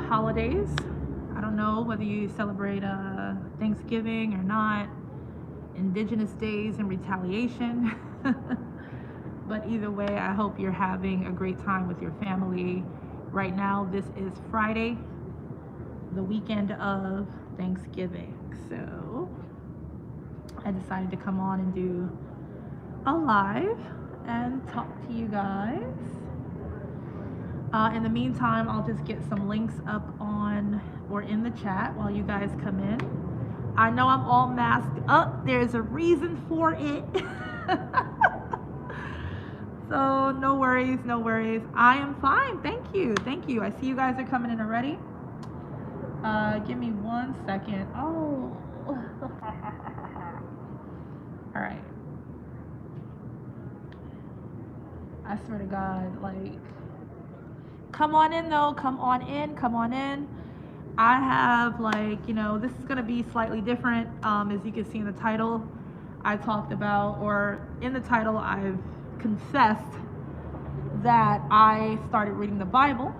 holidays. I don't know whether you celebrate Thanksgiving or not, Indigenous Days in retaliation. But either way, I hope you're having a great time with your family. Right now, this is Friday, the weekend of Thanksgiving. So I decided to come on and do a live and talk to you guys. In the meantime, I'll just get some links up on or in the chat while you guys come in. I know I'm all masked up. There's a reason for it. So no worries, no worries. I am fine. Thank you. Thank you. I see you guys are coming in already. Give me 1 second. Oh. All right. I swear to God, like, come on in though. Come on in. Come on in. I have, like, this is going to be slightly different. As you can see in the title, I talked about, or in the title, I've confessed that I started reading the Bible.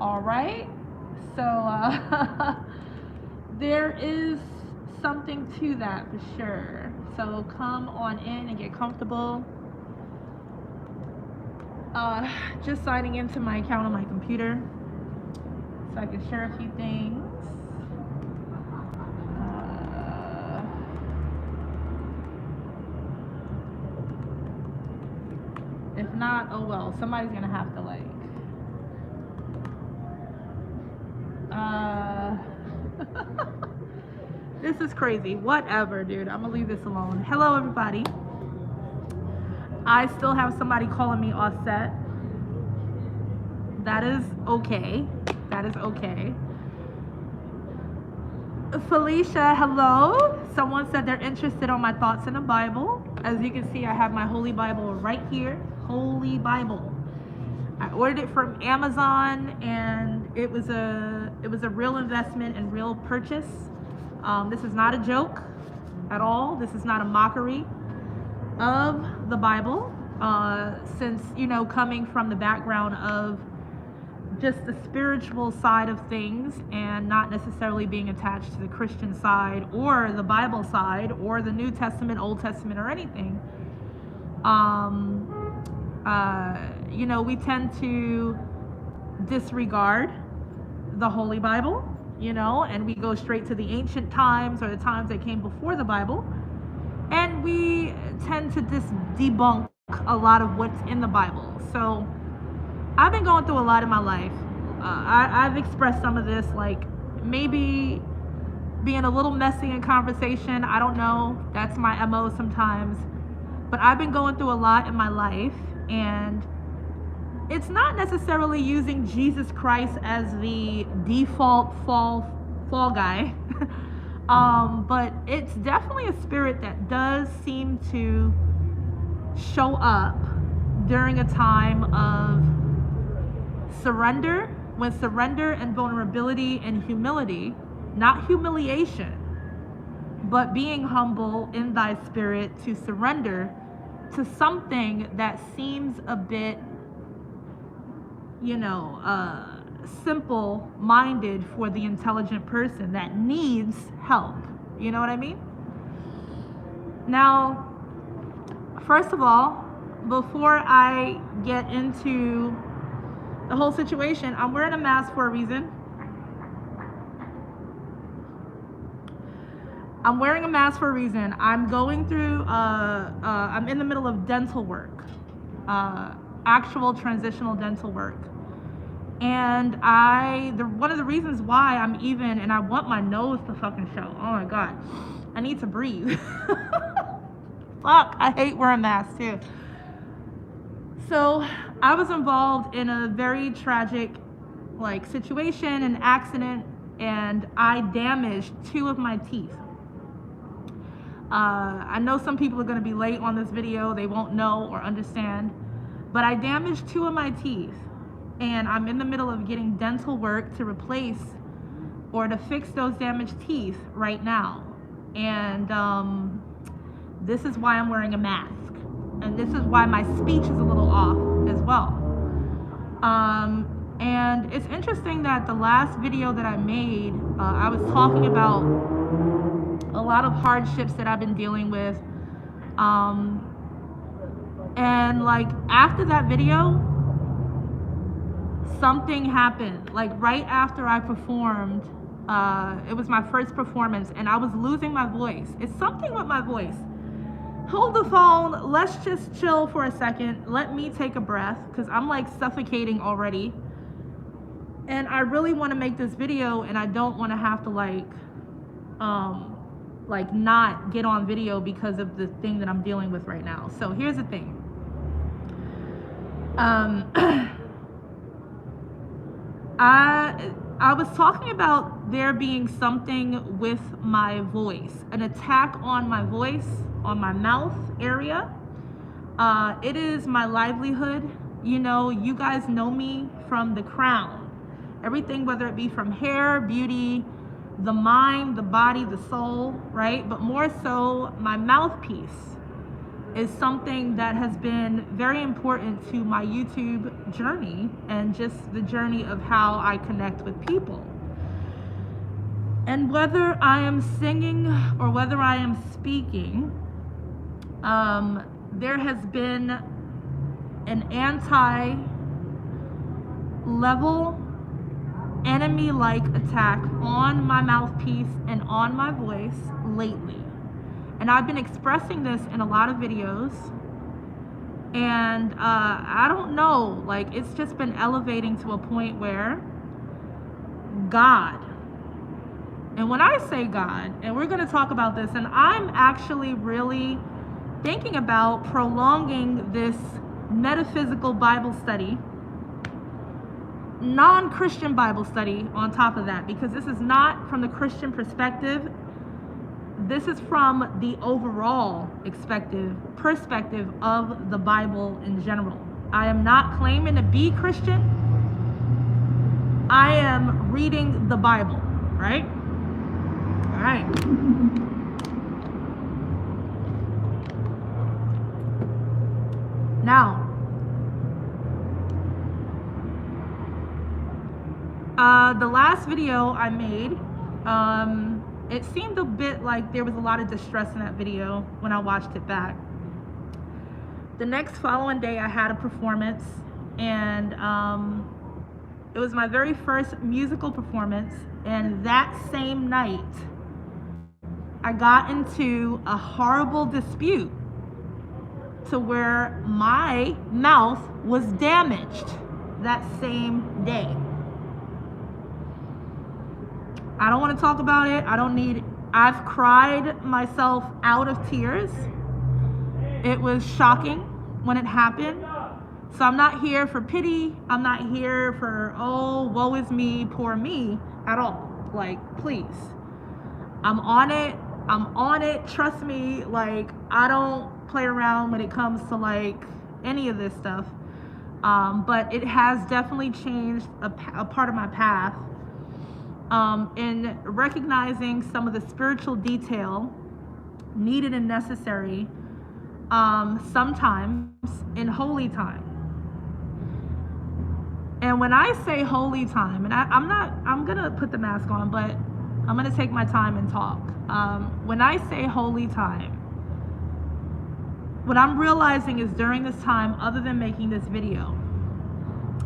All right. So there is something to that for sure. So come on in and get comfortable. Just signing into my account on my computer so I can share a few things. If not, oh well, somebody's gonna have to this is crazy. Whatever, dude. I'm gonna leave this alone. Hello, everybody. I still have somebody calling me offset. That is okay. That is okay. Felicia, hello. Someone said they're interested on my thoughts in the Bible. As you can see, I have my Holy Bible right here. Holy Bible. I ordered it from Amazon, and it was a real investment and real purchase. This is not a joke at all. This is not a mockery of the Bible. Since, coming from the background of just the spiritual side of things and not necessarily being attached to the Christian side or the Bible side or the New Testament, Old Testament, or anything, we tend to disregard the Holy Bible, and we go straight to the ancient times or the times that came before the Bible, and we tend to just debunk a lot of what's in the Bible. So I've been going through a lot in my life. I've expressed some of this, like maybe being a little messy in conversation. I don't know. That's my MO sometimes. But I've been going through a lot in my life, and it's not necessarily using Jesus Christ as the default fall guy. But it's definitely a spirit that does seem to show up during a time of surrender, when surrender and vulnerability and humility, not humiliation, but being humble in thy spirit to surrender to something that seems a bit, simple-minded for the intelligent person that needs help. You know what I mean? Now, first of all, before I get into the whole situation, I'm wearing a mask for a reason. I'm wearing a mask for a reason. I'm going through, I'm in the middle of dental work, actual transitional dental work. And one of the reasons why I'm even, and I want my nose to fucking show. Oh my God. I need to breathe. Fuck, I hate wearing masks too. So I was involved in a very tragic situation, an accident, and I damaged 2 of my teeth. I know some people are going to be late on this video. They won't know or understand, but I damaged 2 of my teeth, and I'm in the middle of getting dental work to replace or to fix those damaged teeth right now. And this is why I'm wearing a mask. And this is why my speech is a little off as well. And it's interesting that the last video that I made, I was talking about a lot of hardships that I've been dealing with. And like after that video, something happened. Like right after I performed, it was my first performance and I was losing my voice. It's something with my voice. Hold the phone, let's just chill for a second. Let me take a breath because I'm like suffocating already. And I really want to make this video and I don't want to have to like not get on video because of the thing that I'm dealing with right now. So here's the thing. I was talking about there being something with my voice, an attack on my voice, on my mouth area. It is my livelihood. You know, you guys know me from the crown. Everything, whether it be from hair, beauty, the mind, the body, the soul, right? But more so, my mouthpiece is something that has been very important to my YouTube journey and just the journey of how I connect with people. And whether I am singing or whether I am speaking, there has been an anti-level enemy-like attack on my mouthpiece and on my voice lately. And I've been expressing this in a lot of videos. And I don't know, like it's just been elevating to a point where God, and when I say God, and we're going to talk about this, and I'm actually really thinking about prolonging this metaphysical Bible study, non-Christian Bible study on top of that, because this is not from the Christian perspective. This is from the overall perspective of the Bible in general. I am not claiming to be Christian. I am reading the Bible, right? All right. Now, the last video I made, it seemed a bit like there was a lot of distress in that video when I watched it back. The next following day I had a performance, and it was my very first musical performance, and that same night I got into a horrible dispute to where my mouth was damaged that same day. I don't want to talk about it. I've cried myself out of tears. It was shocking when it happened. So I'm not here for pity. I'm not here for, oh, woe is me, poor me at all. Like, please. I'm on it. Trust me. Like, I don't play around when it comes to like any of this stuff. But it has definitely changed a part of my path. In recognizing some of the spiritual detail needed and necessary, sometimes in holy time. And when I say holy time, and I'm gonna put the mask on, but I'm gonna take my time and talk. When I say holy time, what I'm realizing is during this time, other than making this video,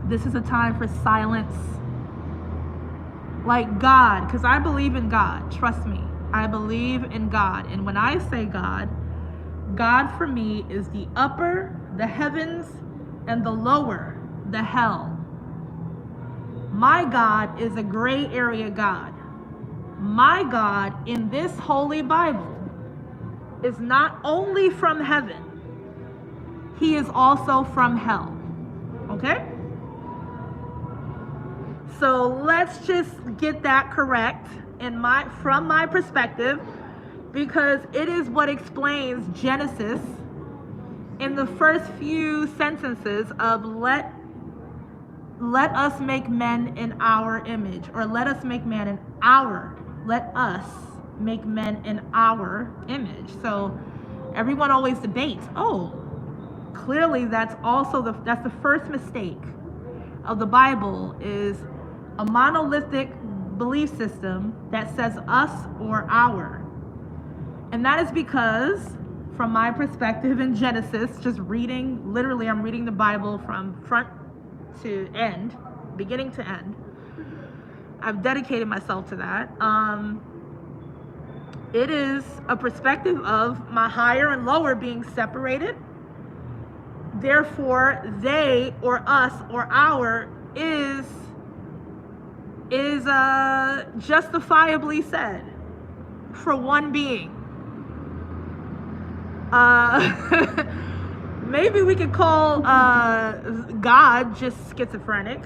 this is a time for silence. Like God, because I believe in God. Trust me, I believe in God. And when I say God, God for me is the upper, the heavens, and the lower, the hell. My God is a gray area God. My God in this holy Bible is not only from heaven, he is also from hell. Okay? So let's just get that correct from my perspective, because it is what explains Genesis in the first few sentences of let us make men in our image, or let us make man in our image. So everyone always debates, oh, clearly that's the first mistake. of the Bible is a monolithic belief system that says us or our. And that is because, from my perspective in Genesis, just reading, literally I'm reading the Bible from front to end, beginning to end. I've dedicated myself to that. It is a perspective of my higher and lower being separated. Therefore, they or us or our is justifiably said for one being. Maybe we could call God just schizophrenic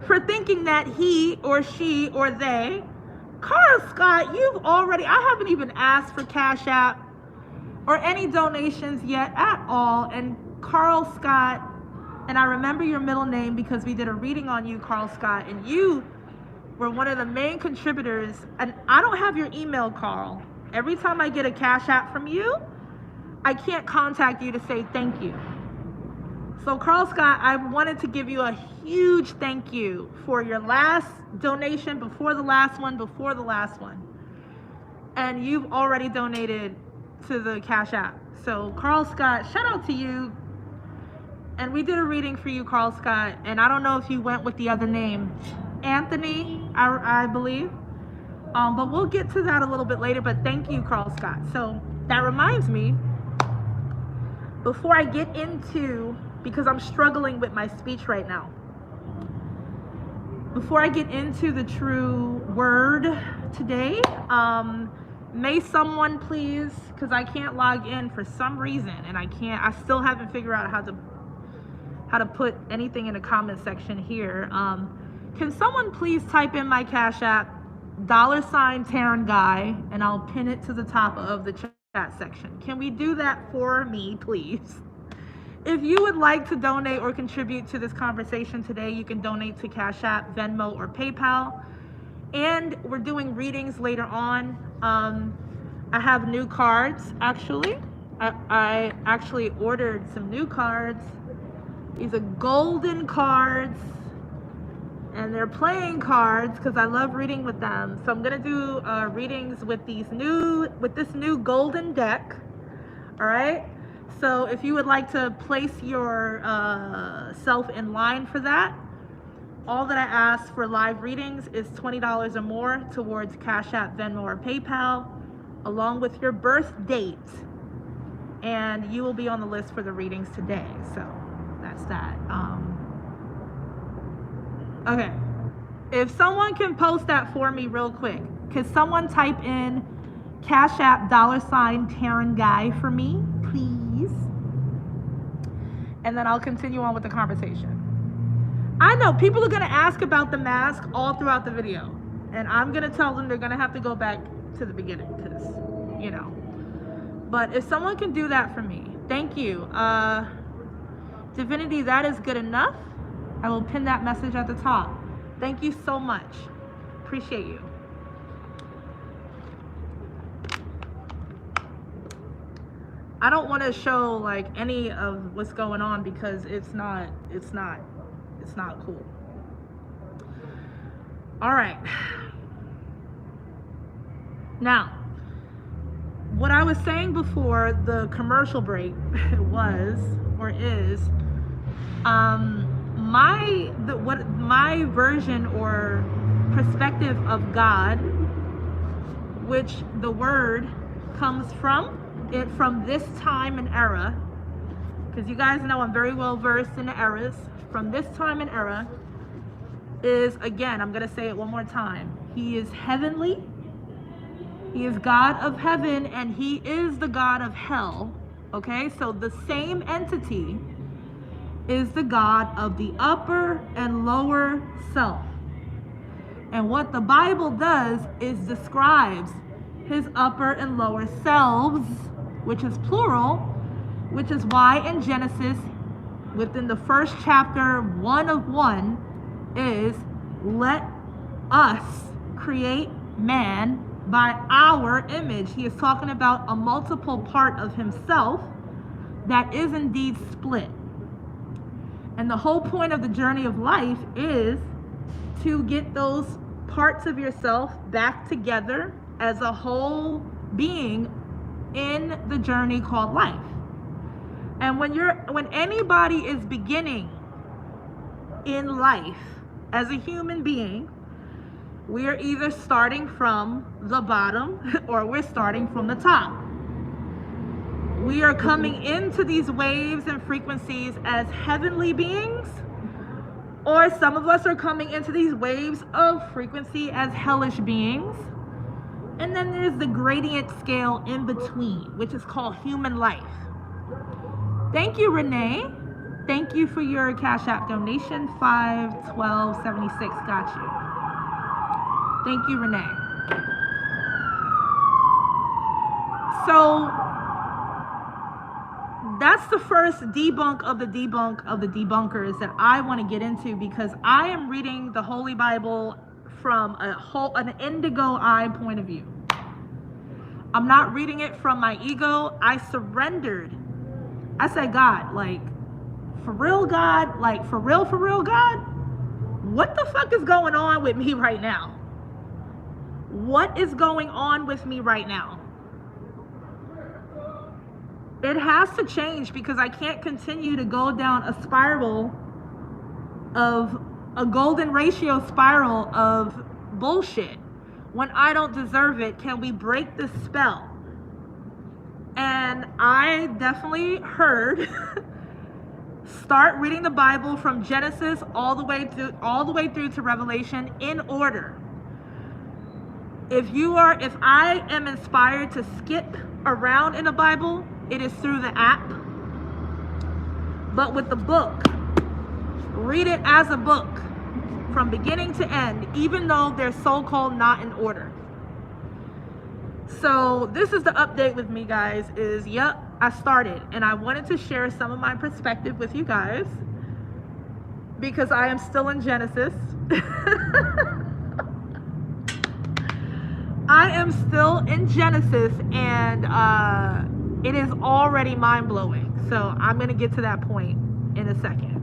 for thinking that he or she or they. Carl Scott, I haven't even asked for Cash App or any donations yet at all. And Carl Scott, and I remember your middle name because we did a reading on you, Carl Scott, and you were one of the main contributors. And I don't have your email, Carl. Every time I get a Cash App from you, I can't contact you to say thank you. So Carl Scott, I wanted to give you a huge thank you for your last donation, before the last one. And you've already donated to the Cash App. So Carl Scott, shout out to you. And we did a reading for you, Carl Scott. And I don't know if you went with the other name, Anthony, I believe. But we'll get to that a little bit later. But thank you, Carl Scott. So that reminds me, before I get into, because I'm struggling with my speech right now, before I get into the true word today, may someone please, because I can't log in for some reason, and I still haven't figured out how to put anything in the comment section here. Can someone please type in my Cash App, $Taryn Guy, and I'll pin it to the top of the chat section. Can we do that for me, please? If you would like to donate or contribute to this conversation today, you can donate to Cash App, Venmo, or PayPal. And we're doing readings later on. I have new cards, actually. I actually ordered some new cards. These are golden cards. And they're playing cards because I love reading with them. So I'm gonna do readings with this new golden deck. All right. So if you would like to place your self in line for that, all that I ask for live readings is $20 or more towards Cash App, Venmo, or PayPal, along with your birth date. And you will be on the list for the readings today. So that's that. Okay. If someone can post that for me real quick, could someone type in Cash App $Taryn Guy for me, please? And then I'll continue on with the conversation. I know people are gonna ask about the mask all throughout the video, and I'm gonna tell them they're gonna have to go back to the beginning because, you know. But if someone can do that for me, thank you. Divinity, that is good enough. I will pin that message at the top. Thank you so much. Appreciate you. I don't want to show like any of what's going on because it's not cool. All right. Now, what I was saying before the commercial break was, or is, my version or perspective of God, which the word comes from this time and era, because you guys know I'm very well versed in the eras. From this time and era is, again, I'm going to say it one more time. He is heavenly. He is God of heaven, and he is the God of hell. Okay, so the same entity is the God of the upper and lower self. And what the Bible does is describes his upper and lower selves, which is plural, which is why in Genesis, within the first chapter, 1 of 1, is let us create man by our image. He is talking about a multiple part of himself that is indeed split. And the whole point of the journey of life is to get those parts of yourself back together as a whole being in the journey called life. And when anybody is beginning in life as a human being, we are either starting from the bottom or we're starting from the top. We are coming into these waves and frequencies as heavenly beings, or some of us are coming into these waves of frequency as hellish beings. And then there's the gradient scale in between, which is called human life. Thank you, Renee. Thank you for your Cash App donation, 51276. Got you. Thank you, Renee. So that's the first debunk of the debunkers that I want to get into, because I am reading the Holy Bible from an indigo eye point of view. I'm not reading it from my ego. I surrendered. I said, God, like, for real, God, like, for real, God, what the fuck is going on with me right now? What is going on with me right now? It has to change, because I can't continue to go down a spiral of a golden ratio spiral of bullshit when I don't deserve it. Can we break this spell? And I definitely heard start reading the Bible from Genesis all the way through to Revelation in order. If I am inspired to skip around in the Bible, it is through the app. But with the book, read it as a book from beginning to end, even though they're so-called not in order. So this is the update with me, guys, is, yep, I started. And I wanted to share some of my perspective with you guys, because I am still in Genesis. I am still in Genesis, and it is already mind-blowing. So I'm going to get to that point in a second.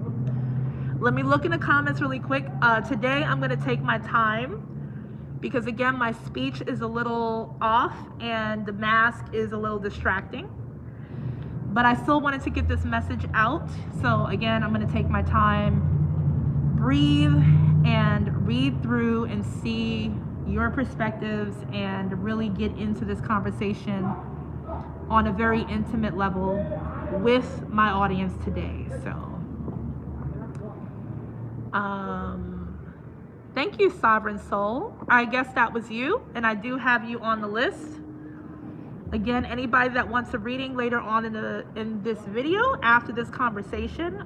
Let me look in the comments really quick. Today I'm going to take my time, because again, my speech is a little off and the mask is a little distracting. But I still wanted to get this message out. So again, I'm going to take my time, breathe, and read through and see your perspectives and really get into this conversation on a very intimate level with my audience today. So thank you, Sovereign Soul. I guess that was you, and I do have you on the list. Again, anybody that wants a reading later on in this video after this conversation,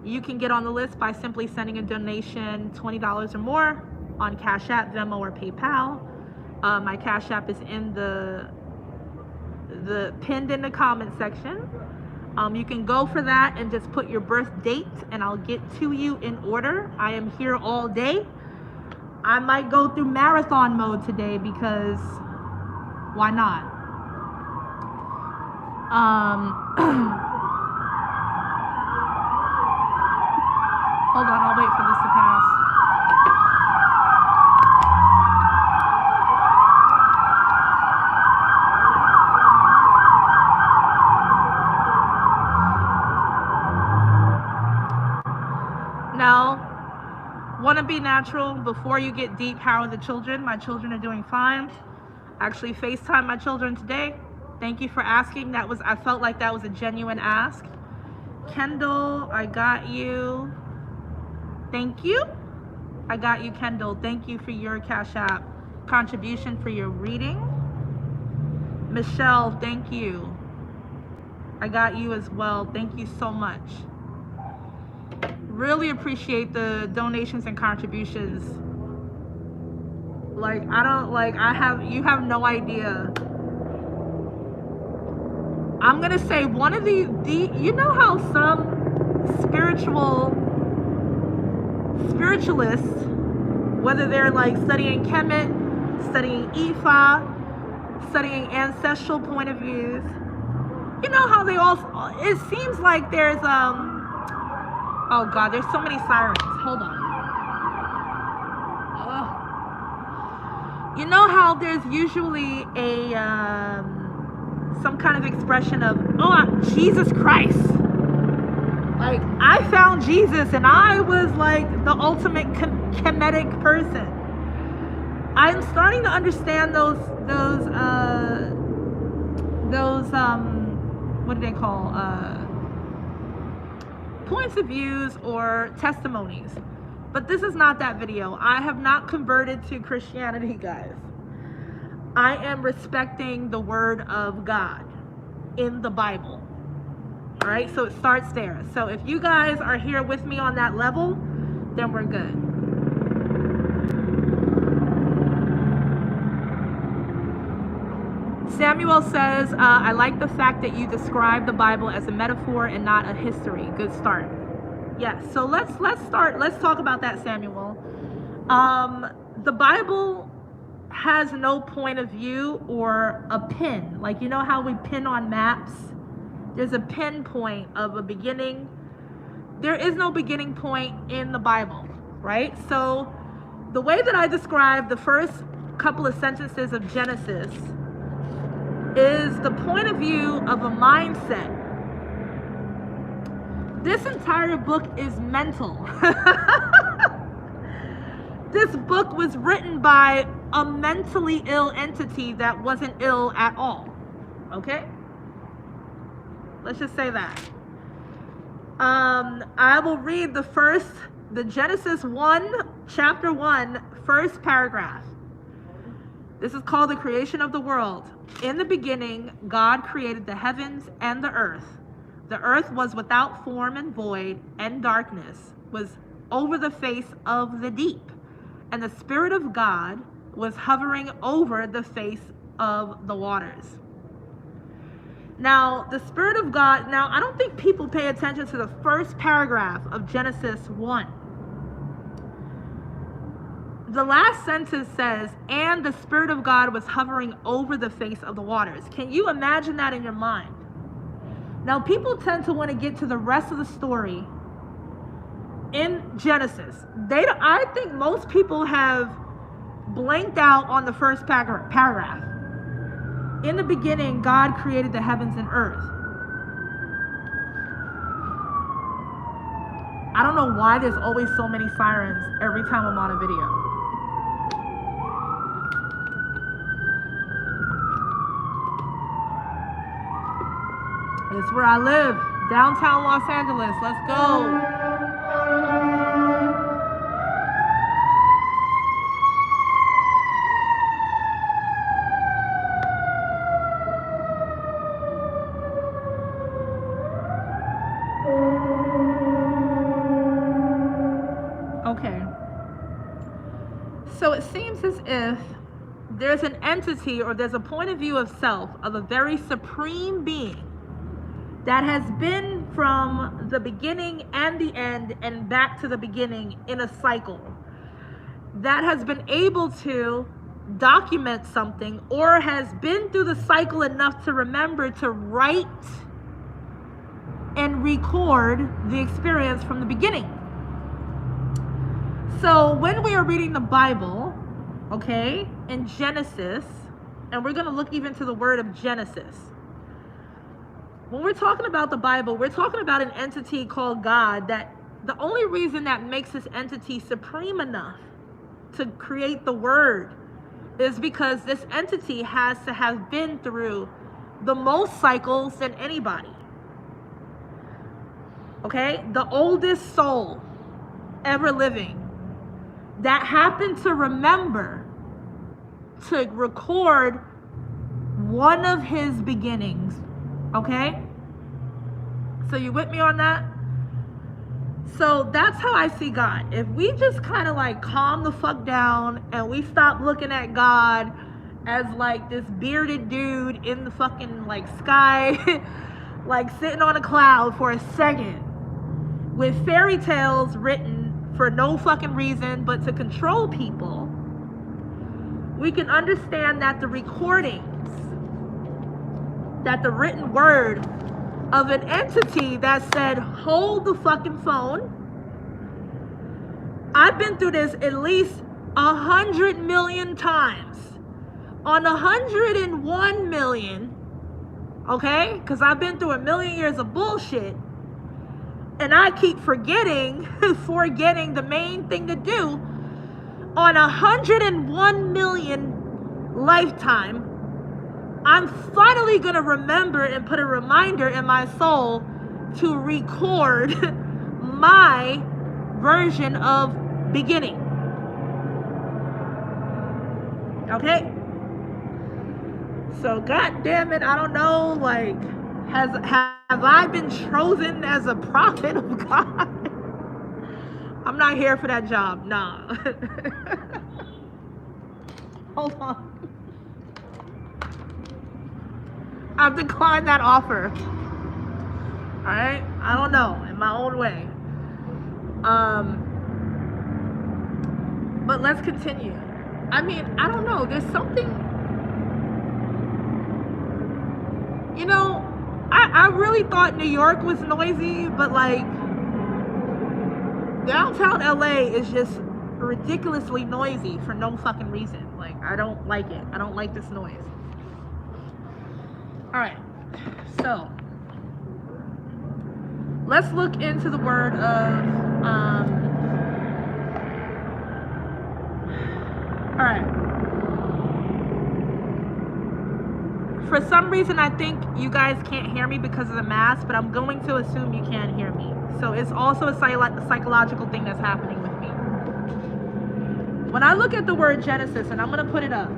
you can get on the list by simply sending a donation, $20 or more, on Cash App, Venmo, or PayPal. My Cash App is in the pinned in the comment section. You can go for that and just put your birth date, and I'll get to you in order. I am here all day. I might go through marathon mode today, because why not? Hold on, I'll wait for this to pass. Now, want to be natural before you get deep. How are the children? My children are doing fine. Actually FaceTime my children today. Thank you for asking. I felt like that was a genuine ask. Kendall, I got you. Thank you. I got you, Kendall. Thank you for your Cash App contribution for your reading. Michelle, thank you. I got you as well. Thank you so much. Really appreciate the donations and contributions. You have no idea. I'm gonna say one of the you know how some spiritualists, whether they're like studying Kemet, studying Ifa, studying ancestral point of views, you know how they also, it seems like there's Oh God, there's so many sirens. Hold on. You know how there's usually a some kind of expression of, oh, Jesus Christ. Like, I found Jesus and I was like the ultimate kinetic person. I'm starting to understand those what do they call, points of views or testimonies. But this is not that video. I have not converted to Christianity, guys. I am respecting the word of God in the Bible. All right, so it starts there. So if you guys are here with me on that level, then we're good. Samuel says, I like the fact that you describe the Bible as a metaphor and not a history. Good start. Yes, so let's talk about that, Samuel. The Bible has no point of view or a pin. Like, you know how we pin on maps? There's a pinpoint of a beginning. There is no beginning point in the Bible, right? So the way that I describe the first couple of sentences of Genesis is the point of view of a mindset. This entire book is mental. This book was written by a mentally ill entity that wasn't ill at all. Okay? Let's just say that. I will read the Genesis 1, chapter 1, first paragraph. This is called the creation of the world. In the beginning, God created the heavens and the earth. The earth was without form and void, and darkness was over the face of the deep. And the Spirit of God was hovering over the face of the waters. Now, the Spirit of God, now I don't think people pay attention to the first paragraph of Genesis 1. The last sentence says, and the Spirit of God was hovering over the face of the waters. Can you imagine that in your mind? Now, people tend to want to get to the rest of the story in Genesis. I think most people have blanked out on the first paragraph. In the beginning, God created the heavens and earth. I don't know why there's always so many sirens every time I'm on a video. It's where I live, downtown Los Angeles. Let's go. Okay. So it seems as if there's an entity or there's a point of view of self, of a very supreme being that has been from the beginning and the end and back to the beginning in a cycle, that has been able to document something or has been through the cycle enough to remember to write and record the experience from the beginning. So when we are reading the Bible, okay, in Genesis, and we're going to look even to the word of Genesis. When we're talking about the Bible, we're talking about an entity called God, that the only reason that makes this entity supreme enough to create the word is because this entity has to have been through the most cycles than anybody. Okay? The oldest soul ever living that happened to remember to record one of his beginnings. Okay? So you with me on that? So that's how I see God. If we just kind of like calm the fuck down and we stop looking at God as like this bearded dude in the fucking like sky, like sitting on a cloud for a second with fairy tales written for no fucking reason but to control people, we can understand that the recordings, that the written word of an entity that said, hold the fucking phone, I've been through this at least 100 million times. On 101 million, okay? Because I've been through a million years of bullshit, and I keep forgetting the main thing to do. On 101 million lifetime, I'm finally gonna remember and put a reminder in my soul to record my version of beginning. Okay? So God damn it, I don't know, like, have I been chosen as a prophet of God? I'm not here for that job, nah. Hold on. I've declined that offer. Alright? I don't know, in my own way. But let's continue. I mean, I don't know, there's something, you know, I really thought New York was noisy, but like, downtown LA is just ridiculously noisy for no fucking reason. Like, I don't like it. I don't like this noise. Alright, so let's look into the word of, alright. For some reason, I think you guys can't hear me because of the mask, but I'm going to assume you can hear me. So it's also a psychological thing that's happening with me. When I look at the word Genesis, and I'm going to put it up,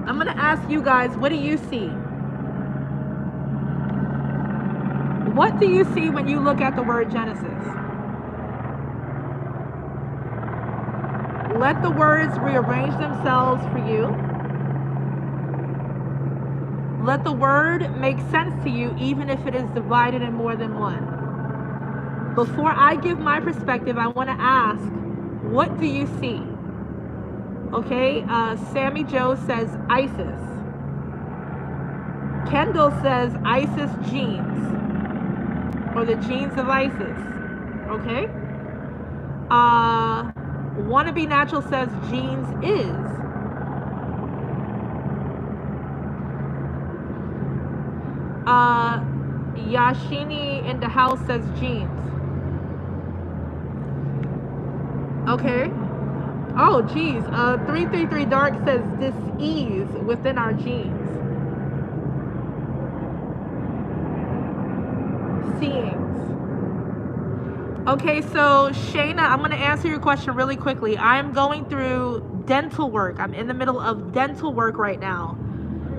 I'm going to ask you guys, what do you see? What do you see when you look at the word Genesis? Let the words rearrange themselves for you. Let the word make sense to you, even if it is divided in more than one. Before I give my perspective, I want to ask, what do you see? Okay, Sammy Joe says Isis. Kendall says Isis genes, or the genes of Isis. Okay. Wannabe Natural says genes is. Yashini in the house says genes. Okay. Oh, geez. 333 Dark says dis-ease within our genes. Seeings. Okay, so Shayna, I'm going to answer your question really quickly. I'm going through dental work. I'm in the middle of dental work right now.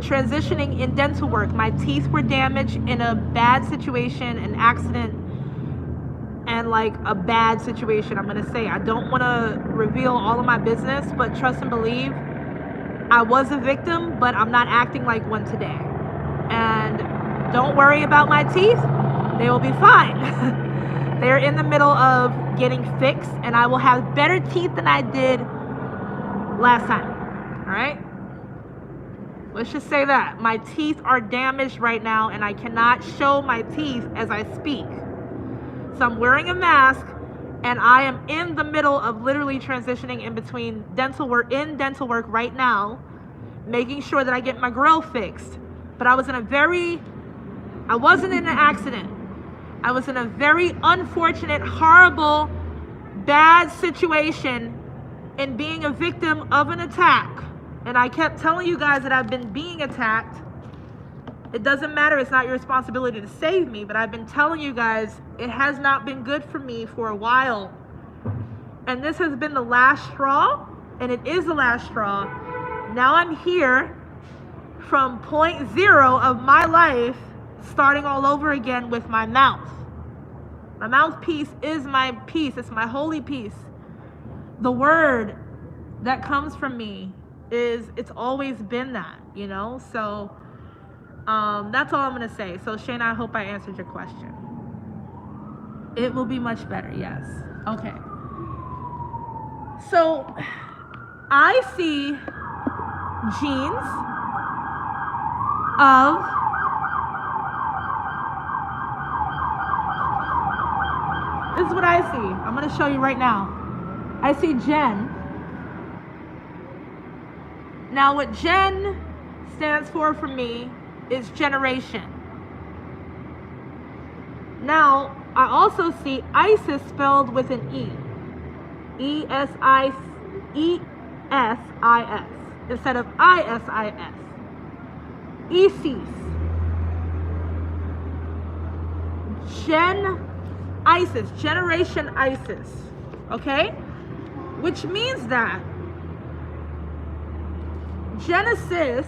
Transitioning in dental work. My teeth were damaged in a bad situation, an accident, and like a bad situation. I'm gonna say, I don't want to reveal all of my business, but trust and believe, I was a victim, but I'm not acting like one today. And don't worry about my teeth, they will be fine. They're in the middle of getting fixed, and I will have better teeth than I did last time. All right, let's just say that my teeth are damaged right now, and I cannot show my teeth as I speak. So I'm wearing a mask, and I am in the middle of literally transitioning in between dental work right now, making sure that I get my grill fixed. But I wasn't in an accident. I was in a very unfortunate, horrible, bad situation in being a victim of an attack. And I kept telling you guys that I've been being attacked. It doesn't matter, it's not your responsibility to save me, but I've been telling you guys it has not been good for me for a while. And this has been the last straw, and it is the last straw. Now I'm here from point zero of my life, starting all over again with my mouth. My mouthpiece is my piece, it's my holy piece. The word that comes from me it's always been that, you know? So that's all I'm gonna say. So Shayna, I hope I answered your question. It will be much better, yes. Okay. So I see genes of this is what I see. I'm gonna show you right now. I see Gen. Now what Gen stands for me is generation. Now I also see ISIS spelled with an E. E-S-I-S instead of I-S-I-S. ISIS. ISIS, generation ISIS. Okay? Which means that Genesis,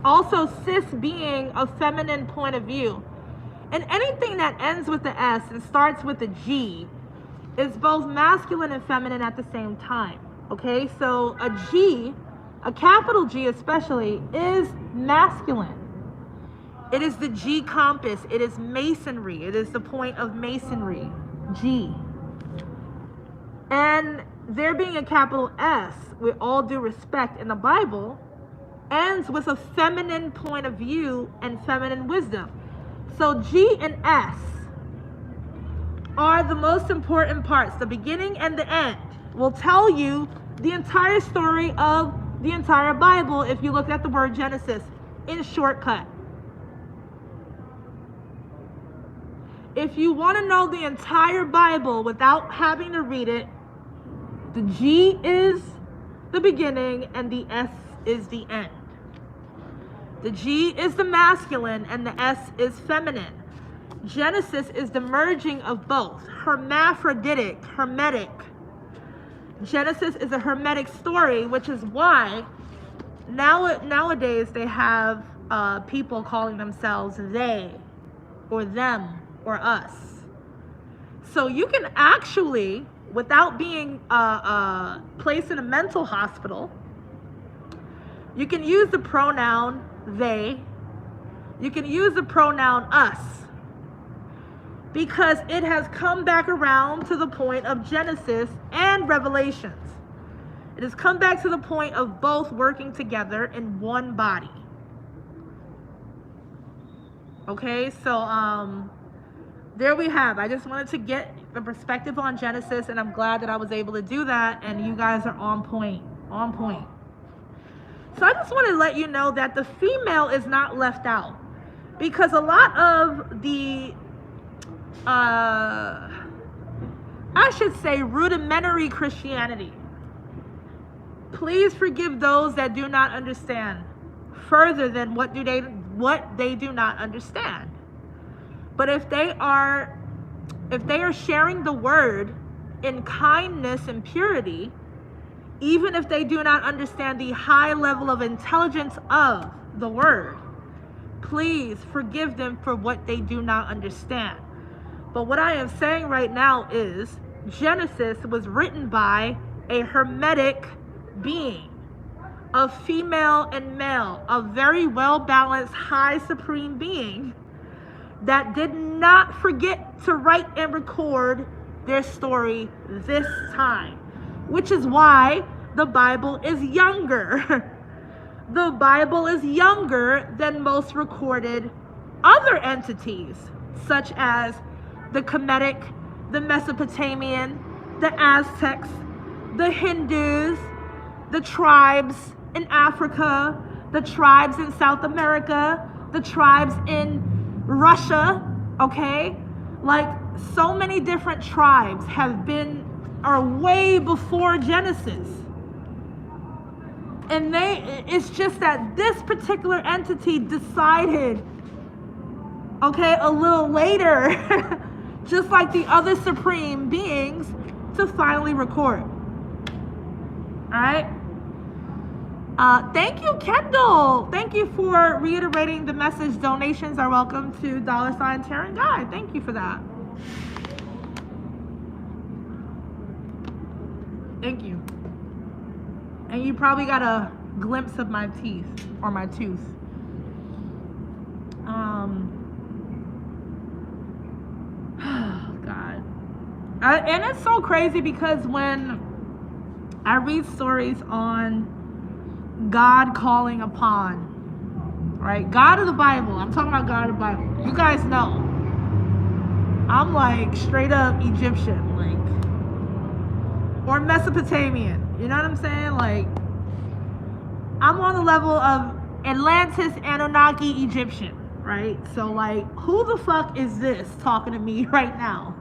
also cis being a feminine point of view, and anything that ends with the S and starts with a G is both masculine and feminine at the same time. Okay, so a G, a capital G especially, is masculine. It is the G compass. It is masonry. It is the point of masonry, G. And there being a capital S, with all due respect in the Bible, ends with a feminine point of view and feminine wisdom. So G and S are the most important parts. The beginning and the end will tell you the entire story of the entire Bible if you look at the word Genesis in shortcut. If you want to know the entire Bible without having to read it, the G is the beginning and the S is the end. The G is the masculine and the S is feminine. Genesis is the merging of both, hermaphroditic, hermetic. Genesis is a hermetic story, which is why nowadays they have people calling themselves they or them or us. So you can actually, without being placed in a mental hospital, you can use the pronoun they. You can use the pronoun us, because it has come back around to the point of Genesis and Revelations. It has come back to the point of both working together in one body. Okay, so there we have. I just wanted to get the perspective on Genesis, and I'm glad that I was able to do that, and you guys are on point, on point. So I just want to let you know that the female is not left out, because a lot of the I should say rudimentary Christianity. Please forgive those that do not understand further than what they do not understand. But if they are sharing the word in kindness and purity, even if they do not understand the high level of intelligence of the word, please forgive them for what they do not understand. But what I am saying right now is Genesis was written by a hermetic being, a female and male, a very well-balanced, high supreme being that did not forget to write and record their story this time, which is why the Bible is younger. The Bible is younger than most recorded other entities, such as the Kemetic, the Mesopotamian, the Aztecs, the Hindus, the tribes in Africa, the tribes in South America, the tribes in Russia, okay? Like, so many different tribes are way before Genesis. And it's just that this particular entity decided, okay, a little later, just like the other supreme beings, to finally record. All right? Thank you, Kendall. Thank you for reiterating the message. Donations are welcome to $Taryn Guy. Thank you for that. Thank you. And you probably got a glimpse of my teeth or my tooth. God. And it's so crazy because when I read stories on God calling upon, right? God of the Bible. I'm talking about God of the Bible. You guys know. I'm like straight up Egyptian, like. or Mesopotamian. You know what I'm saying? Like, I'm on the level of Atlantis, Anunnaki, Egyptian, right? So, like, who the fuck is this talking to me right now?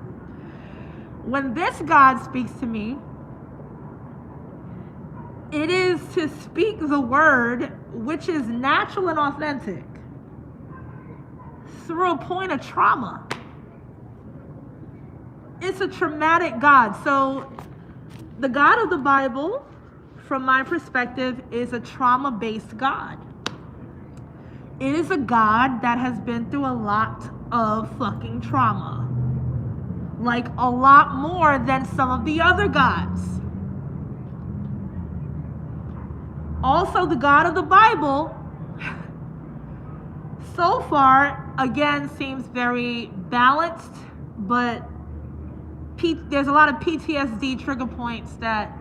When this God speaks to me, it is to speak the word, which is natural and authentic, through a point of trauma. It's a traumatic God. So the God of the Bible, from my perspective, is a trauma-based God. It is a God that has been through a lot of fucking trauma. Like, a lot more than some of the other gods. Also, the God of the Bible, so far, again, seems very balanced, but there's a lot of PTSD trigger points that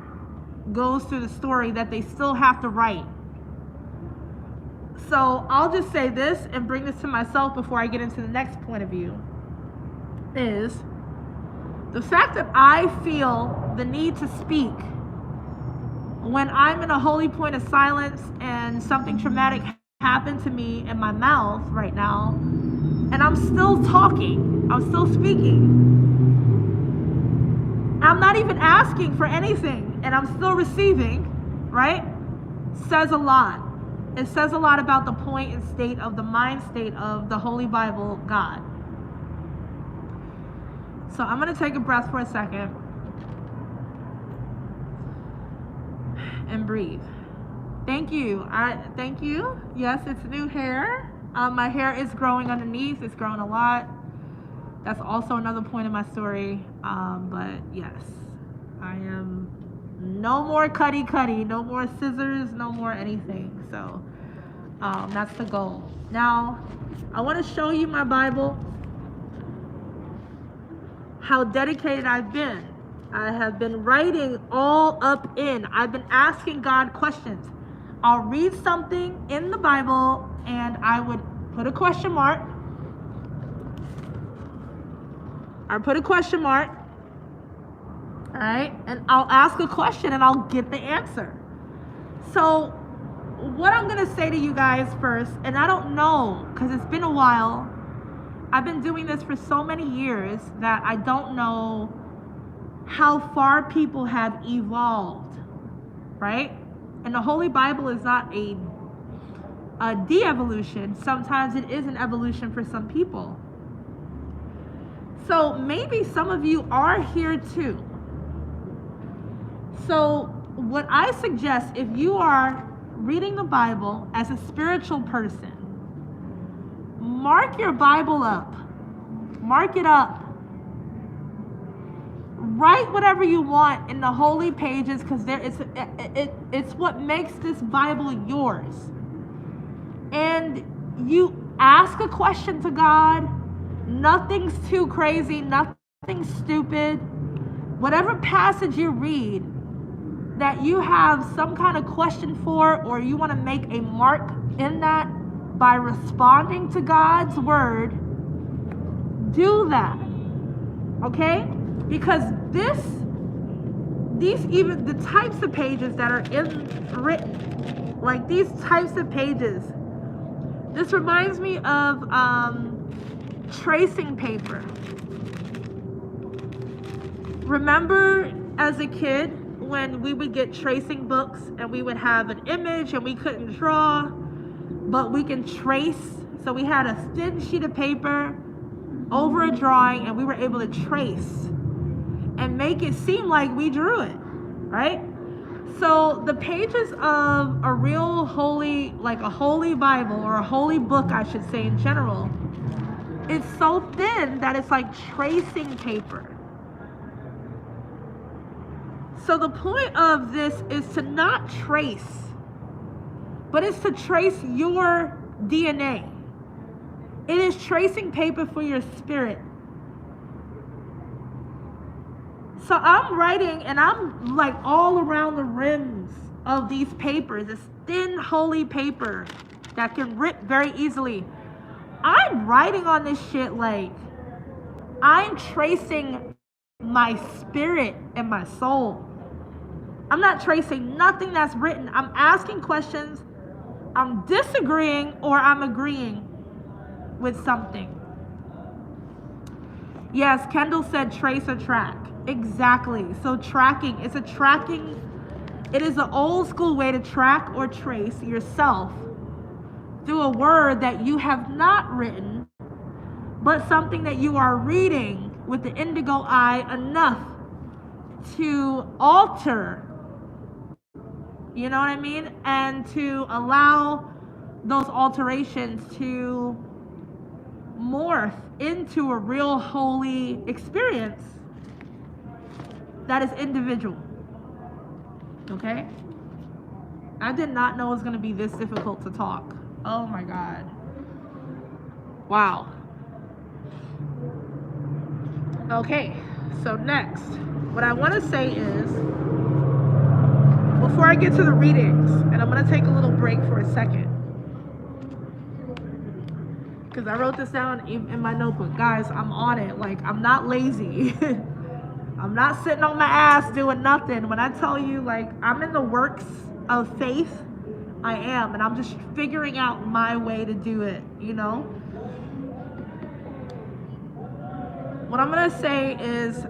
goes through the story that they still have to write. So I'll just say this and bring this to myself before I get into the next point of view, is the fact that I feel the need to speak when I'm in a holy point of silence and something traumatic happened to me in my mouth right now, and I'm still talking, I'm still speaking. I'm not even asking for anything, and I'm still receiving, right? Says a lot. It says a lot about the point and state of the mind state of the Holy Bible God. So I'm going to take a breath for a second and breathe. Thank you. Thank you. Yes, it's new hair. My hair is growing underneath. It's grown a lot. That's also another point in my story. But yes, I am no more cutty, no more scissors, no more anything. So that's the goal. Now, I want to show you my Bible, how dedicated I've been. I have been writing all up in. I've been asking God questions. I'll read something in the Bible and I would put a question mark. All right, and I'll ask a question and I'll get the answer. So what I'm gonna say to you guys first, and I don't know, because it's been a while, I've been doing this for so many years that I don't know how far people have evolved, right? And the Holy Bible is not a de-evolution. Sometimes it is an evolution for some people. So maybe some of you are here too. So what I suggest, if you are reading the Bible as a spiritual person, mark your Bible up. Mark it up. Write whatever you want in the holy pages, because it's what makes this Bible yours. And you ask a question to God. Nothing's too crazy, nothing stupid. Whatever passage you read that you have some kind of question for, or you want to make a mark in that by responding to God's word, do that. Okay? Because even the types of pages that are written, like these types of pages, this reminds me of tracing paper. Remember as a kid when we would get tracing books and we would have an image and we couldn't draw, but we can trace? So we had a thin sheet of paper over a drawing and we were able to trace and make it seem like we drew it, right? So the pages of a real holy, like a holy Bible, or a holy book, I should say in general, it's so thin that it's like tracing paper. So the point of this is to not trace, but it's to trace your DNA. It is tracing paper for your spirit. So I'm writing and I'm like all around the rims of these papers, this thin holy paper that can rip very easily. I'm writing on this shit like I'm tracing my spirit and my soul. I'm not tracing nothing that's written. I'm asking questions. I'm disagreeing or I'm agreeing with something. Yes, Kendall said trace or track. Exactly. So tracking, it's a tracking, it is an old school way to track or trace yourself through a word that you have not written, but something that you are reading with the indigo eye enough to alter, you know what I mean? And to allow those alterations to morph into a real holy experience that is individual. Okay? I did not know it was going to be this difficult to talk. Oh my God. Wow. Okay, so next, what I want to say is, before I get to the readings, and I'm going to take a little break for a second, because I wrote this down in my notebook. Guys, I'm on it. Like, I'm not lazy. I'm not sitting on my ass doing nothing. When I tell you, like, I'm in the works of faith, I am. And I'm just figuring out my way to do it, you know? What I'm going to say is,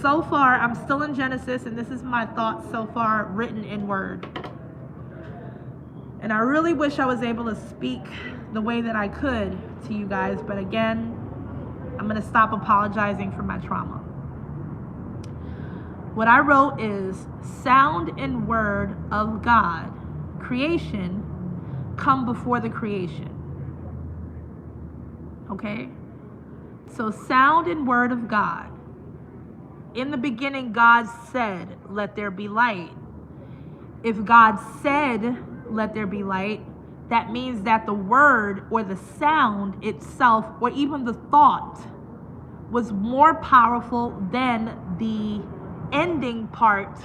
so far, I'm still in Genesis, and this is my thoughts so far written in word. And I really wish I was able to speak the way that I could to you guys, but again, I'm going to stop apologizing for my trauma. What I wrote is, sound and word of God, creation, come before the creation. Okay? So sound and word of God. In the beginning, God said, let there be light. If God said, let there be light, that means that the word or the sound itself, or even the thought, was more powerful than the ending part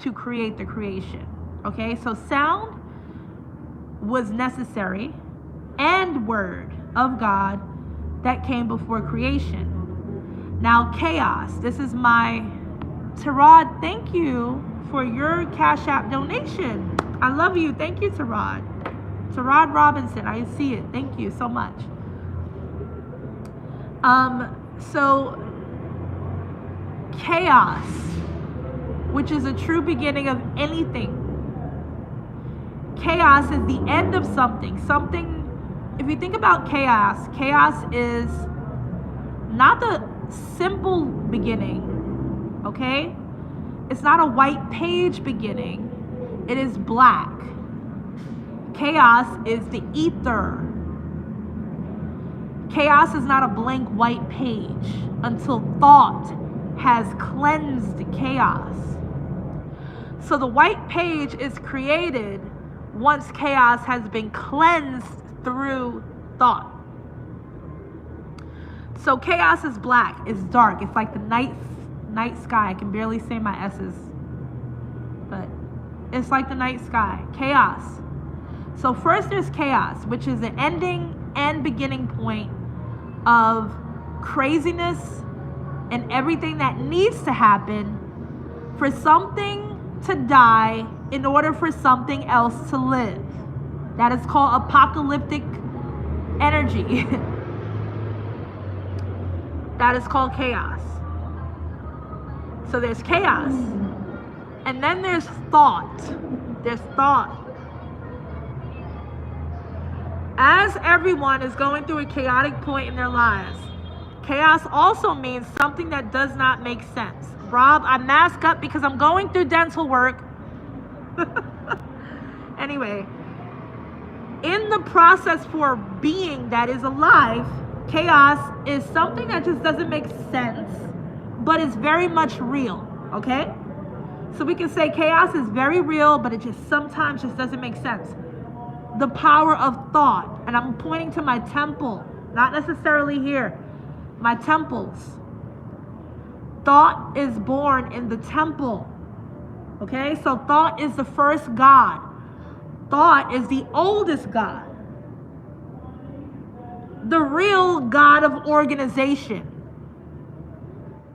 to create the creation. Okay, so sound was necessary, and word of God that came before creation. Now, chaos. This is my Tarod. Thank you for your Cash App donation. I love you. Thank you, Tarod. Tarod Robinson. I see it. Thank you so much. So chaos, which is a true beginning of anything. Chaos is the end of something. Something. If you think about chaos, chaos is not the simple beginning, okay? It's not a white page beginning. It is black. Chaos is the ether. Chaos is not a blank white page until thought has cleansed chaos. So the white page is created once chaos has been cleansed through thought. So chaos is black, it's dark, it's like the night sky. I can barely say my S's, but it's like the night sky. Chaos. So first there's chaos, which is the ending and beginning point of craziness and everything that needs to happen for something to die in order for something else to live. That is called apocalyptic energy. That is called chaos. So there's chaos. And then there's thought. There's thought. As everyone is going through a chaotic point in their lives, chaos also means something that does not make sense. Rob, I mask up because I'm going through dental work. Anyway, in the process for being that is alive, chaos is something that just doesn't make sense, but it's very much real, okay? So we can say chaos is very real, but it just sometimes just doesn't make sense. The power of thought, and I'm pointing to my temple, not necessarily here, my temples. Thought is born in the temple, okay? So thought is the first God. Thought is the oldest God. The real God of organization.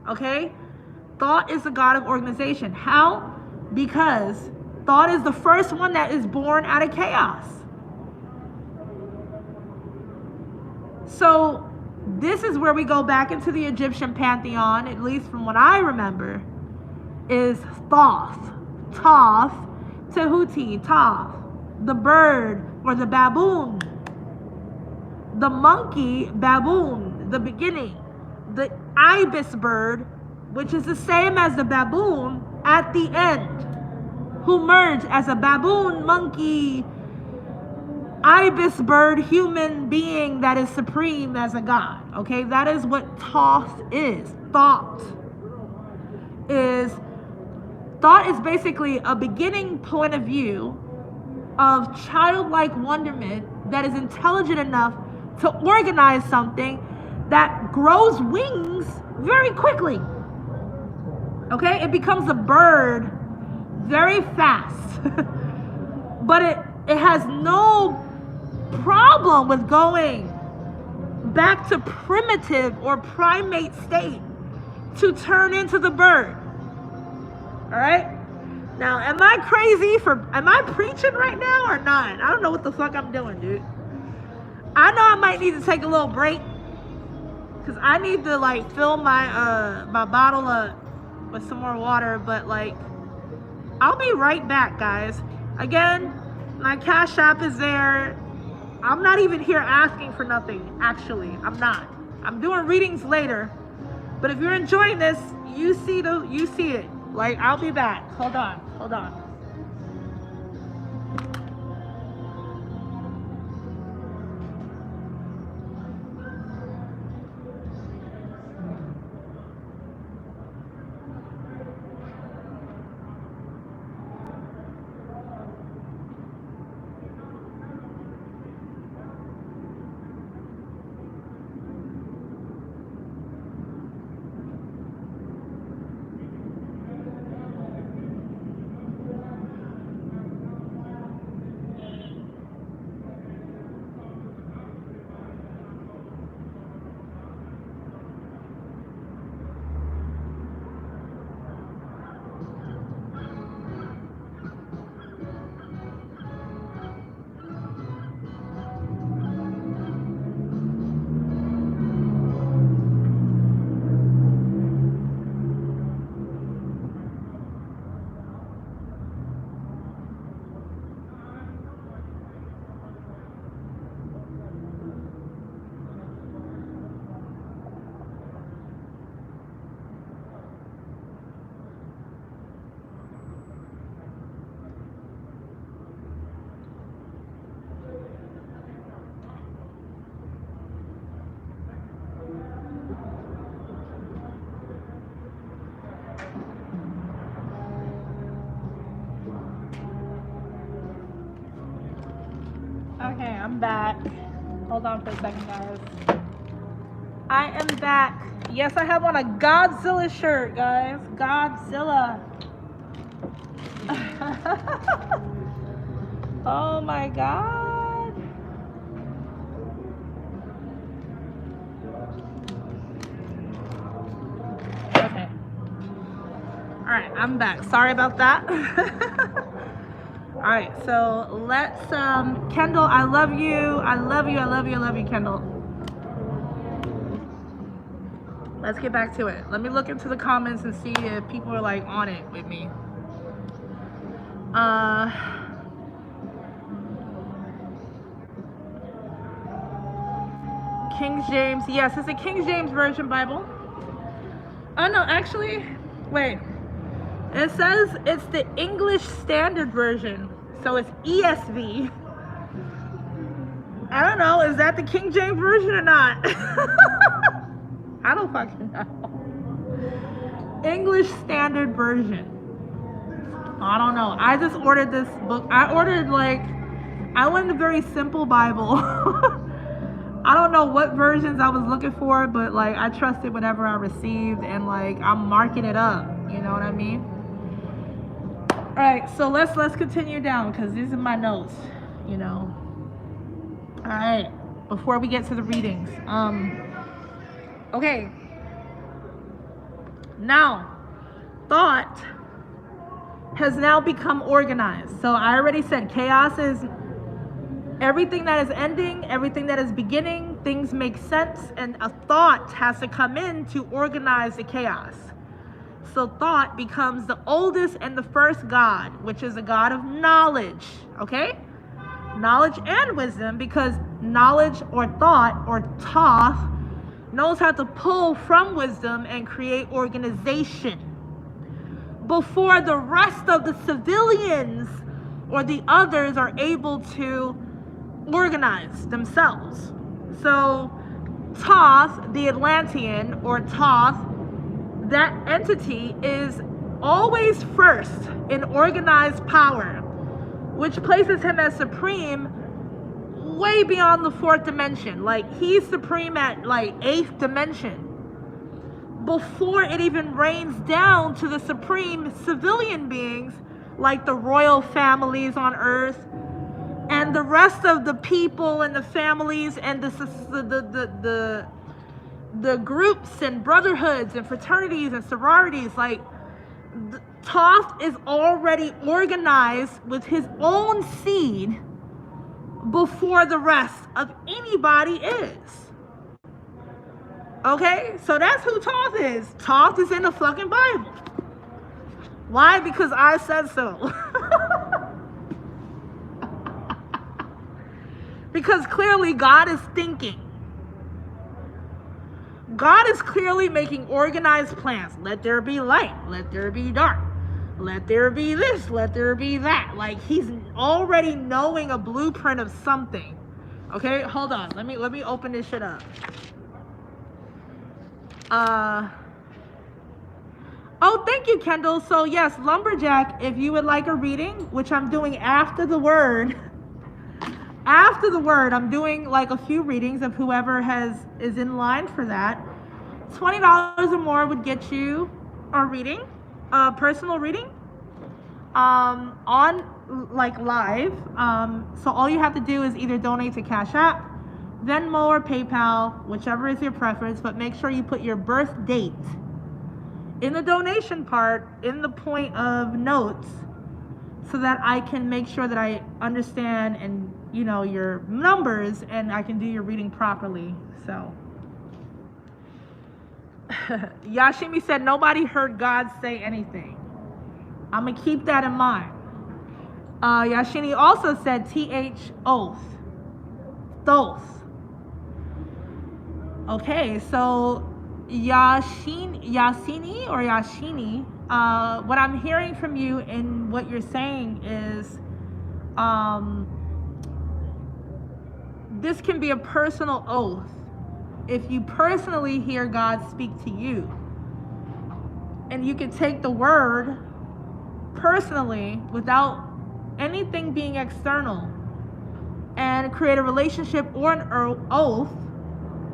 Okay? Thought is the God of organization. How? because thought is the first one that is born out of chaos. So this is where we go back into the Egyptian pantheon, at least from what I remember, is Thoth, Tehuti, Thoth, the bird or the baboon, the monkey, baboon, the beginning, the ibis bird, which is the same as the baboon at the end, who merge as a baboon, monkey, ibis bird, human being that is supreme as a god. Okay, that is what Thoth is. Thought is basically a beginning point of view of childlike wonderment that is intelligent enough to organize something that grows wings very quickly. Okay, it becomes a bird very fast, but it has no problem with going back to primitive or primate state to turn into the bird. All right? Now, am I preaching right now or not? I don't know what the fuck I'm doing, dude. I know I might need to take a little break because I need to like fill my my bottle up with some more water, but like I'll be right back, guys. Again, my Cash App is there. I'm not even here asking for nothing, actually. I'm not. I'm doing readings later. But if you're enjoying this, you see it. Like, I'll be back. Hold on. Okay, I'm back. Hold on for a second, guys. I am back. Yes, I have on a Godzilla shirt, guys. Godzilla. Oh my God. Okay. All right, I'm back. Sorry about that. All right, so let's, Kendall, I love you, Kendall. Let's get back to it. Let me look into the comments and see if people are like on it with me. King James, yes, it's a King James Version Bible. Oh no, actually, wait. It says it's the English Standard Version, so it's ESV. I don't know, is that the King James Version or not? I don't fucking know. English Standard Version. I don't know. I just ordered this book. I went a very simple Bible. I don't know what versions I was looking for, but like I trusted whatever I received, and like I'm marking it up. You know what I mean? All right, so let's continue down because these are my notes. You know. All right, before we get to the readings. Okay. Now, thought has now become organized. So I already said chaos is everything that is ending, everything that is beginning, things make sense, and a thought has to come in to organize the chaos. So thought becomes the oldest and the first God, which is a God of knowledge, okay? Knowledge and wisdom, because knowledge or thought or Thoth knows how to pull from wisdom and create organization before the rest of the civilians or the others are able to organize themselves. So Thoth, the Atlantean, or Thoth, that entity is always first in organized power, which places him as supreme way beyond the fourth dimension. Like, he's supreme at like 8th dimension before it even rains down to the supreme civilian beings like the royal families on earth and the rest of the people and the families and the groups and brotherhoods and fraternities and sororities. Like, Thoth is already organized with his own seed before the rest of anybody is. Okay, so that's who Thoth is. Thoth is in the fucking Bible. Why? Because I said so. Because clearly God is thinking. God is clearly making organized plans. Let there be light. Let there be dark. Let there be this. Let there be that. Like, he's already knowing a blueprint of something. Okay, hold on. Let me open this shit up. Oh, thank you, Kendall. So yes, Lumberjack, if you would like a reading, which I'm doing after the word. After the word, I'm doing like a few readings of whoever is in line for that. $20 or more would get you a reading, a personal reading, on like live. So all you have to do is either donate to Cash App, Venmo, or PayPal, whichever is your preference, but make sure you put your birth date in the donation part, in the point of notes, so that I can make sure that I understand and, you know, your numbers, and I can do your reading properly. So Yashimi said nobody heard God say anything. I'm gonna keep that in mind. Yashini also said TH oath. Thoth. Okay, so Yasini, what I'm hearing from you and what you're saying is this can be a personal oath. If you personally hear God speak to you, and you can take the word personally without anything being external and create a relationship or an oath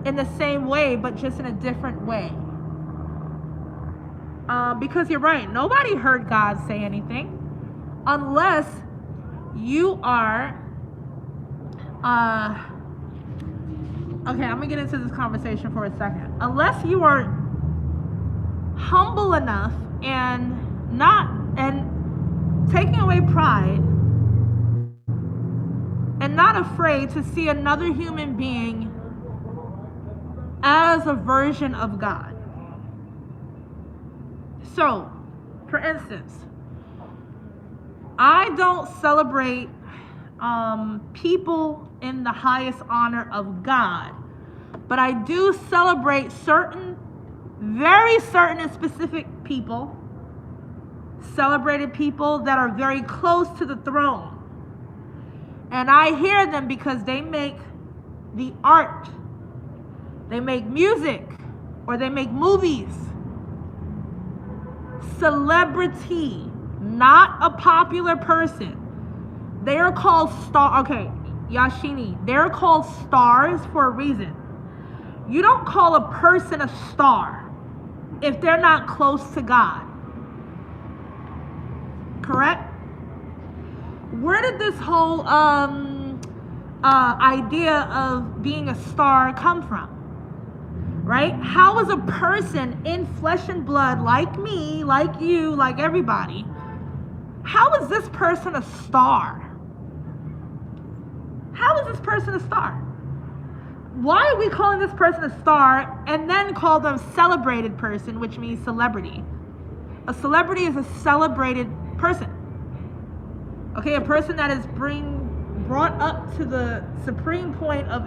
in the same way, but just in a different way. Because you're right, nobody heard God say anything unless you are okay, I'm gonna get into this conversation for a second. Unless you are humble enough and taking away pride and not afraid to see another human being as a version of God. So, for instance, I don't celebrate people in the highest honor of God, but I do celebrate very certain and specific people, celebrated people that are very close to the throne. And I hear them because they make the art, they make music, or they make movies. Celebrity, not a popular person. They are called okay, Yashini, they're called stars for a reason. You don't call a person a star if they're not close to God. Correct? Where did this whole idea of being a star come from? Right? How is a person in flesh and blood, like me, like you, like everybody, how is this person a star? How is this person a star? Why are we calling this person a star and then call them celebrated person, which means celebrity? A celebrity is a celebrated person. Okay, a person that is brought up to the supreme point of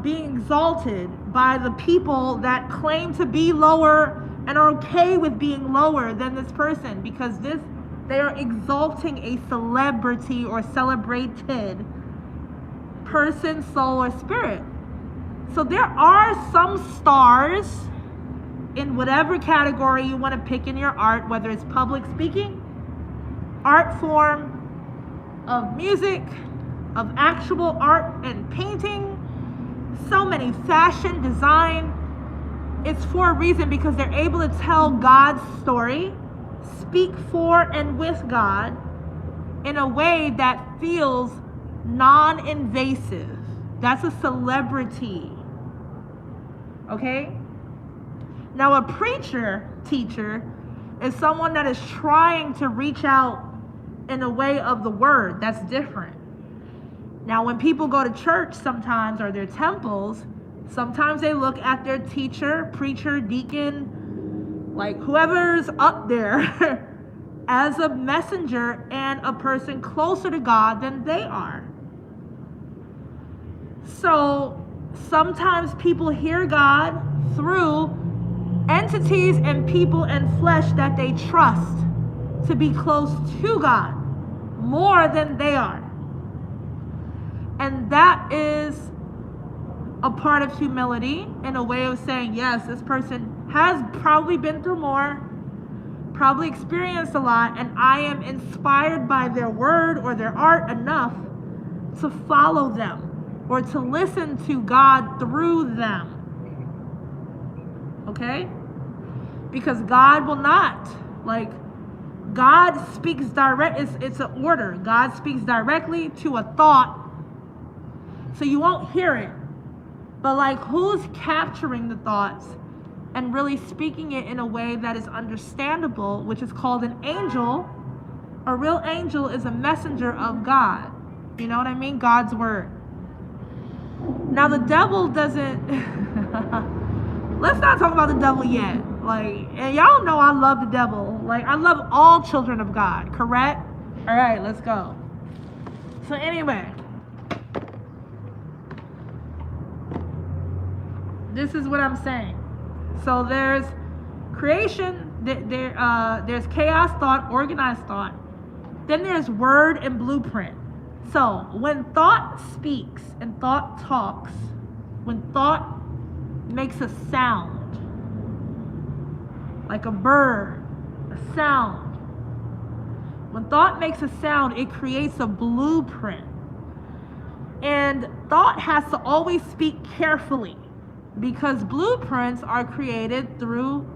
being exalted by the people that claim to be lower and are okay with being lower than this person, because they are exalting a celebrity or celebrated person, soul, or spirit. So there are some stars in whatever category you want to pick in your art, whether it's public speaking, art form, of music, of actual art and painting, so many, fashion, design. It's for a reason, because they're able to tell God's story, speak for and with God in a way that feels non-invasive. That's a celebrity. Okay? Now, a preacher, teacher, is someone that is trying to reach out in a way of the word. That's different. Now, when people go to church sometimes, or their temples, sometimes they look at their teacher, preacher, deacon, like whoever's up there as a messenger and a person closer to God than they are. So sometimes people hear God through entities and people and flesh that they trust to be close to God more than they are. And that is a part of humility, in a way of saying, yes, this person has probably been through more, probably experienced a lot, and I am inspired by their word or their art enough to follow them or to listen to God through them. Okay? Because God will not, God speaks direct, it's an order. God speaks directly to a thought, so you won't hear it. But who's capturing the thoughts and really speaking it in a way that is understandable, which is called an angel. A real angel is a messenger of God. You know what I mean? God's word. Now the devil doesn't, let's not talk about the devil yet. And y'all know I love the devil. I love all children of God, correct? All right, let's go. So anyway, this is what I'm saying. So there's creation, there's chaos thought, organized thought. Then there's word and blueprint. So when thought speaks and thought talks, when thought makes a sound, like a bird, a sound. When thought makes a sound, it creates a blueprint. And thought has to always speak carefully, because blueprints are created through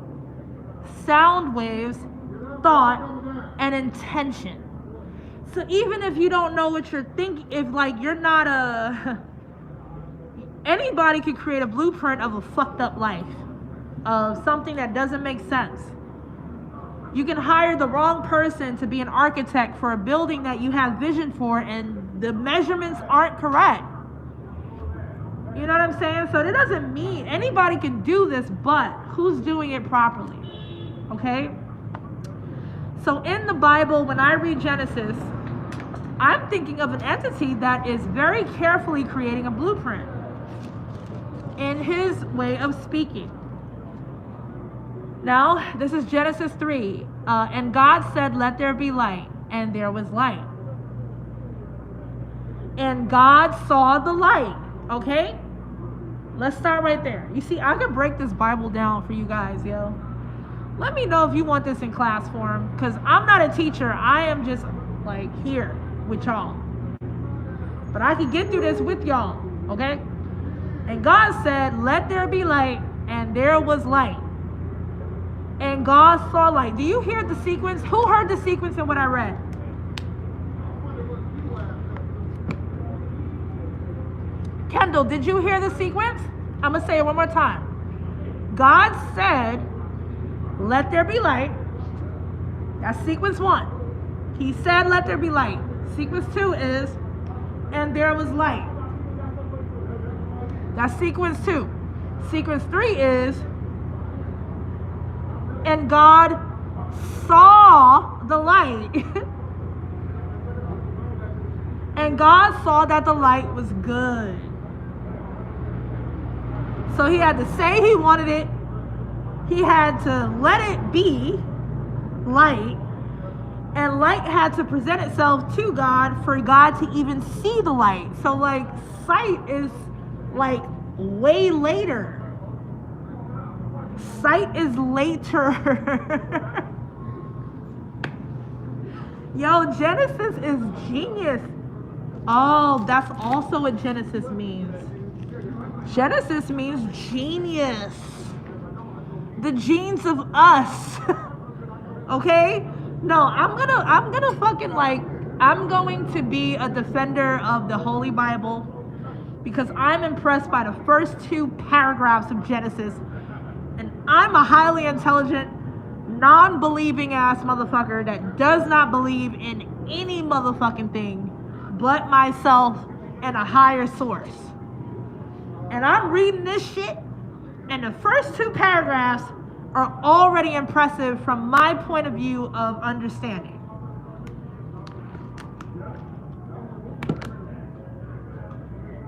sound waves, thought, and intention. So even if you don't know what you're thinking, if you're not anybody could create a blueprint of a fucked up life, of something that doesn't make sense. You can hire the wrong person to be an architect for a building that you have vision for, and the measurements aren't correct. You know what I'm saying? So that doesn't mean anybody can do this, but who's doing it properly? Okay? So in the Bible, when I read Genesis, I'm thinking of an entity that is very carefully creating a blueprint in his way of speaking. Now, this is Genesis 3. And God said, let there be light, and there was light. And God saw the light. Okay? Let's start right there. You see, I could break this Bible down for you guys, yo. Let me know if you want this in class form, because I'm not a teacher. I am just here with y'all. But I can get through this with y'all, okay? And God said, let there be light, and there was light. And God saw light. Do you hear the sequence? Who heard the sequence in what I read? Kendall, did you hear the sequence? I'm going to say it one more time. God said, let there be light. That's sequence 1. He said, let there be light. Sequence 2 is, and there was light. That's sequence 2. Sequence 3 is, and God saw the light. And God saw that the light was good. So he had to say he wanted it. He had to let it be light. And light had to present itself to God for God to even see the light. So like sight is like way later. Sight is later. Yo, Genesis is genius. Oh, that's also what Genesis means. Genesis means genius. The genes of us. Okay? No, I'm gonna fucking like, I'm going to be a defender of the Holy Bible because I'm impressed by the first 2 paragraphs of Genesis. And I'm a highly intelligent, non-believing ass motherfucker that does not believe in any motherfucking thing but myself and a higher source. And I'm reading this shit, and the first 2 paragraphs are already impressive from my point of view of understanding.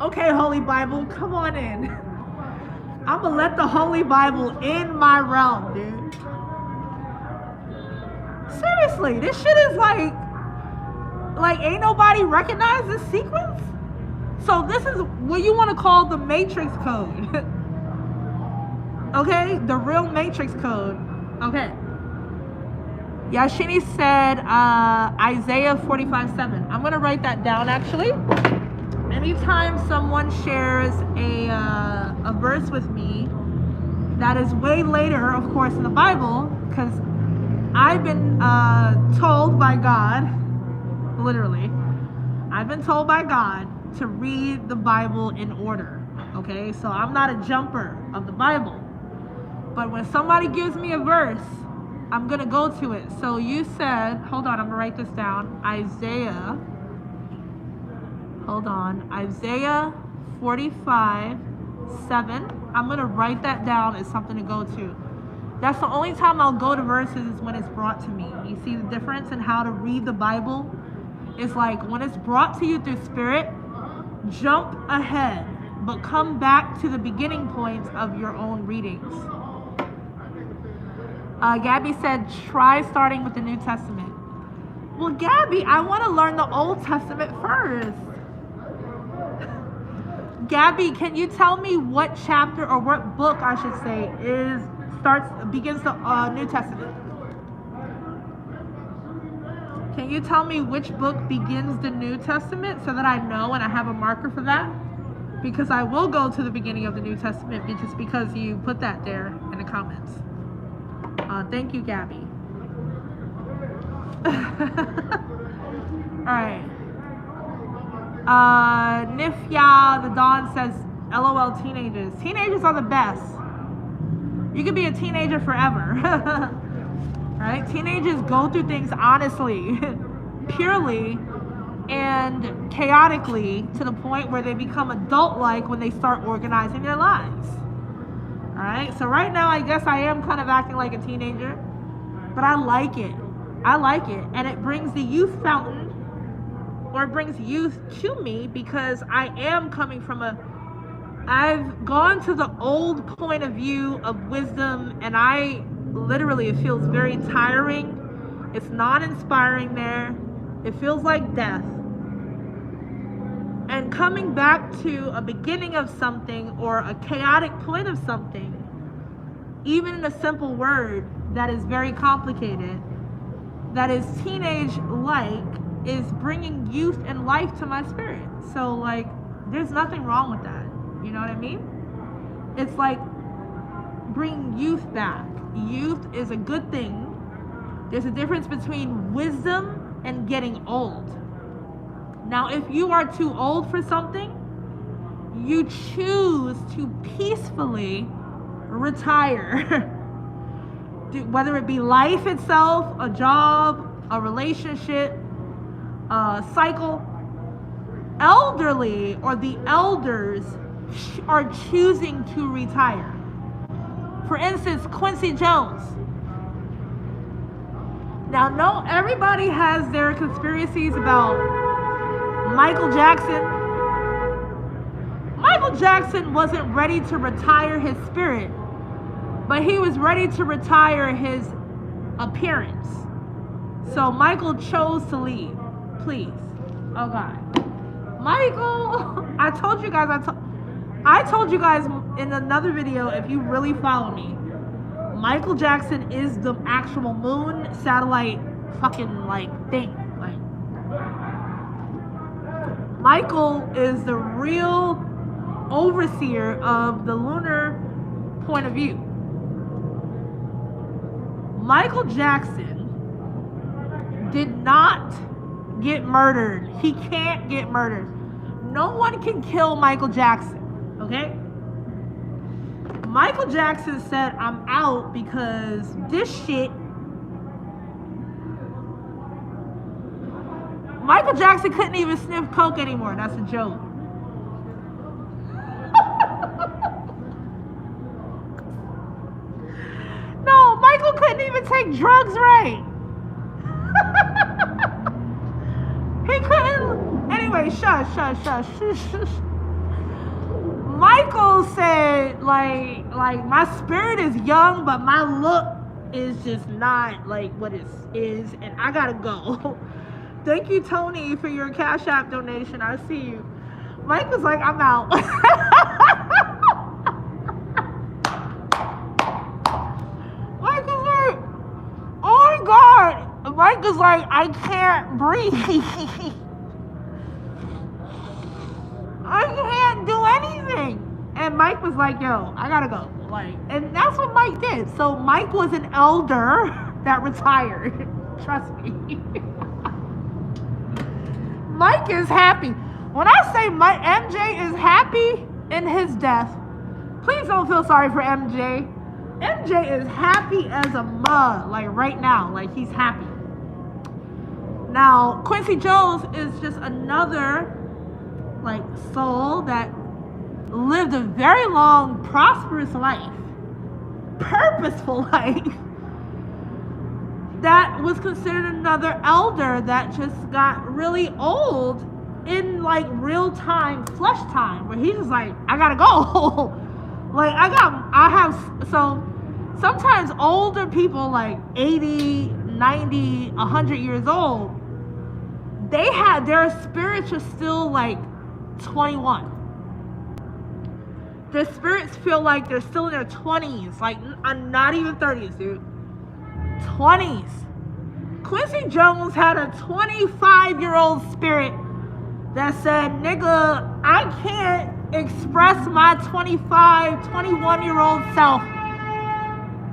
Okay, Holy Bible, come on in. I'm gonna let the Holy Bible in my realm, dude. Seriously, this shit is like ain't nobody recognize this sequence? So this is what you want to call the Matrix code. Okay, the real Matrix code. Okay. Yashini said Isaiah 45:7. I'm gonna write that down actually. Anytime someone shares a verse with me that is way later, of course, in the Bible, because I've been told by God, literally, I've been told by God to read the Bible in order. Okay, so I'm not a jumper of the Bible. But when somebody gives me a verse, I'm going to go to it. So you said, hold on, I'm going to write this down. Isaiah 45:7. I'm going to write that down as something to go to. That's the only time I'll go to verses is when it's brought to me. You see the difference in how to read the Bible? It's like when it's brought to you through spirit, jump ahead, but come back to the beginning points of your own readings. Gabby said, try starting with the New Testament. Well, Gabby, I want to learn the Old Testament first. Gabby, can you tell me what chapter or what book, I should say, begins the New Testament? Can you tell me which book begins the New Testament so that I know and I have a marker for that? Because I will go to the beginning of the New Testament just because you put that there in the comments. Thank you, Gabby. Alright. Nifya the Dawn says, LOL teenagers. Teenagers are the best. You can be a teenager forever. Right? Teenagers go through things honestly, purely, and chaotically to the point where they become adult-like when they start organizing their lives. Alright? So right now I guess I am kind of acting like a teenager, but I like it. I like it. And it brings the youth fountain, or it brings youth to me because I am coming from I've gone to the old point of view of wisdom, and it feels very tiring. It's not inspiring there. It feels like death. And coming back to a beginning of something or a chaotic point of something, even in a simple word that is very complicated, that is teenage-like, is bringing youth and life to my spirit. So like, there's nothing wrong with that. You know what I mean? It's like bringing youth back. Youth is a good thing. There's a difference between wisdom and getting old. Now, if you are too old for something, you choose to peacefully retire. whether it be life itself, a job, a relationship, a cycle, elderly or the elders are choosing to retire. For instance, Quincy Jones. Now, no, everybody has their conspiracies about Michael Jackson. Michael Jackson wasn't ready to retire his spirit, but he was ready to retire his appearance. So Michael chose to leave. Please. Oh God. Michael, I told you guys in another video, if you really follow me, Michael Jackson is the actual moon satellite fucking like thing. Like, Michael is the real overseer of the lunar point of view. Michael Jackson did not get murdered. He can't get murdered. No one can kill Michael Jackson, okay? Michael Jackson said, I'm out because this shit. Michael Jackson couldn't even sniff coke anymore. That's a joke. No, Michael couldn't even take drugs right. He couldn't. Anyway, shush. Michael said, like my spirit is young, but my look is just not like what it is, and I gotta go. Thank you, Tony, for your Cash App donation. I see you. Mike was like, I'm out. Mike was like, oh my God. Mike was like, I can't breathe. I can't do anything. And Mike was like, yo, I gotta go. Like, and that's what Mike did. So Mike was an elder that retired. Trust me. Mike is happy. When I say MJ is happy in his death, please don't feel sorry for MJ. MJ is happy as a mug, like right now, like he's happy. Now, Quincy Jones is just another like soul that lived a very long, prosperous life, purposeful life, that was considered another elder that just got really old in like real time, flesh time, where he's just like, I gotta go. Like so sometimes older people like 80, 90, 100 years old, they had their spirits are still like 21. Their spirits feel like they're still in their 20s, like not even 30s, dude. 20s. Quincy Jones had a 25-year-old spirit that said, nigga, I can't express my 25, 21-year-old self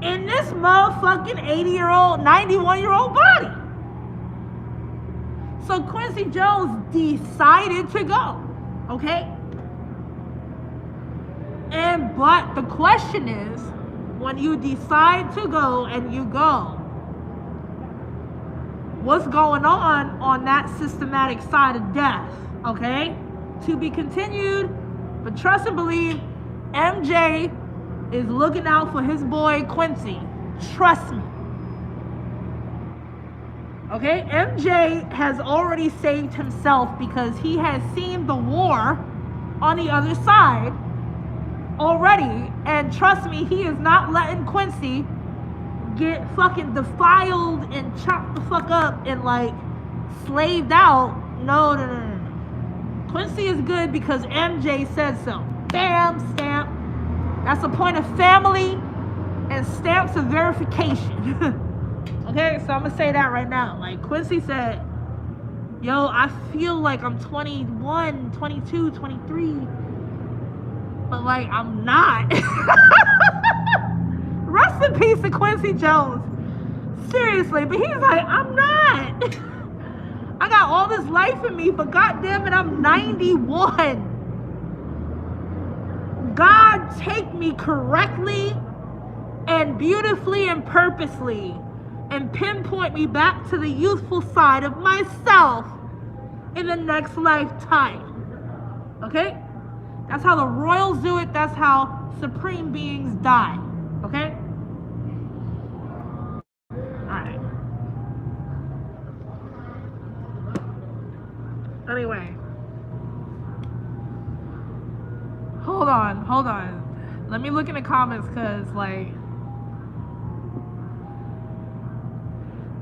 in this motherfucking 80-year-old, 91-year-old body. So Quincy Jones decided to go, okay? But the question is, when you decide to go and you go, what's going on that systematic side of death, okay? To be continued, but trust and believe, MJ is looking out for his boy Quincy. Trust me. Okay, MJ has already saved himself because he has seen the war on the other side already, and trust me, he is not letting Quincy get fucking defiled and chopped the fuck up and like slaved out. No. Quincy is good because MJ said so. Bam, stamp. That's a point of family and stamps of verification. Okay, so I'm gonna say that right now. Like Quincy said, yo, I feel like I'm 21, 22, 23. But like I'm not. Rest in peace to Quincy Jones. Seriously, but he's like, I'm not. I got all this life in me, but goddamn it, I'm 91. God take me correctly and beautifully and purposely and pinpoint me back to the youthful side of myself in the next lifetime. Okay? That's how the royals do it. That's how supreme beings die. Okay? Alright. Anyway. Hold on. Let me look in the comments, because, like,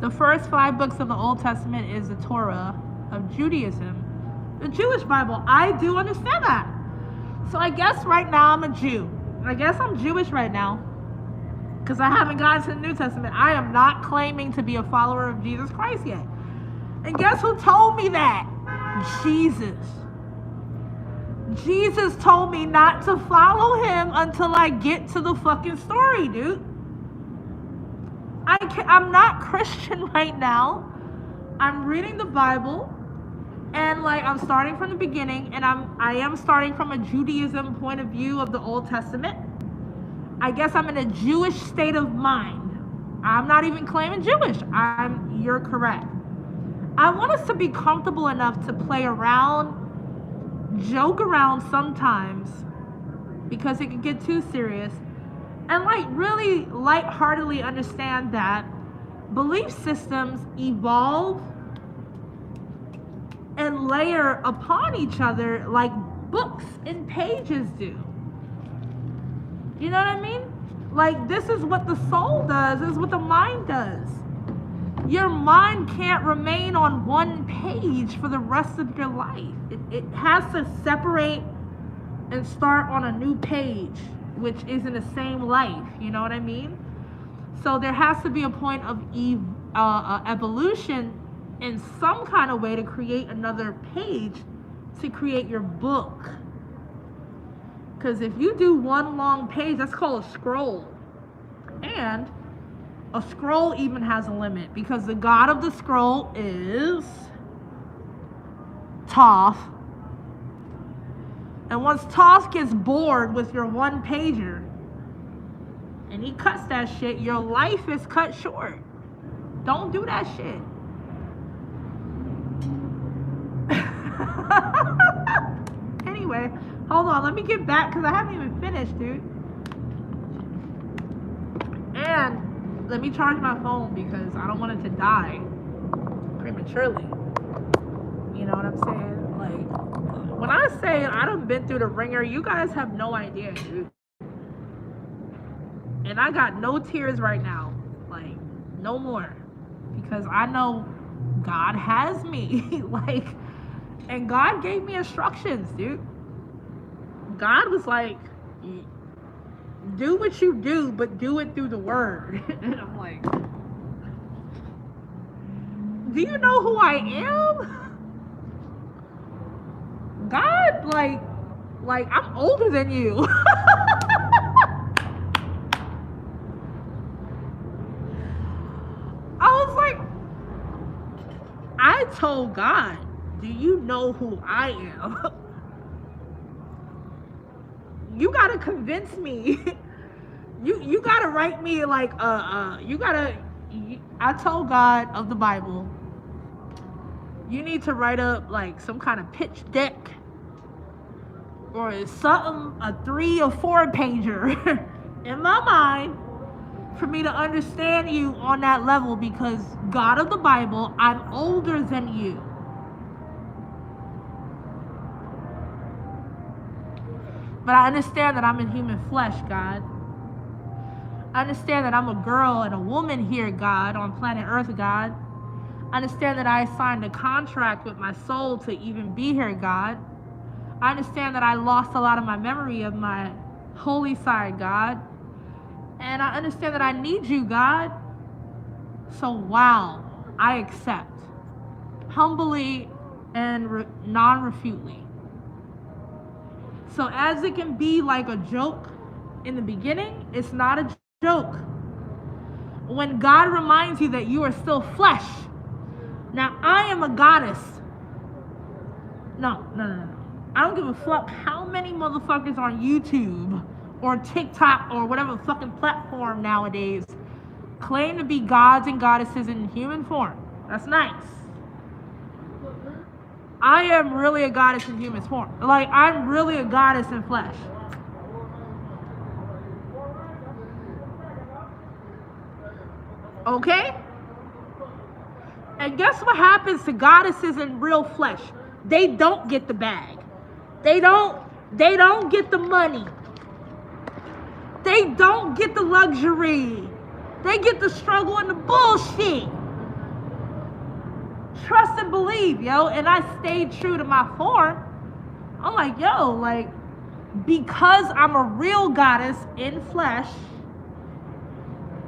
the first 5 books of the Old Testament is the Torah of Judaism. The Jewish Bible. I do understand that. So I guess right now I'm a Jew. I guess I'm Jewish right now, because I haven't gotten to the New Testament. I am not claiming to be a follower of Jesus Christ yet. And guess who told me that? Jesus. Jesus told me not to follow him until I get to the fucking story, dude. I'm not Christian right now. I'm reading the Bible, and like I'm starting from the beginning, and I am starting from a Judaism point of view of the Old Testament. I guess I'm in a Jewish state of mind. I'm not even claiming Jewish. You're correct. I want us to be comfortable enough to play around, joke around sometimes, because it can get too serious, and like really lightheartedly understand that belief systems evolve and layer upon each other like books and pages do. You know what I mean? Like, this is what the soul does. This is what the mind does. Your mind can't remain on one page for the rest of your life. It has to separate and start on a new page, which is in the same life. You know what I mean? So there has to be a point of evolution in some kind of way to create another page to create your book. Because if you do one long page, that's called a scroll. And a scroll even has a limit, because the god of the scroll is Thoth. And once Thoth gets bored with your one pager and he cuts that shit, your life is cut short. Don't do that shit. Anyway, hold on, let me get back, because I haven't even finished, dude. And let me charge my phone, because I don't want it to die prematurely. You know what I'm saying? Like, when I say I done been through the ringer, you guys have no idea, dude. And I got no tears right now. Like, no more. Because I know God has me. Like, and God gave me instructions, dude. God was like, do what you do, but do it through the word. And I'm like, do you know who I am? God, like I'm older than you. I was like, I told God, do you know who I am? You gotta convince me. You gotta write me like I told God of the Bible, you need to write up like some kind of pitch deck or something, a 3 or 4 pager in my mind for me to understand you on that level, because God of the Bible, I'm older than you. But I understand that I'm in human flesh, God. I understand that I'm a girl and a woman here, God, on planet Earth, God. I understand that I signed a contract with my soul to even be here, God. I understand that I lost a lot of my memory of my holy side, God. And I understand that I need you, God. So, wow, I accept. Humbly and non-refutely. So as it can be like a joke in the beginning, it's not a joke. When God reminds you that you are still flesh. Now, I am a goddess. No. I don't give a fuck how many motherfuckers on YouTube or TikTok or whatever fucking platform nowadays claim to be gods and goddesses in human form. That's nice. I am really a goddess in human form. Like, I'm really a goddess in flesh. Okay? And guess what happens to goddesses in real flesh? They don't get the bag. They don't get the money. They don't get the luxury. They get the struggle and the bullshit. Trust and believe, yo. And I stayed true to my form. I'm like, yo, like, because I'm a real goddess in flesh,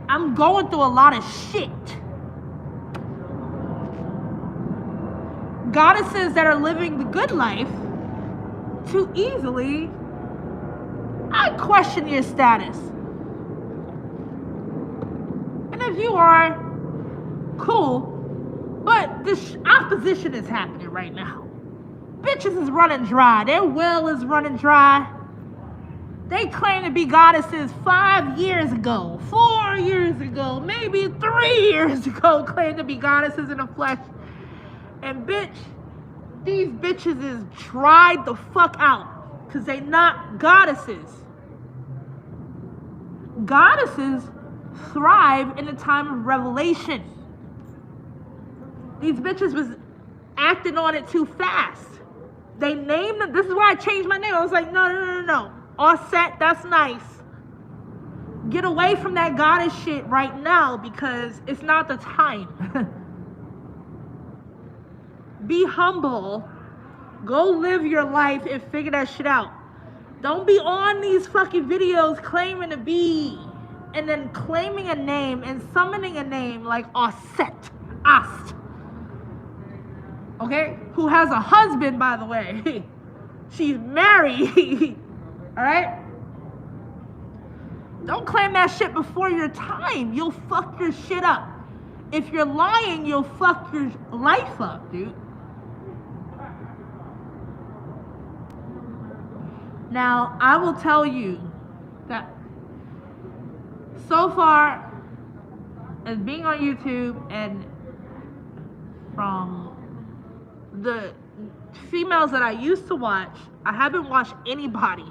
I'm going through a lot of shit. Goddesses that are living the good life too easily, I question your status. And if you are, cool, but this opposition is happening right now. Bitches is running dry. Their well is running dry. They claim to be goddesses 5 years ago, 4 years ago, maybe 3 years ago, claim to be goddesses in the flesh. And bitch, these bitches is dried the fuck out because they not goddesses. Goddesses thrive in a time of revelation. These bitches was acting on it too fast. They named them. This is why I changed my name. I was like, no. All set, that's nice. Get away from that goddess shit right now because it's not the time. Be humble. Go live your life and figure that shit out. Don't be on these fucking videos claiming to be and then claiming a name and summoning a name like Osset. Ast. Okay? Who has a husband, by the way. She's married. Alright? Don't claim that shit before your time. You'll fuck your shit up. If you're lying, you'll fuck your life up, dude. Now, I will tell you that so far, as being on YouTube and from the females that I used to watch, I haven't watched anybody.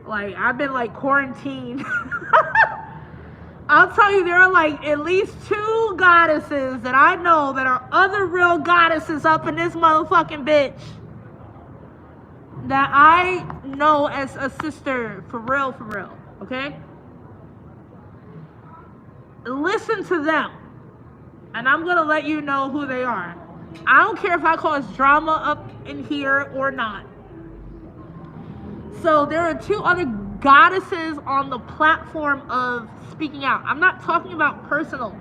Like, I've been like quarantined. I'll tell you, there are like at least 2 goddesses that I know that are other real goddesses up in this motherfucking bitch that I know as a sister for real, okay? Listen to them, and I'm gonna let you know who they are. I don't care if I cause drama up in here or not. So there are 2 other goddesses on the platform of speaking out. I'm not talking about personal,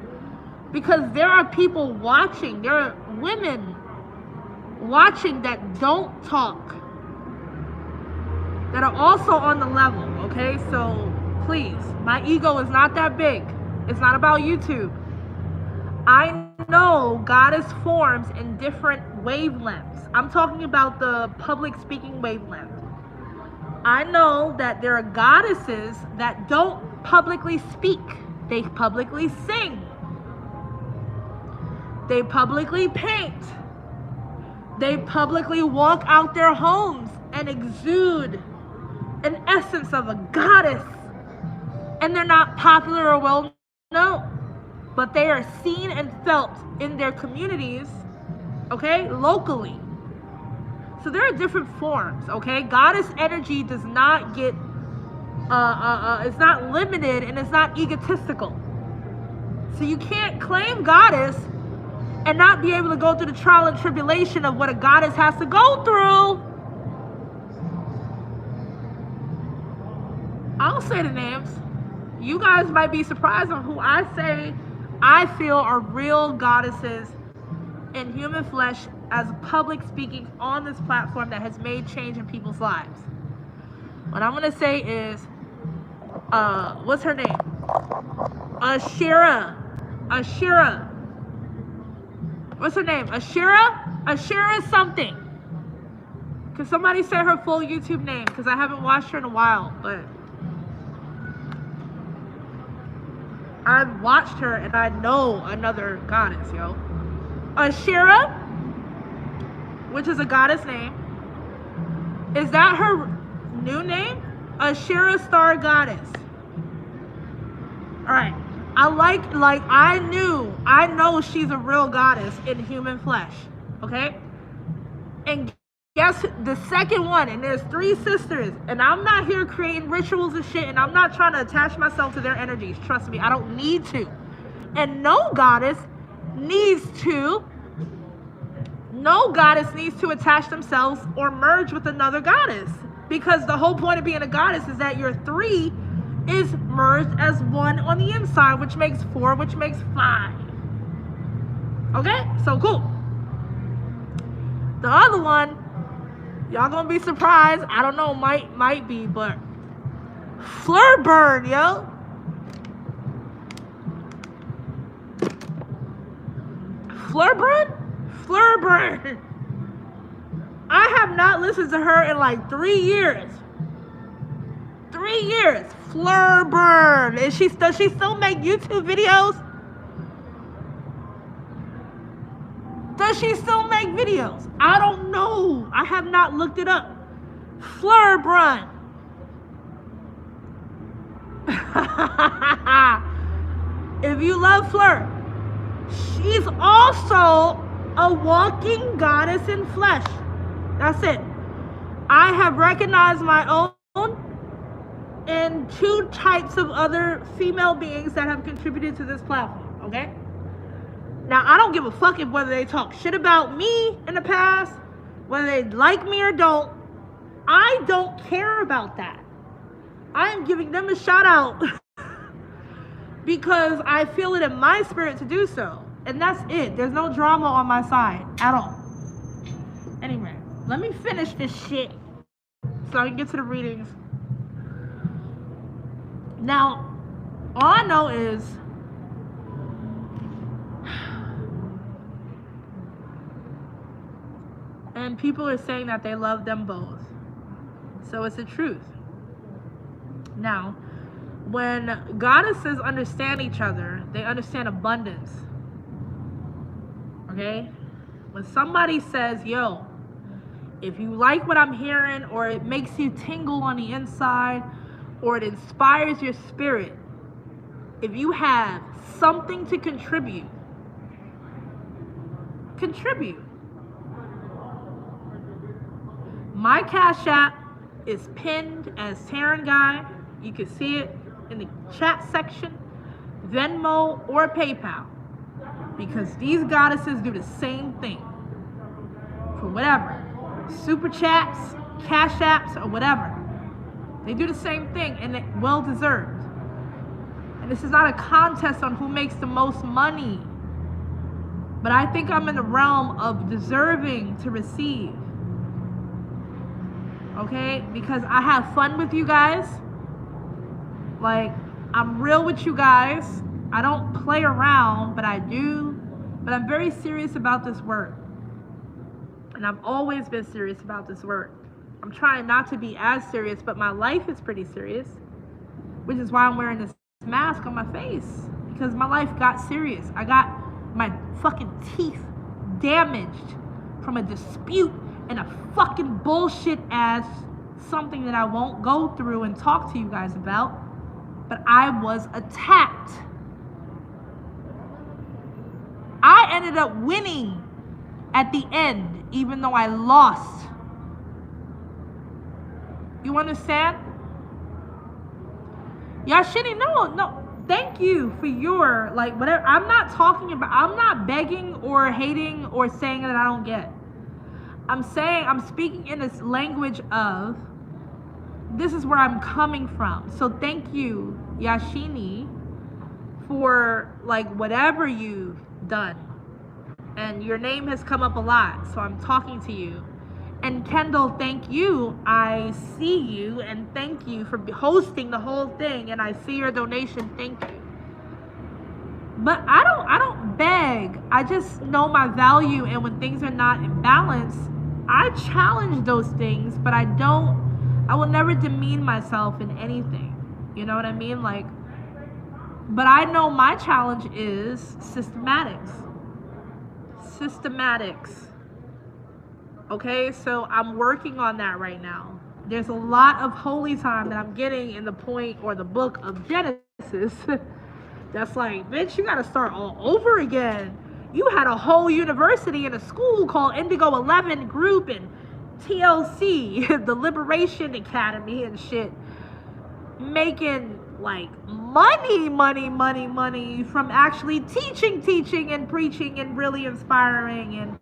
because there are people watching, there are women watching that don't talk, that are also on the level, okay? So please, my ego is not that big. It's not about YouTube. I know goddess forms in different wavelengths. I'm talking about the public speaking wavelength. I know that there are goddesses that don't publicly speak. They publicly sing. They publicly paint. They publicly walk out their homes and exude an essence of a goddess. And they're not popular or well known, but they are seen and felt in their communities, okay, locally. So there are different forms, okay? Goddess energy does not get, it's not limited and it's not egotistical. So you can't claim goddess and not be able to go through the trial and tribulation of what a goddess has to go through. I'll say the names. You guys might be surprised on who I say I feel are real goddesses in human flesh as public speaking on this platform that has made change in people's lives. What I'm going to say is, what's her name? Ashira. What's her name? Ashira something. Could somebody say her full YouTube name? Because I haven't watched her in a while, but I've watched her and I know another goddess, yo. Ashira, which is a goddess name. Is that her new name? Ashira Star Goddess. Alright. I know she's a real goddess in human flesh. Okay? And guess the second one, and there's 3 sisters, and I'm not here creating rituals and shit, and I'm not trying to attach myself to their energies. Trust me, I don't need to. And no goddess needs to attach themselves or merge with another goddess. Because the whole point of being a goddess is that your 3 is merged as 1 on the inside, which makes 4, which makes 5. Okay? So cool. The other one, y'all gonna be surprised. I don't know, might be, but Flurburn, yo. Flurburn. I have not listened to her in like 3 years. 3 years. Flurburn. Does she still make YouTube videos? Does she still make videos? I don't know. I have not looked it up. Flurburn. If you love Fleur, she's also a walking goddess in flesh. That's it. I have recognized my own and 2 types of other female beings that have contributed to this platform, okay? Now, I don't give a fuck if whether they talk shit about me in the past, whether they like me or don't. I don't care about that. I am giving them a shout out because I feel it in my spirit to do so. And that's it. There's no drama on my side at all. Anyway, let me finish this shit so I can get to the readings. Now, all I know is and people are saying that they love them both. So it's the truth. Now, when goddesses understand each other, they understand abundance. Okay? When somebody says, yo, if you like what I'm hearing, or it makes you tingle on the inside, or it inspires your spirit, if you have something to contribute. My Cash App is pinned as Taryn Guy. You can see it in the chat section, Venmo or PayPal, because these goddesses do the same thing for whatever, super chats, Cash Apps, or whatever. They do the same thing, and it's well deserved. And this is not a contest on who makes the most money, but I think I'm in the realm of deserving to receive. Okay? Because I have fun with you guys. Like, I'm real with you guys. I don't play around, but I do. But I'm very serious about this work. And I've always been serious about this work. I'm trying not to be as serious, but my life is pretty serious. Which is why I'm wearing this mask on my face. Because my life got serious. I got my fucking teeth damaged from a dispute and a fucking bullshit ass something that I won't go through and talk to you guys about. But I was attacked. I ended up winning at the end, even though I lost. You understand? Yashini, no. Thank you for your, like, whatever. I'm not begging or hating or saying that I don't get. I'm speaking in this language of, this is where I'm coming from. So thank you, Yashini, for, like, whatever you've done. And your name has come up a lot, so I'm talking to you. And Kendall, thank you. I see you, and thank you for hosting the whole thing, and I see your donation. Thank you. But I don't beg. I just know my value, and when things are not in balance, I challenge those things, but I will never demean myself in anything. You know what I mean? Like, but I know my challenge is systematics. Systematics. Okay, so I'm working on that right now. There's a lot of holy time that I'm getting in the point or the book of Genesis that's like, bitch, you gotta start all over again. You had a whole university and a school called Indigo 11 Group and TLC, the Liberation Academy and shit, making like money from actually teaching and preaching and really inspiring and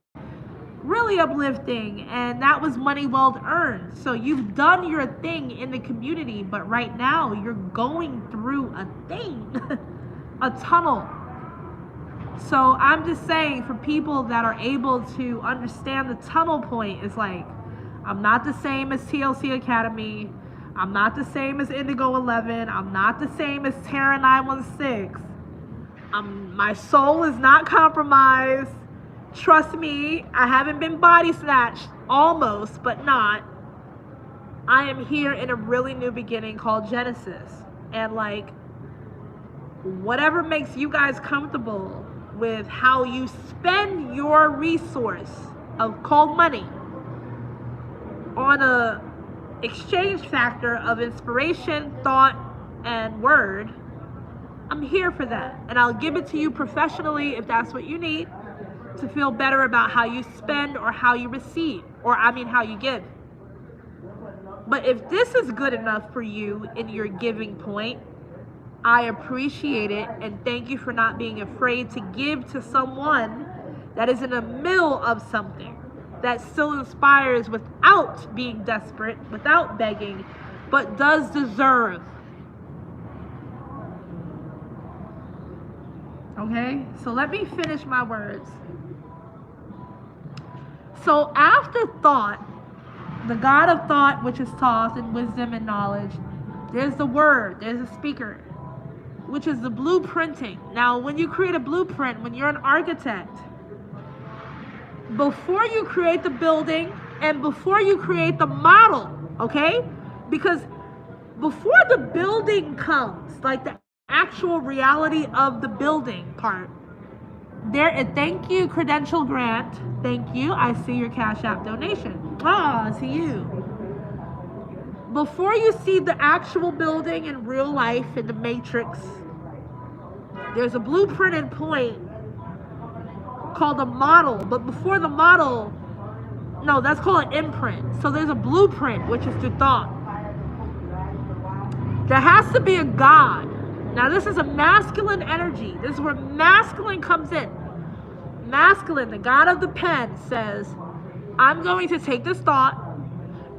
really uplifting, and that was money well earned. So you've done your thing in the community, but right now you're going through a thing, a tunnel. So I'm just saying, for people that are able to understand the tunnel point, is like, I'm not the same as TLC Academy. I'm not the same as Indigo 11. I'm not the same as Terra 916. My soul is not compromised. Trust me, I haven't been body snatched, almost, but not. I am here in a really new beginning called Genesis. And like, whatever makes you guys comfortable with how you spend your resource called money on a exchange factor of inspiration, thought, and word, I'm here for that. And I'll give it to you professionally if that's what you need, to feel better about how you spend or how you receive, or how you give. But if this is good enough for you in your giving point, I appreciate it, and thank you for not being afraid to give to someone that is in the middle of something that still inspires without being desperate, without begging, but does deserve. Okay, so let me finish my words. So after thought, the God of thought, which is Thoth, and wisdom and knowledge, there's the word, there's a speaker, which is the blueprinting. Now, when you create a blueprint, when you're an architect, before you create the building and before you create the model, okay? Because before the building comes, like the actual reality of the building part, thank you, Credential Grant. Thank you. I see your Cash App donation. I see you. Before you see the actual building in real life in the matrix, there's a blueprinted point called a model. But before the model, no, that's called an imprint. So there's a blueprint, which is the thought. There has to be a God. Now this is a masculine energy. This is where masculine comes in. Masculine, the God of the pen, says, I'm going to take this thought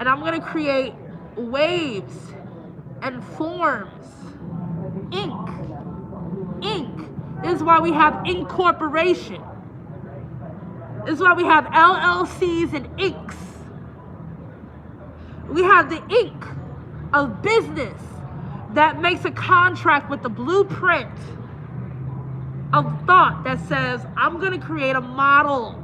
and I'm going to create waves and forms. Ink. This is why we have incorporation. This is why we have LLCs and inks. We have the ink of business that makes a contract with the blueprint of thought that says, I'm going to create a model.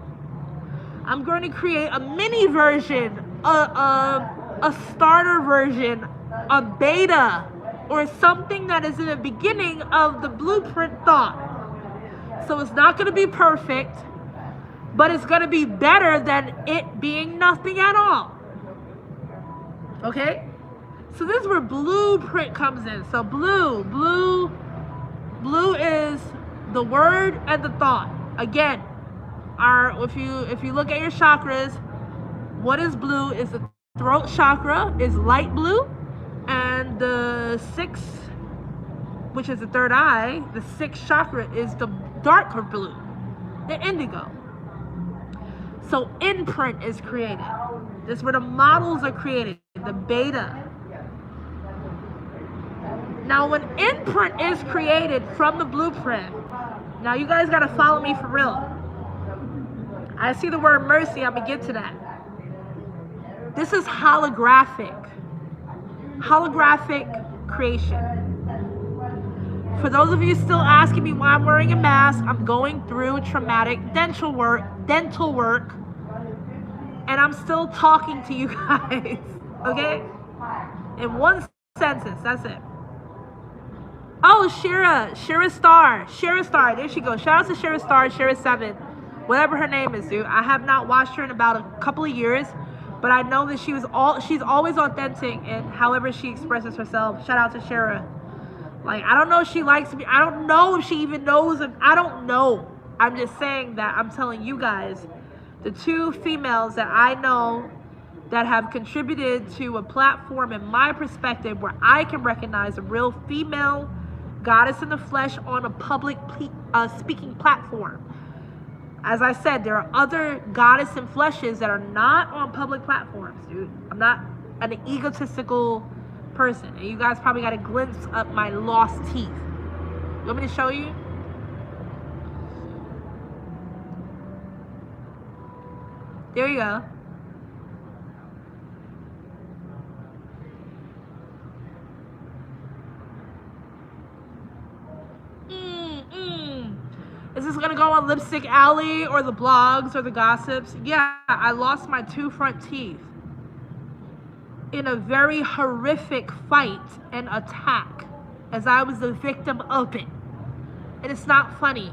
I'm going to create a mini version, a starter version, a beta, or something that is in the beginning of the blueprint thought. So it's not going to be perfect, but it's going to be better than it being nothing at all. Okay? So this is where blueprint comes in. So blue is the word and the thought. Again, if you look at your chakras, what is blue is the throat chakra is light blue, and the sixth, which is the third eye, the sixth chakra is the darker blue, the indigo. So imprint is created. This is where the models are created, the beta. Now when imprint is created from the blueprint, now you guys gotta follow me for real. I see the word mercy, I'm gonna get to that. This is holographic creation. For those of you still asking me why I'm wearing a mask, I'm going through traumatic dental work And I'm still talking to you guys. Okay? In one sentence. That's it. Oh, Shira Star. There she goes. Shout out to Shira Star, Shira7, whatever her name is, dude. I have not watched her in about a couple of years, but I know that she's always authentic in however she expresses herself. Shout out to Shira. Like, I don't know if she likes me. I don't know if she even knows. I don't know. I'm just saying that I'm telling you guys, the two females that I know that have contributed to a platform in my perspective where I can recognize a real female goddess in the flesh on a public speaking platform. As I said, there are other goddess in fleshes that are not on public platforms, dude. I'm not an egotistical person. And you guys probably got a glimpse of my lost teeth. You want me to show you? There you go. Is this gonna go on Lipstick Alley or the blogs or the gossips? Yeah, I lost my 2 front teeth in a very horrific fight and attack as I was the victim of it. And it's not funny.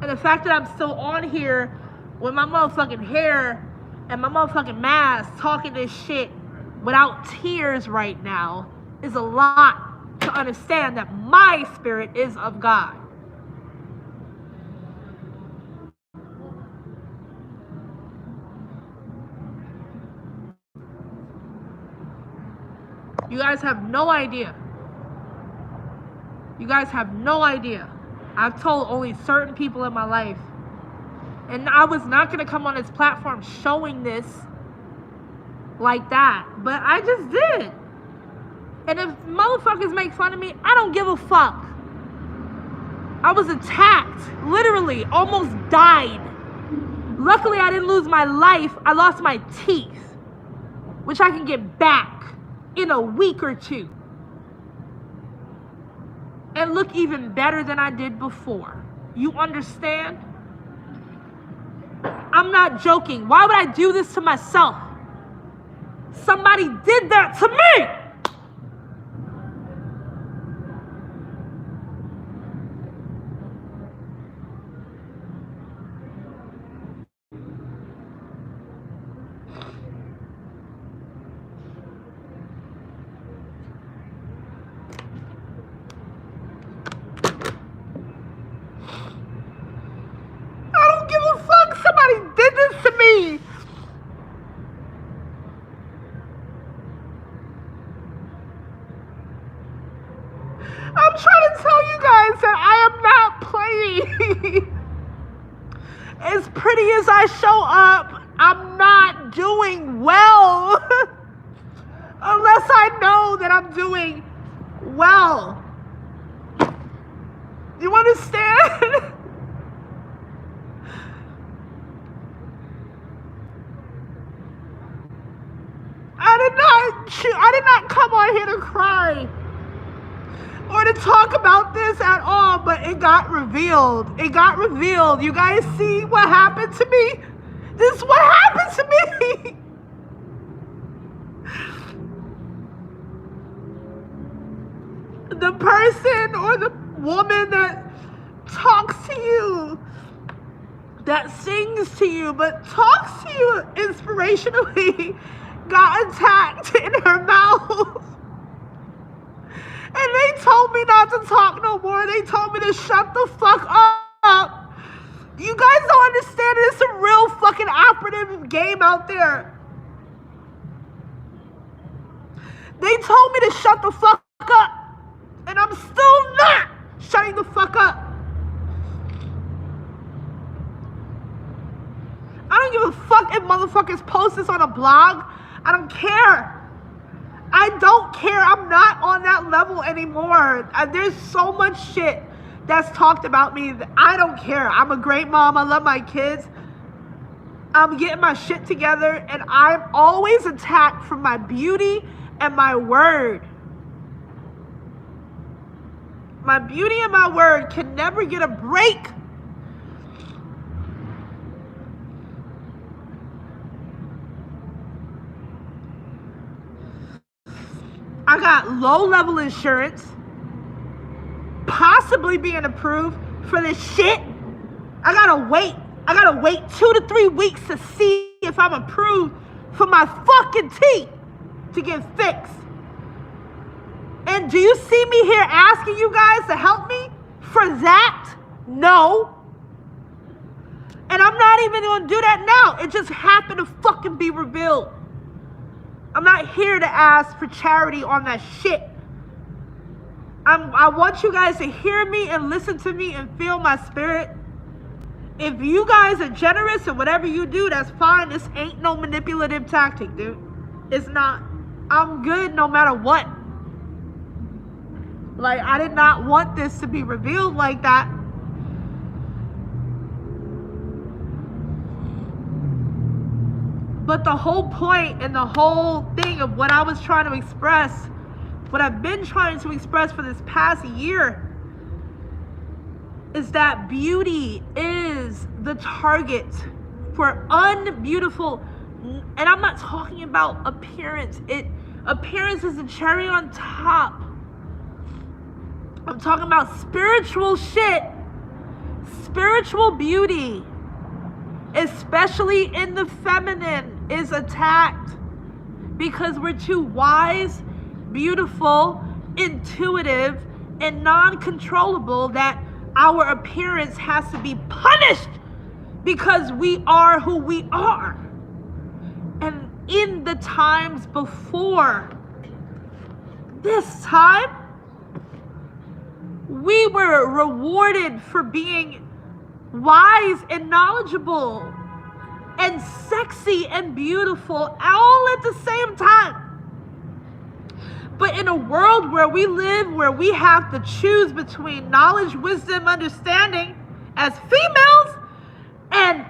And the fact that I'm still on here with my motherfucking hair and my motherfucking mask talking this shit without tears right now is a lot to understand that my spirit is of God. You guys have no idea. You guys have no idea. I've told only certain people in my life. And I was not going to come on this platform showing this like that. But I just did. And if motherfuckers make fun of me, I don't give a fuck. I was attacked. Literally. Almost died. Luckily, I didn't lose my life. I lost my teeth. Which I can get back in a week or 2. And look even better than I did before. You understand? I'm not joking. Why would I do this to myself? Somebody did that to me! I'm trying to tell you guys that I am not playing. As pretty as I show up, I'm not doing well. Unless I know that I'm doing well. You understand? I did not come on here to cry or to talk about this at all, but it got revealed. It got revealed. You guys see what happened to me? This is what happened to me. The person or the woman that talks to you, that sings to you, but talks to you inspirationally, got attacked in her mouth. And they told me not to talk no more. They told me to shut the fuck up. You guys don't understand. It's a real fucking operative game out there. They told me to shut the fuck up. And I'm still not shutting the fuck up. I don't give a fuck if motherfuckers post this on a blog. I don't care. I don't care. I'm not on that level anymore. There's so much shit that's talked about me that I don't care. I'm a great mom. I love my kids. I'm getting my shit together, and I'm always attacked for my beauty and my word. My beauty and my word can never get a break. I got low-level insurance, possibly being approved for this shit. I gotta wait 2 to 3 weeks to see if I'm approved for my fucking teeth to get fixed. And do you see me here asking you guys to help me for that? No. And I'm not even gonna do that now. It just happened to fucking be revealed. I'm not here to ask for charity on that shit. I want you guys to hear me and listen to me and feel my spirit. If you guys are generous and whatever you do, that's fine. This ain't no manipulative tactic, dude. It's not. I'm good no matter what. Like, I did not want this to be revealed like that. But the whole point and the whole thing of what I was trying to express, what I've been trying to express for this past year, is that beauty is the target for unbeautiful. And I'm not talking about appearance. Appearance is the cherry on top. I'm talking about spiritual shit. Spiritual beauty, especially in the feminine, is attacked because we're too wise, beautiful, intuitive, and non-controllable that our appearance has to be punished because we are who we are. And in the times before this time, we were rewarded for being wise and knowledgeable and sexy and beautiful all at the same time. But in a world where we live, where we have to choose between knowledge, wisdom, understanding as females and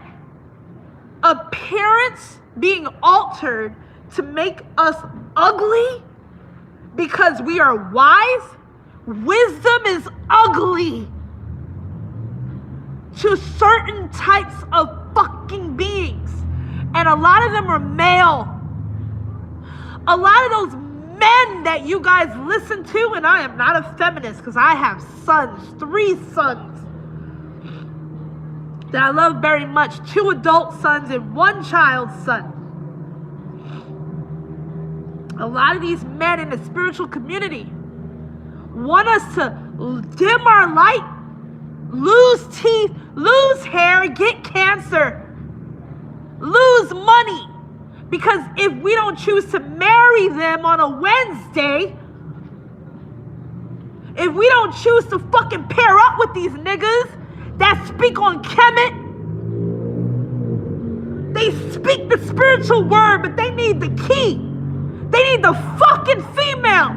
appearance being altered to make us ugly because we are wise, wisdom is ugly to certain types of fucking beings. And a lot of them are male. A lot of those men that you guys listen to, and I am not a feminist because I have sons, 3 sons that I love very much, 2 adult sons and 1 child's son. A lot of these men in the spiritual community want us to dim our light, lose teeth, lose hair, get cancer, lose money. Because if we don't choose to marry them on a Wednesday, if we don't choose to fucking pair up with these niggas that speak on Kemet, they speak the spiritual word, but they need the key. They need the fucking female.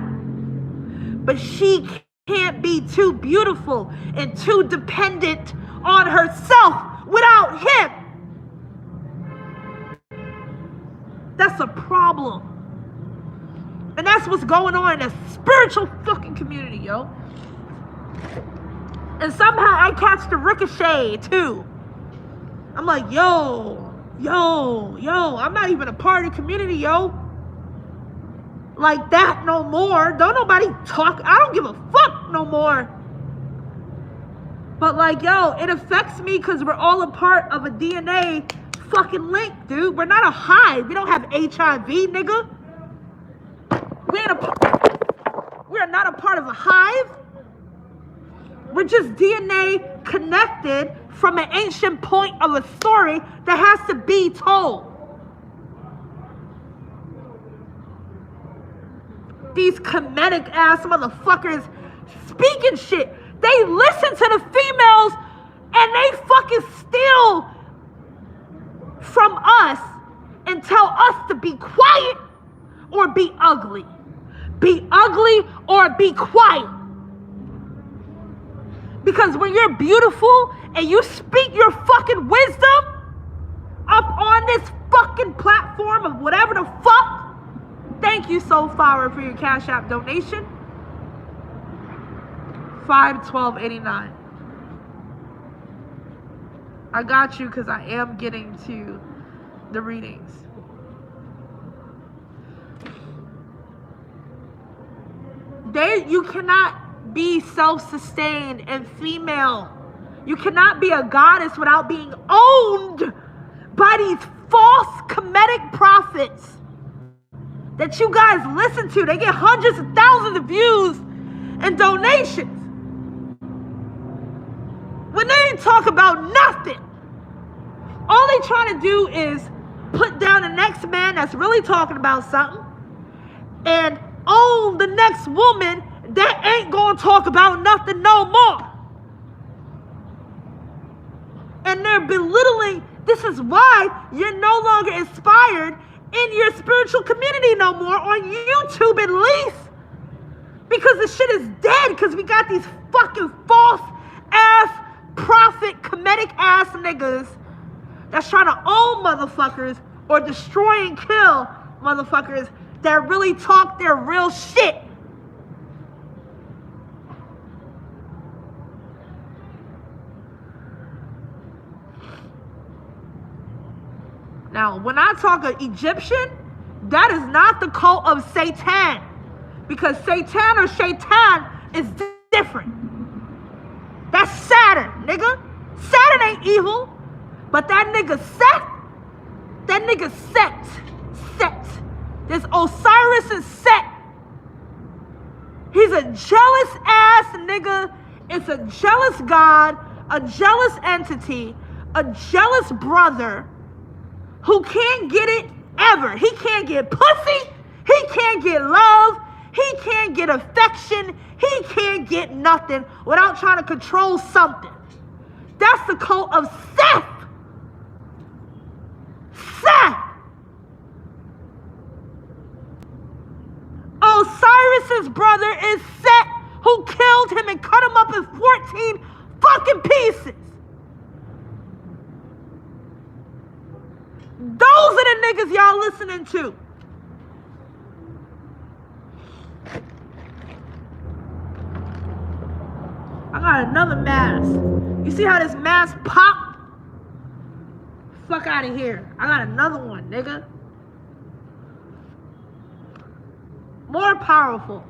But she can't be too beautiful and too dependent on herself without him. That's a problem. And that's what's going on in the spiritual fucking community, yo. And somehow I catch the ricochet too. I'm like, yo, I'm not even a part of the community, yo. Like that no more. Don't nobody talk. I don't give a fuck no more. But like, yo, it affects me because we're all a part of a DNA fucking link, dude. We're not a hive. We don't have HIV, nigga. We are not a part of a hive. We're just DNA connected from an ancient point of a story that has to be told. These Kemetic ass motherfuckers speaking shit. They listen to the females and they fucking steal from us and tell us to be quiet or be ugly. Be ugly or be quiet. Because when you're beautiful and you speak your fucking wisdom up on this fucking platform of whatever the fuck, thank you, Soulflower, for your Cash App donation. $512.89. I got you because I am getting to the readings. You cannot be self-sustained and female. You cannot be a goddess without being owned by these false Kemetic prophets that you guys listen to. They get hundreds of thousands of views and donations when they ain't talk about nothing. All they trying to do is put down the next man that's really talking about something and own the next woman that ain't gonna talk about nothing no more. And they're belittling. This is why you're no longer inspired in your spiritual community no more, on YouTube at least. Because the shit is dead, because we got these fucking false ass prophet Kemetic ass niggas that's trying to own motherfuckers or destroy and kill motherfuckers that really talk their real shit. Now, when I talk of Egyptian, that is not the cult of Satan. Because Satan or Shaitan is different. That's Saturn, nigga. Saturn ain't evil. But that nigga Set. There's Osiris and Set. He's a jealous ass nigga. It's a jealous god, a jealous entity, a jealous brother who can't get it ever. He can't get pussy. He can't get love. He can't get affection. He can't get nothing without trying to control something. That's the cult of Seth. Osiris's brother is Set, who killed him and cut him up in 14 fucking pieces. Those are the niggas y'all listening to. I got another mask. You see how this mask pop? Fuck out of here. I got another one, nigga. More powerful.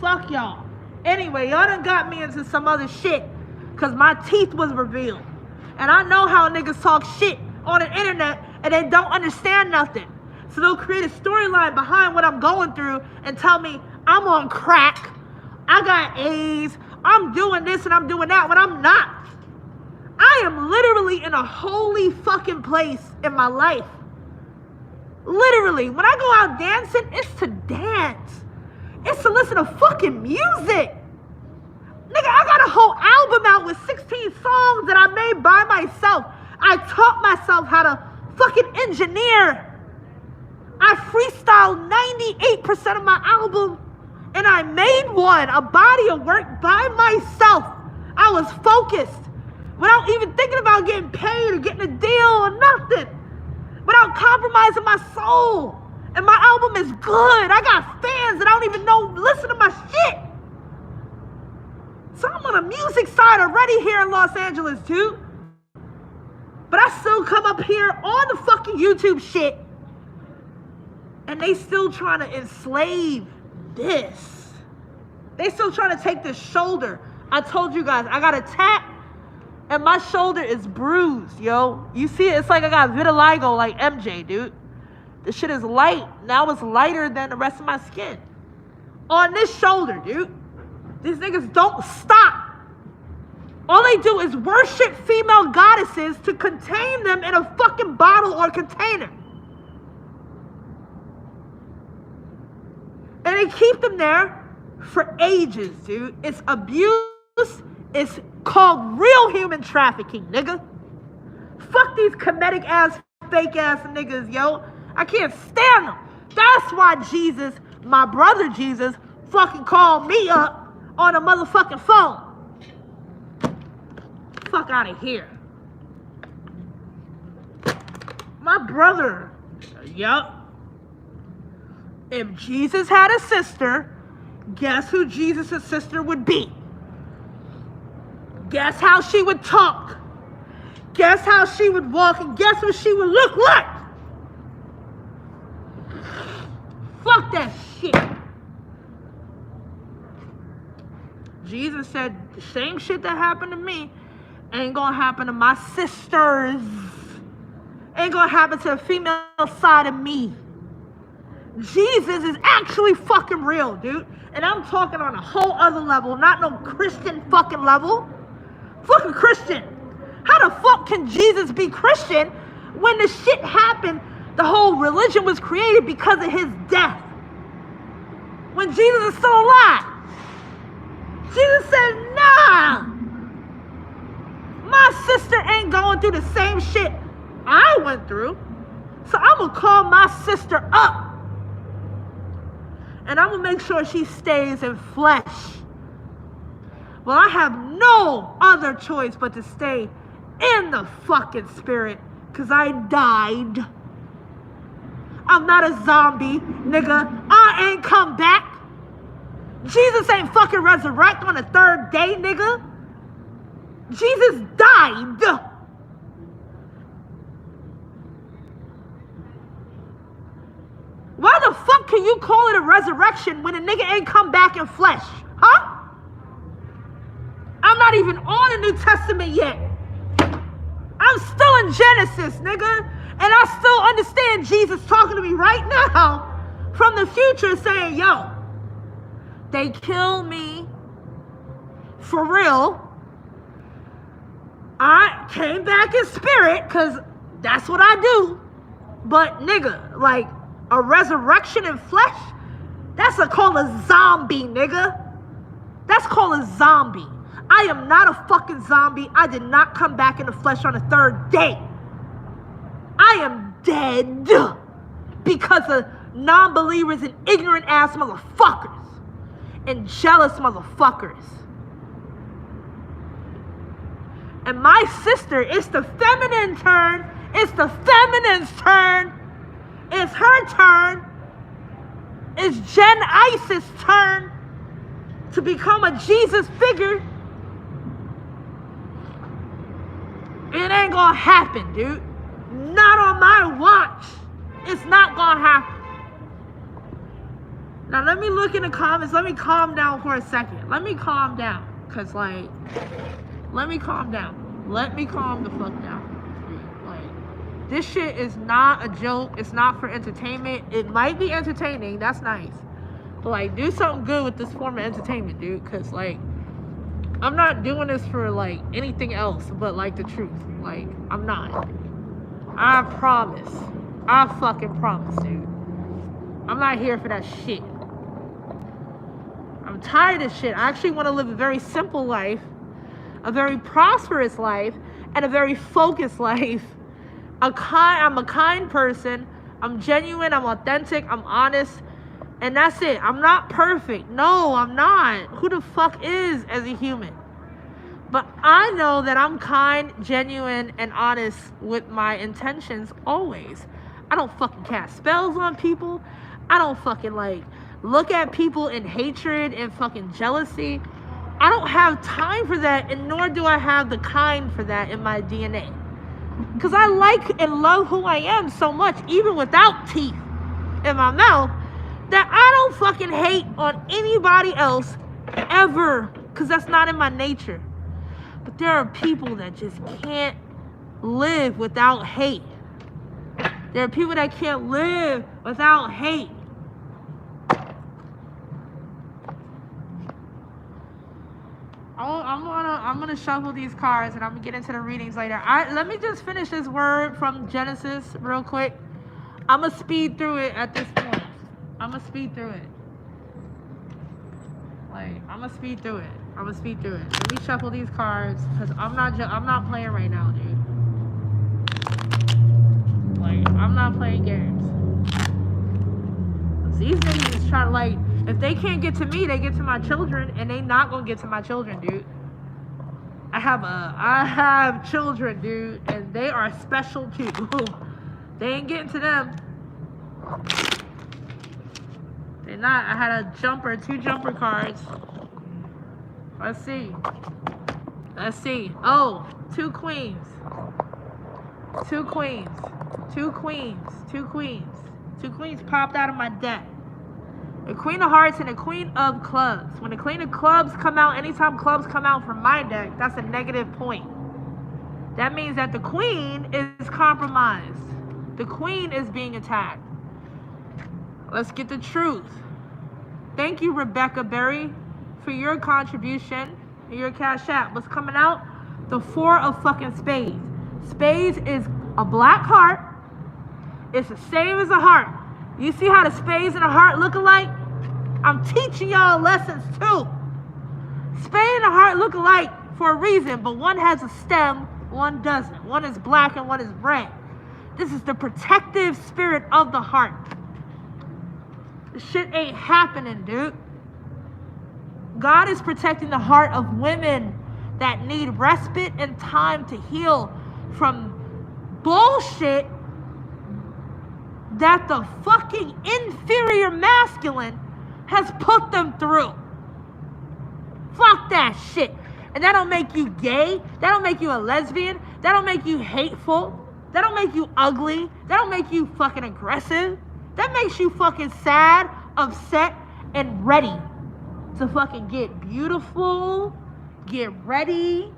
Fuck y'all. Anyway, y'all done got me into some other shit because my teeth was revealed. And I know how niggas talk shit on the internet and they don't understand nothing. So they'll create a storyline behind what I'm going through and tell me I'm on crack, I got AIDS, I'm doing this and I'm doing that, when I'm not. I am literally in a holy fucking place in my life. Literally, when I go out dancing, it's to dance. It's to listen to fucking music. Nigga, I got a whole album out with 16 songs that I made by myself. I taught myself how to fucking engineer. I freestyled 98% of my album, and I made one, a body of work by myself. I was focused, without even thinking about getting paid or getting a deal or nothing, without compromising my soul. And my album is good. I got fans that I don't even know listen to my shit. So I'm on a music side already here in Los Angeles too. But I still come up here on the fucking YouTube shit. And they still trying to enslave this. They still trying to take this shoulder. I told you guys, I got a tap and my shoulder is bruised, yo. You see it? It's like I got vitiligo like MJ, dude. This shit is light. Now it's lighter than the rest of my skin. On this shoulder, dude. These niggas don't stop. All they do is worship female goddesses to contain them in a fucking bottle or container. And they keep them there for ages, dude. It's abuse. It's called real human trafficking, nigga. Fuck these Kemetic ass, fake ass niggas, yo. I can't stand them. That's why Jesus, my brother Jesus, fucking called me up on a motherfucking phone. Fuck out of here. My brother, yup. If Jesus had a sister, guess who Jesus' sister would be? Guess how she would talk? Guess how she would walk? And guess what she would look like? Fuck that shit. Jesus said the same shit that happened to me ain't gonna happen to my sisters. Ain't gonna happen to the female side of me. Jesus is actually fucking real, dude. And I'm talking on a whole other level, not no Christian fucking level. Fucking Christian. How the fuck can Jesus be Christian when the shit happened? The whole religion was created because of his death. When Jesus is still alive. Jesus said, nah. My sister ain't going through the same shit I went through. So I'm going to call my sister up. And I'm going to make sure she stays in flesh. Well, I have no other choice but to stay in the fucking spirit. Because I died. I'm not a zombie, nigga. I ain't come back. Jesus ain't fucking resurrect on the third day, nigga. Jesus died. Why the fuck can you call it a resurrection when a nigga ain't come back in flesh? Huh? I'm not even on the New Testament yet. I'm still in Genesis, nigga. And I still understand Jesus talking to me right now from the future saying, yo, they kill me for real. I came back in spirit because that's what I do. But nigga, like a resurrection in flesh, that's called a zombie, nigga. That's called a zombie. I am not a fucking zombie. I did not come back in the flesh on the third day. I am dead because of non-believers and ignorant ass motherfuckers and jealous motherfuckers. And my sister, it's the feminine turn. It's the feminine's turn. It's her turn. It's Gen Isis' turn to become a Jesus figure. It ain't gonna happen, dude. Not on my watch. It's not gonna happen. Now let me look in the comments. Let me calm down for a second. Let me calm down. Cause like, let me calm down. Let me calm the fuck down. Like, this shit is not a joke. It's not for entertainment. It might be entertaining. That's nice. But like, do something good with this form of entertainment, dude. Cause like, I'm not doing this for like anything else but like the truth. Like, I'm not. I promise. I fucking promise, dude. I'm not here for that shit. I'm tired of shit. I actually want to live a very simple life, a very prosperous life, and a very focused life. I'm a kind person. I'm genuine. I'm authentic. I'm honest. And that's it. I'm not perfect. No, I'm not. Who the fuck is as a human? But I know that I'm kind, genuine, and honest with my intentions always. I don't fucking cast spells on people. I don't fucking like look at people in hatred and fucking jealousy. I don't have time for that, and nor do I have the kind for that in my DNA. Because I like and love who I am so much, even without teeth in my mouth, that I don't fucking hate on anybody else ever. Because that's not in my nature. But there are people that just can't live without hate. There are people that can't live without hate. I'm gonna shuffle these cards and I'm gonna get into the readings later. Let me just finish this word from Genesis real quick. I'm gonna speed through it at this point. I'm gonna speed through it. Like, I'm gonna speed through it. Let me shuffle these cards because I'm not playing right now, dude. Like, I'm not playing games. These niggas try to, like, if they can't get to me, they get to my children, and they not gonna get to my children, dude. I have children, dude, and they are special too. They ain't getting to them. They're not. I had two jumper cards. Let's see. Oh, two queens. Two queens popped out of my deck. The Queen of Hearts and the Queen of Clubs. When the Queen of Clubs come out, anytime clubs come out from my deck, that's a negative point. That means that the Queen is compromised. The Queen is being attacked. Let's get the truth. Thank you, Rebecca Berry, for your contribution, your cash app. What's coming out? The Four of fucking Spades. Spades is a black heart. It's the same as a heart. You see how the spades and the heart look alike? I'm teaching y'all lessons too. Spade and the heart look alike for a reason, but one has a stem, one doesn't. One is black and one is red. This is the protective spirit of the heart. This shit ain't happening, dude. God is protecting the heart of women that need respite and time to heal from bullshit that the fucking inferior masculine has put them through. Fuck that shit. And that don't make you gay. That don't make you a lesbian. That don't make you hateful. That don't make you ugly. That don't make you fucking aggressive. That makes you fucking sad, upset, and ready to fucking get beautiful, get ready,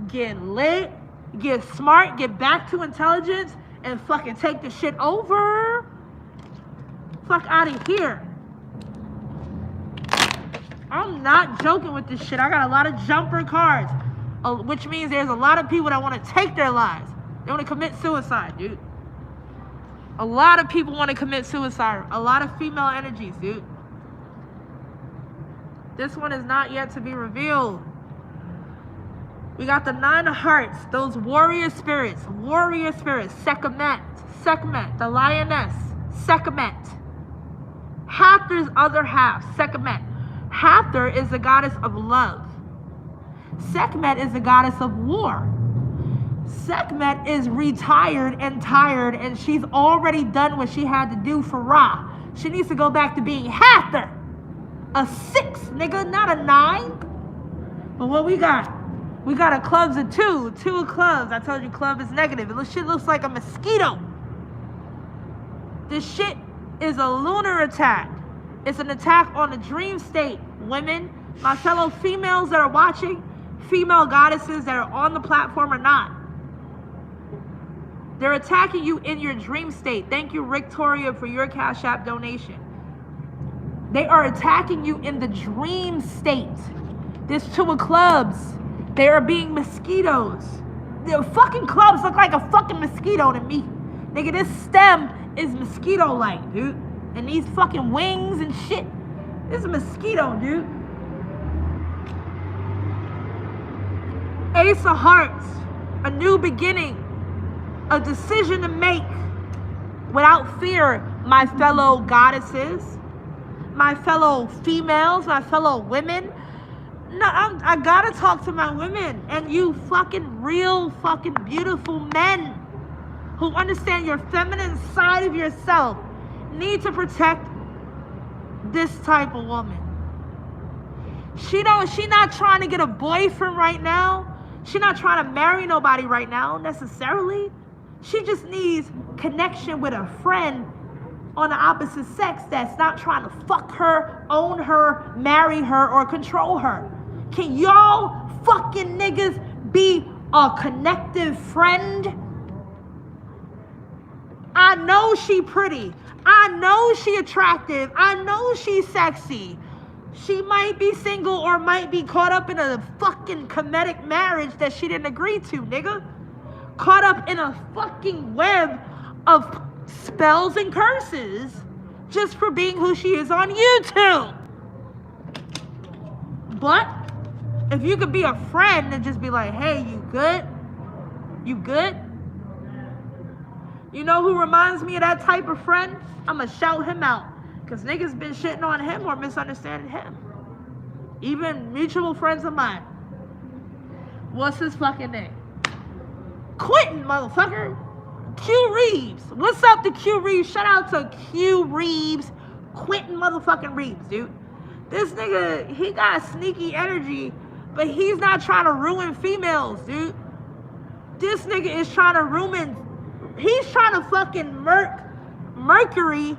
get lit, get smart, get back to intelligence, and fucking take the shit over. Fuck out of here. I'm not joking with this shit. I got a lot of jumper cards, which means there's a lot of people that want to take their lives. They want to commit suicide, dude. A lot of people want to commit suicide. A lot of female energies, dude. This one is not yet to be revealed. We got the Nine of Hearts, those warrior spirits, Sekhmet, the lioness, Sekhmet. Hathor's other half, Sekhmet. Hathor is the goddess of love. Sekhmet is the goddess of war. Sekhmet is retired and tired, and she's already done what she had to do for Ra. She needs to go back to being Hathor. A 6, nigga, not a 9. But what we got? We got a clubs of 2. 2 of clubs. I told you club is negative. This shit looks like a mosquito. This shit is a lunar attack. It's an attack on the dream state. Women, my fellow females that are watching, female goddesses that are on the platform or not. They're attacking you in your dream state. Thank you, Victoria, for your Cash App donation. They are attacking you in the dream state. There's 2 of clubs. They are being mosquitoes. The fucking clubs look like a fucking mosquito to me. Nigga, this stem is mosquito-like, dude. And these fucking wings and shit. This is a mosquito, dude. Ace of Hearts. A new beginning. A decision to make without fear, my fellow goddesses, my fellow females, my fellow women. No, I gotta talk to my women and you fucking real fucking beautiful men who understand your feminine side of yourself need to protect this type of woman. She not trying to get a boyfriend right now. She not trying to marry nobody right now necessarily. She just needs connection with a friend on the opposite sex that's not trying to fuck her, own her, marry her, or control her. Can y'all fucking niggas be a connective friend? I know she pretty. I know she attractive. I know she's sexy. She might be single or might be caught up in a fucking comedic marriage that she didn't agree to, nigga. Caught up in a fucking web of spells and curses just for being who she is on YouTube. But if you could be a friend and just be like, hey, you good? You good? You know who reminds me of that type of friend? I'ma shout him out. Because niggas been shitting on him or misunderstanding him. Even mutual friends of mine. What's his fucking name? Quentin, motherfucker. Q Reeves. What's up to Q Reeves? Shout out to Q Reeves. Quentin motherfucking Reeves, dude. This nigga, he got sneaky energy, but he's not trying to ruin females, dude. This nigga is trying to ruin, he's trying to fucking Mercury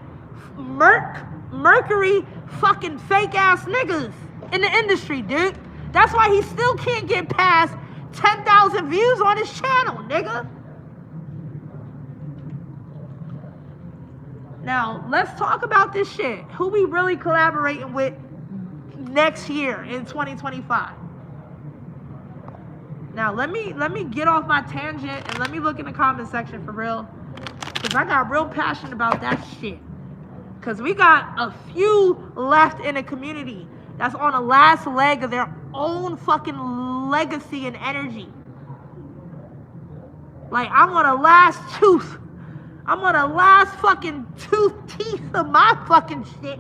fucking fake ass niggas in the industry, dude. That's why he still can't get past 10,000 views on his channel, nigga. Now, let's talk about this shit. Who we really collaborating with next year in 2025? Now, let me get off my tangent and let me look in the comment section for real. Because I got real passionate about that shit. Because we got a few left in the community that's on the last leg of their own fucking legacy and energy. Like, I'm on the last tooth. I'm on the last fucking teeth of my fucking shit.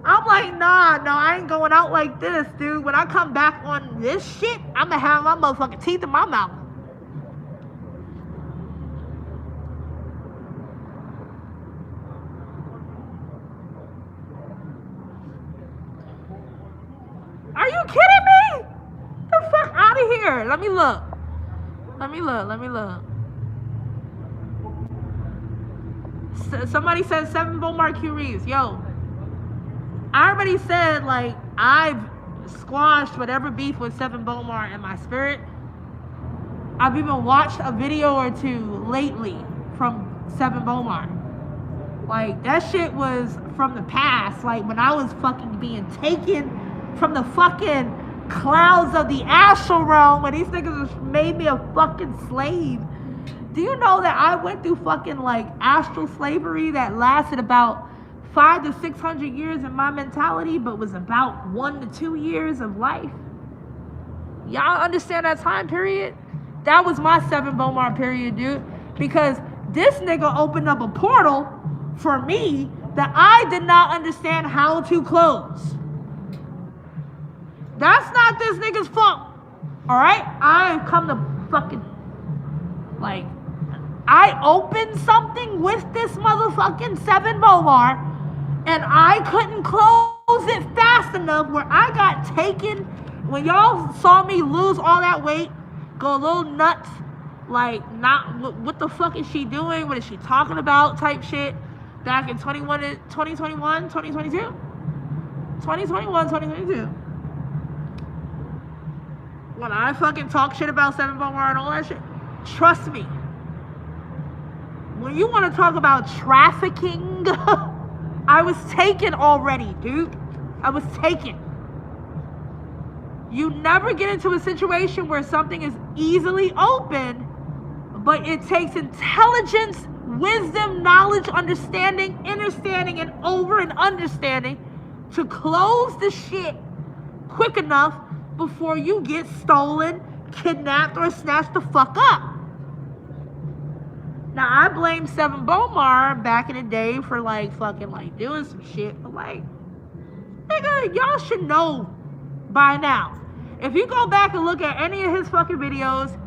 I'm like, nah, no, I ain't going out like this, dude. When I come back on this shit, I'm gonna have my motherfucking teeth in my mouth. Are you kidding me? The fuck out of here. Let me look. Let me look. Somebody said 7 Bomar Q Reeves. Yo, I already said, like, I've squashed whatever beef with 7 Bomar in my spirit. I've even watched a video or two lately from 7 Bomar. Like, that shit was from the past. Like, when I was fucking being taken from the fucking clouds of the astral realm, when these niggas made me a fucking slave. Do you know that I went through fucking, like, astral slavery that lasted about 500 to 600 years in my mentality, but was about 1 to 2 years of life? Y'all understand that time period? That was my 7 Bomar period, dude. Because this nigga opened up a portal for me that I did not understand how to close. That's not this nigga's fault. Alright? I've come to fucking, like, I opened something with this motherfucking 7 Bomar, and I couldn't close it fast enough where I got taken. When y'all saw me lose all that weight, go a little nuts, like, not, what the fuck is she doing? What is she talking about type shit back in 2021, 2022? 2021, 2022. When I fucking talk shit about 7 Bomar and all that shit, trust me. When you want to talk about trafficking, I was taken already, dude. I was taken. You never get into a situation where something is easily opened, but it takes intelligence, wisdom, knowledge, understanding, understanding, and over and understanding to close the shit quick enough before you get stolen, kidnapped, or snatched the fuck up. Now, I blame 7 Bomar back in the day for, like, fucking, like, doing some shit, but, like, nigga, y'all should know by now. If you go back and look at any of his fucking videos,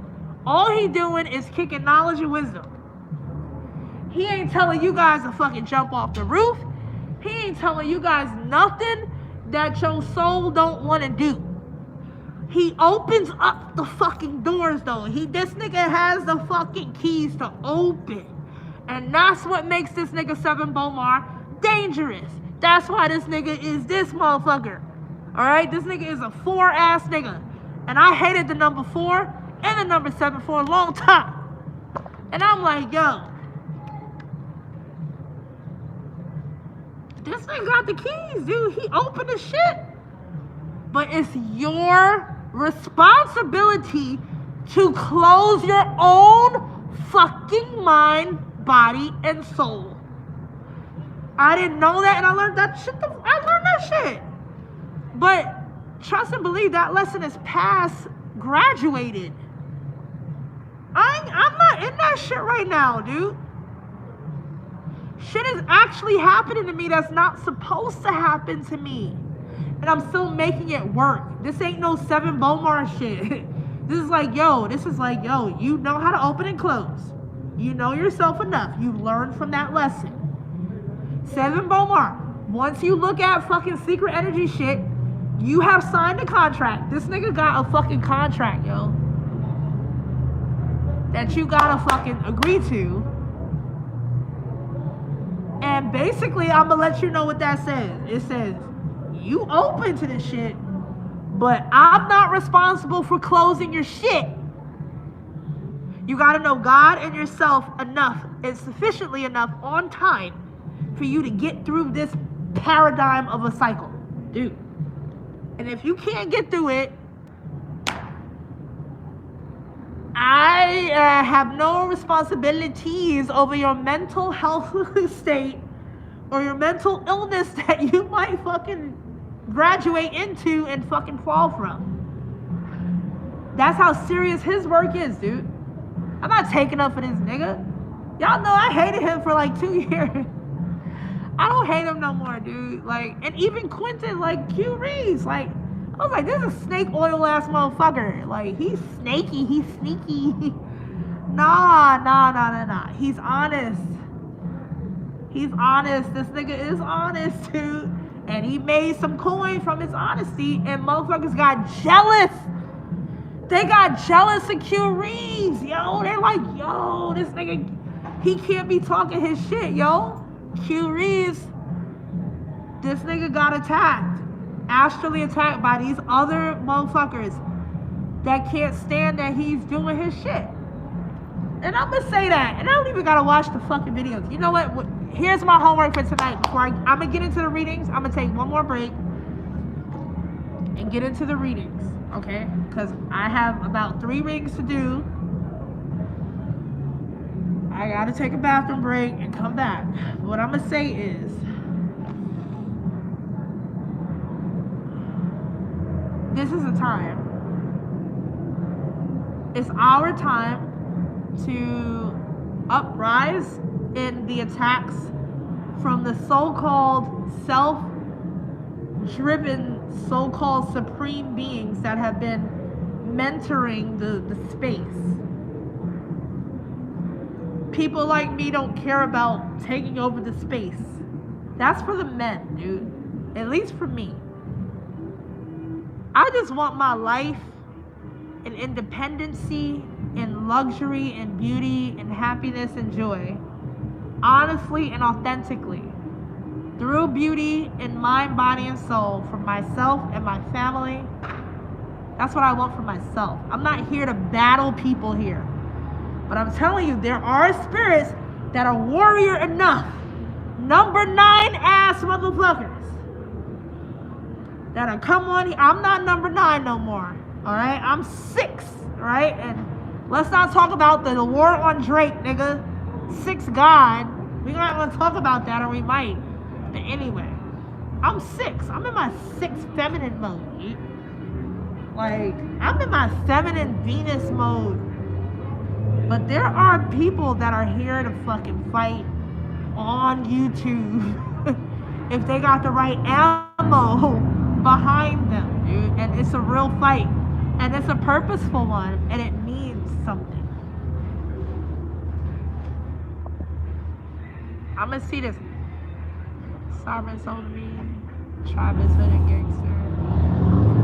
all he doing is kicking knowledge and wisdom. He ain't telling you guys to fucking jump off the roof. He ain't telling you guys nothing that your soul don't want to do. He opens up the fucking doors, though. This nigga has the fucking keys to open. And that's what makes this nigga 7 Bomar dangerous. That's why this nigga is this motherfucker. Alright? This nigga is a 4-ass nigga. And I hated the number 4 and the number 7 for a long time. And I'm like, yo, this nigga got the keys, dude. He opened the shit. But it's your responsibility to close your own fucking mind, body, and soul. I didn't know that, and I learned that shit. I learned that shit. But trust and believe that lesson is past graduated. I'm not in that shit right now, dude. Shit is actually happening to me that's not supposed to happen to me. And I'm still making it work. This ain't no 7 Bomar shit. This is like, yo, you know how to open and close. You know yourself enough. You've learned from that lesson. 7 Bomar, once you look at fucking secret energy shit, you have signed a contract. This nigga got a fucking contract, yo, that you gotta fucking agree to. And basically, I'm gonna let you know what that says. It says, you open to this shit, but I'm not responsible for closing your shit. You got to know God and yourself enough and sufficiently enough on time for you to get through this paradigm of a cycle, dude. And if you can't get through it, I have no responsibilities over your mental health state or your mental illness that you might fucking graduate into and fucking fall from. That's how serious his work is, dude. I'm not taking up for this nigga. Y'all know I hated him for like 2 years. I don't hate him no more, dude. Like, and even Quentin, like Q Reeves, like, I was like, this is a snake oil ass motherfucker. Like, he's snaky, he's sneaky. Nah. He's honest. He's honest. This nigga is honest, dude. And he made some coin from his honesty, and motherfuckers got jealous. They got jealous of Q Reeves, yo. They're like, yo, this nigga, he can't be talking his shit, yo. Q Reeves, this nigga got attacked, astrally attacked by these other motherfuckers that can't stand that he's doing his shit. And I'm gonna say that, and I don't even gotta watch the fucking videos. You know what? Here's my homework for tonight. Before I'm gonna get into the readings, I'm gonna take one more break and get into the readings, okay? Because I have about 3 readings to do. I gotta take a bathroom break and come back. What I'm gonna say is, this is a time. It's our time to uprise in the attacks from the so-called self-driven, so-called supreme beings that have been mentoring the space. People like me don't care about taking over the space. That's for the men, dude. At least for me. I just want my life in independency, in luxury, and beauty, and happiness, and joy. Honestly and authentically. Through beauty in mind, body, and soul. For myself and my family. That's what I want for myself. I'm not here to battle people here. But I'm telling you, there are spirits that are warrior enough. Number 9 ass motherfuckers. That'll come on here. I'm not number 9 no more. Alright? I'm 6. Alright? And let's not talk about the war on Drake, nigga. 6 God. We're not gonna talk about that, or we might. But anyway. I'm 6. I'm in my 6 feminine mode, dude. Like, I'm in my feminine Venus mode. But there are people that are here to fucking fight on YouTube if they got the right ammo behind them, dude. And it's a real fight. And it's a purposeful one. And it means something. I'm gonna see this. Sovereign soul to me. Travis Hood and Gangster.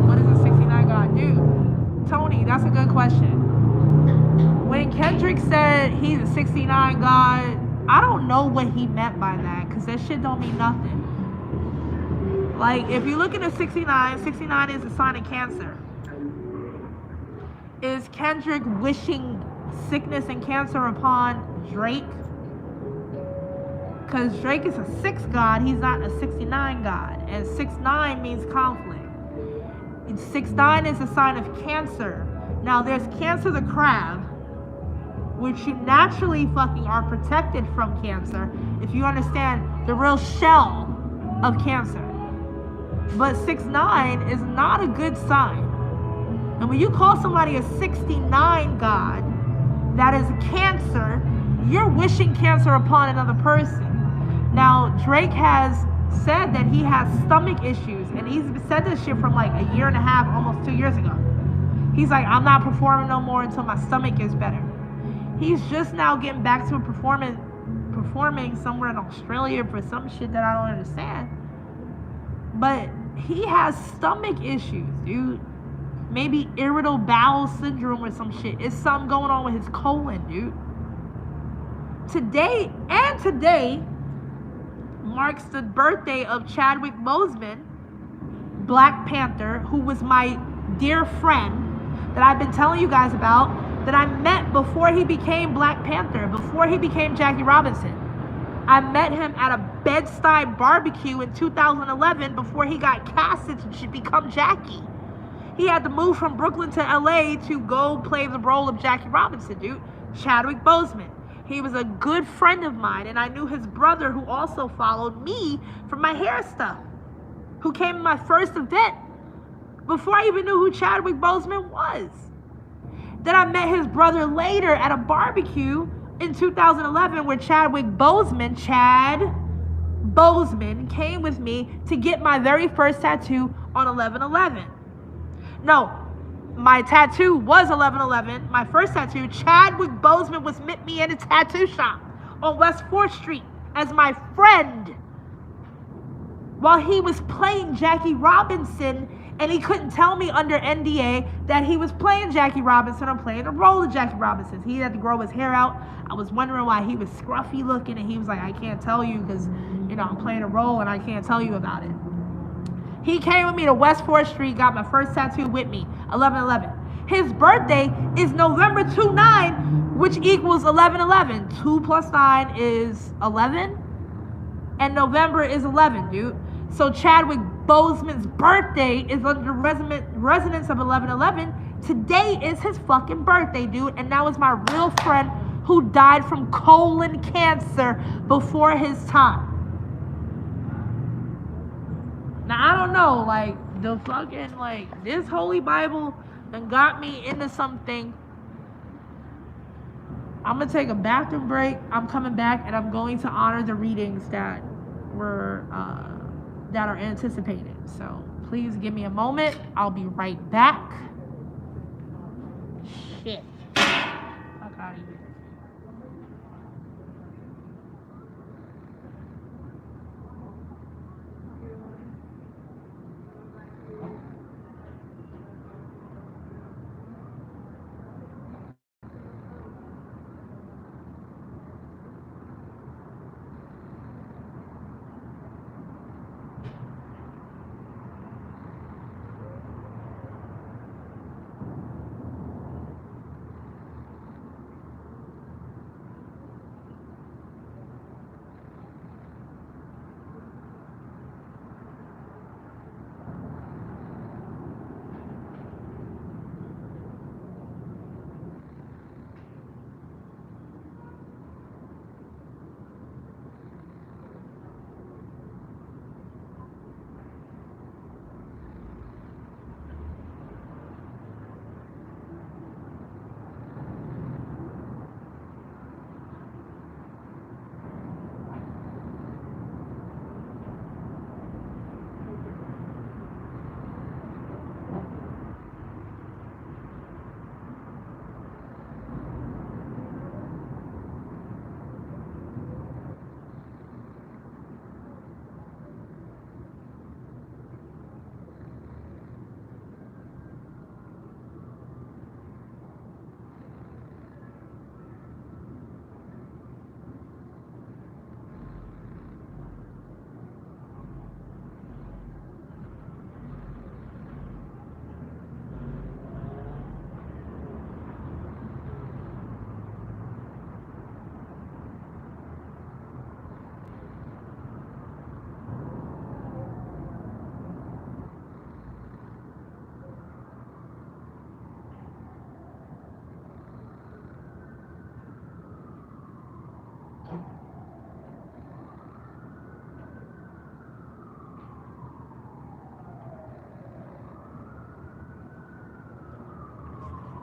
What is a 69 God? Dude, Tony, that's a good question. When Kendrick said he's a 69 God, I don't know what he meant by that, because that shit don't mean nothing. Like, if you look at a 69, 69 is a sign of Cancer. Is Kendrick wishing sickness and cancer upon Drake? Because Drake is a 6 God, he's not a 69 God. And 6'9" means conflict. And 6'9" is a sign of Cancer. Now, there's Cancer the crab, which you naturally fucking are protected from Cancer if you understand the real shell of Cancer. But 6'9" is not a good sign. And when you call somebody a 69 God, that is Cancer, you're wishing cancer upon another person. Now, Drake has said that he has stomach issues, and he's said this shit from like 1.5 years, almost 2 years ago. He's like, I'm not performing no more until my stomach is better. He's just now getting back to performing somewhere in Australia for some shit that I don't understand. But he has stomach issues, dude. Maybe irritable bowel syndrome or some shit. It's something going on with his colon, dude. Today marks the birthday of Chadwick Boseman, Black Panther, who was my dear friend that I've been telling you guys about, that I met before he became Black Panther, before he became Jackie Robinson. I met him at a Bed-Stuy barbecue in 2011 before he got casted to become Jackie. He had to move from Brooklyn to LA to go play the role of Jackie Robinson, dude. Chadwick Boseman. He was a good friend of mine, and I knew his brother, who also followed me for my hair stuff, who came to my first event before I even knew who Chadwick Boseman was. Then I met his brother later at a barbecue in 2011 where Chad Boseman, came with me to get my very first tattoo on 11/11. No, my tattoo was 11/11. My first tattoo, Chadwick Boseman was met me in a tattoo shop on West 4th Street as my friend while he was playing Jackie Robinson, and he couldn't tell me under NDA that he was playing Jackie Robinson or playing the role of Jackie Robinson. He had to grow his hair out. I was wondering why he was scruffy looking, and he was like, I can't tell you because, I'm playing a role and I can't tell you about it. He came with me to West 4th Street, got my first tattoo with me, 11/11. His birthday is November 2/9, which equals 11/11. 2 plus 9 is 11, and November is 11, dude. So Chadwick Boseman's birthday is under resonance of 11/11. Today is his fucking birthday, dude, and that was my real friend who died from colon cancer before his time. Now, I don't know, the fucking, this Holy Bible done got me into something. I'm going to take a bathroom break. I'm coming back, and I'm going to honor the readings that are anticipated. So, please give me a moment. I'll be right back. Shit. Fuck out of here.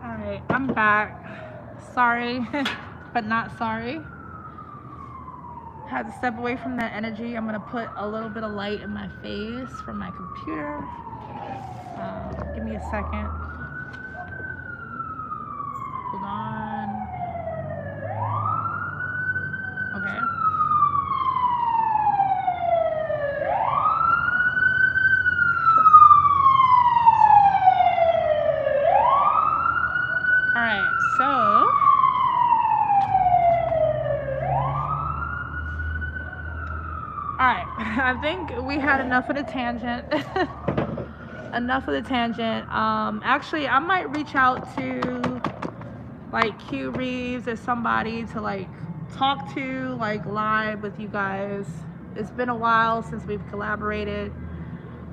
Alright, I'm back. Sorry, but not sorry. Had to step away from that energy. I'm gonna put a little bit of light in my face from my computer. Give me a second. Hold on. Okay. Alright, so alright, I think we had enough of the tangent. enough of the tangent. Actually, I might reach out to like Q Reeves or somebody to like talk to like live with you guys. It's been a while since we've collaborated.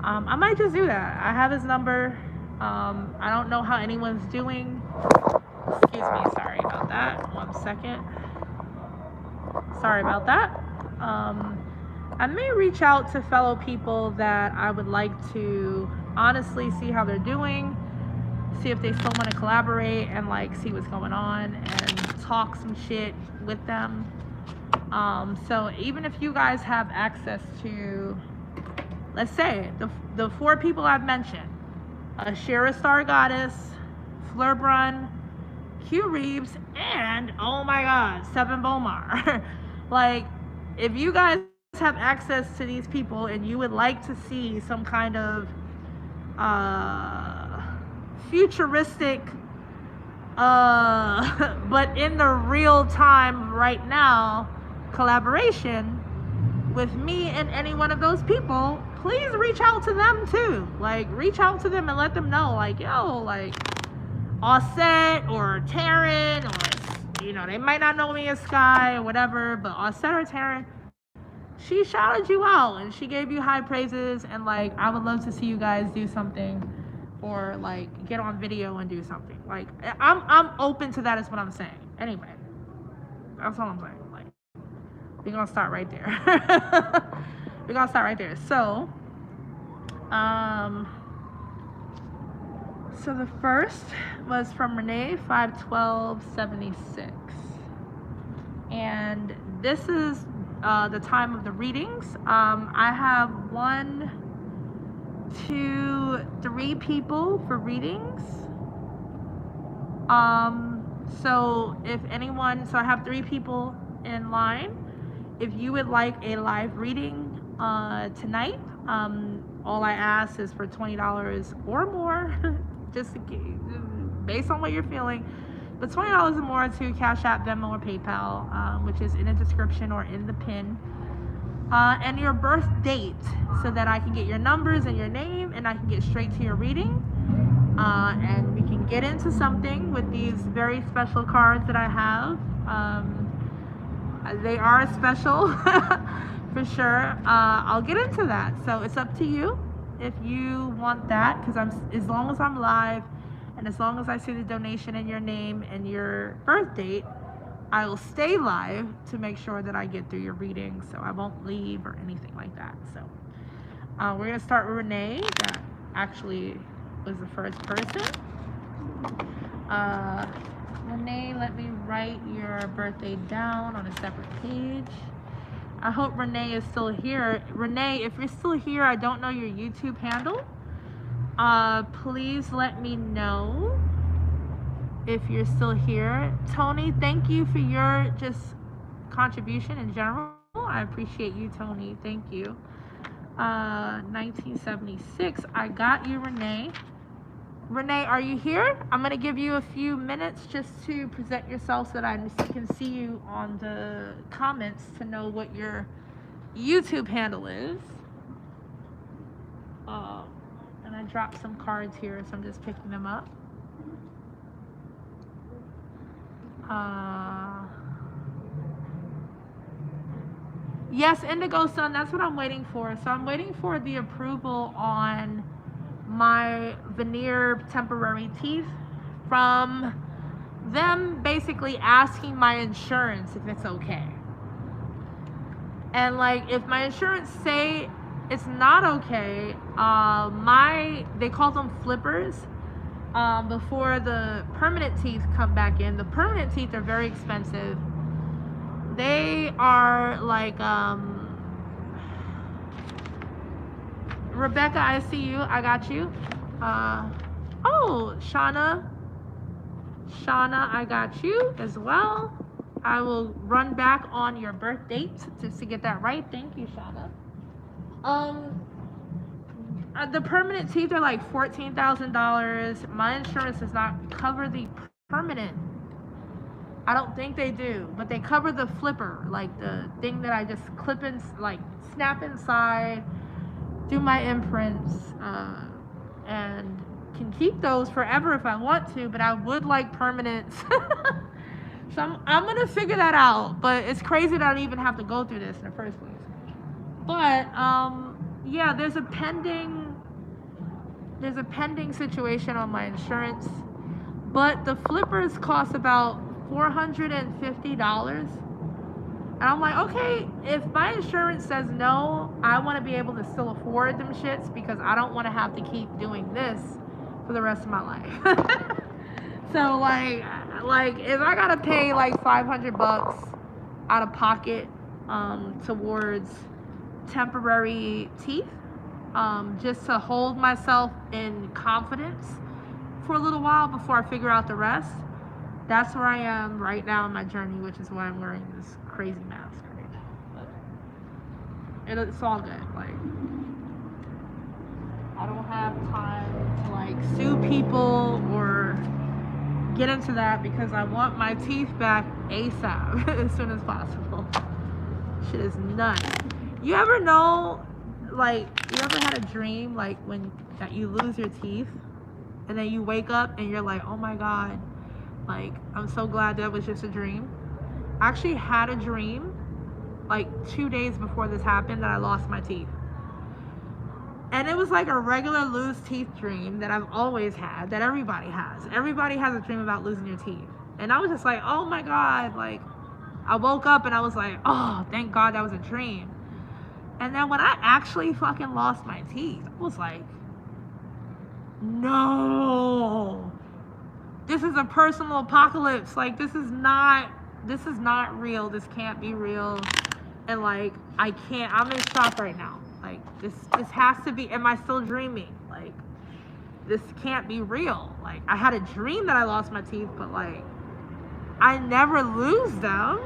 I might just do that. I have his number. I don't know how anyone's doing. Excuse me, sorry about that. 1 second. Sorry about that. I may reach out to fellow people that I would like to honestly see how they're doing, see if they still want to collaborate and like see what's going on and talk some shit with them. So even if you guys have access to, let's say, the 4 people I've mentioned, Shara Star Goddess, Fleur Brun, Q Reeves, and oh my god, Seven Bomar. Like, if you guys have access to these people and you would like to see some kind of futuristic but in the real time right now collaboration with me and any one of those people, please reach out to them too. Like, reach out to them and let them know, like, yo, like, Offset or Taryn, or, you know, they might not know me as Sky or whatever, but Offset or Taryn, she shouted you out and she gave you high praises, and like, I would love to see you guys do something, or like get on video and do something. Like, I'm open to that, is what I'm saying. Anyway, that's all I'm saying. Like, we're gonna start right there. We're gonna start right there. So so the first was from Renee 51276, and this is the time of the readings. I have 1, 2, 3 people for readings. So if anyone, so I have 3 people in line. If you would like a live reading tonight, all I ask is for $20 or more, just based on what you're feeling, but $20 or more to Cash App, Venmo, or PayPal, which is in the description or in the pin, and your birth date, so that I can get your numbers and your name, and I can get straight to your reading, and we can get into something with these very special cards that I have. They are special for sure. I'll get into that, so it's up to you if you want that, because as long as I'm live and as long as I see the donation and your name and your birth date, I will stay live to make sure that I get through your reading, so I won't leave or anything like that. So we're gonna start with Renee. That actually was the first person. Renee, let me write your birthday down on a separate page. I hope Renee is still here. Renee, if you're still here, I don't know your YouTube handle. Please let me know if you're still here. Tony, thank you for your just contribution in general. I appreciate you, Tony. Thank you. 1976. I got you, Renee. Renee, are you here? I'm going to give you a few minutes just to present yourself so that I can see you on the comments to know what your YouTube handle is. And I dropped some cards here, so I'm just picking them up. Yes, Indigo Sun, that's what I'm waiting for. So I'm waiting for the approval on my veneer temporary teeth from them, basically asking my insurance if it's okay. And like, if my insurance say it's not okay, they call them flippers, before the permanent teeth come back in. The permanent teeth are very expensive. They are like, Rebecca, I see you. I got you. Oh, Shauna, I got you as well. I will run back on your birth date just to get that right. Thank you, Shauna. The permanent teeth are like $14,000. My insurance does not cover the permanent. I don't think they do, but they cover the flipper, like the thing that I just clip in, like snap inside, do my imprints, and can keep those forever if I want to, but I would like permanence. So I'm gonna figure that out. But it's crazy that I even have to go through this in the first place. But yeah, there's a pending situation on my insurance, but the flippers cost about $450. And I'm like, okay, if my insurance says no, I want to be able to still afford them shits because I don't want to have to keep doing this for the rest of my life. So like if I gotta pay like $500 out of pocket towards temporary teeth, just to hold myself in confidence for a little while before I figure out the rest. That's where I am right now in my journey, which is why I'm wearing this crazy mask right now. But it's all good. Like, I don't have time to like sue people or get into that because I want my teeth back ASAP as soon as possible. Shit is nuts. You ever know, like, you ever had a dream like when that you lose your teeth and then you wake up and you're like, oh my god, like, I'm so glad that was just a dream. I actually had a dream like 2 days before this happened that I lost my teeth. And it was like a regular lose teeth dream that I've always had, that everybody has. Everybody has a dream about losing your teeth. And I was just like, oh my god, like, I woke up and I was like, oh, thank god that was a dream. And then when I actually fucking lost my teeth, I was like, no, this is a personal apocalypse. Like, this is not real. This can't be real. And like, I'm in shock right now. Like, this has to be, am I still dreaming? Like, this can't be real. Like, I had a dream that I lost my teeth, but like, I never lose them.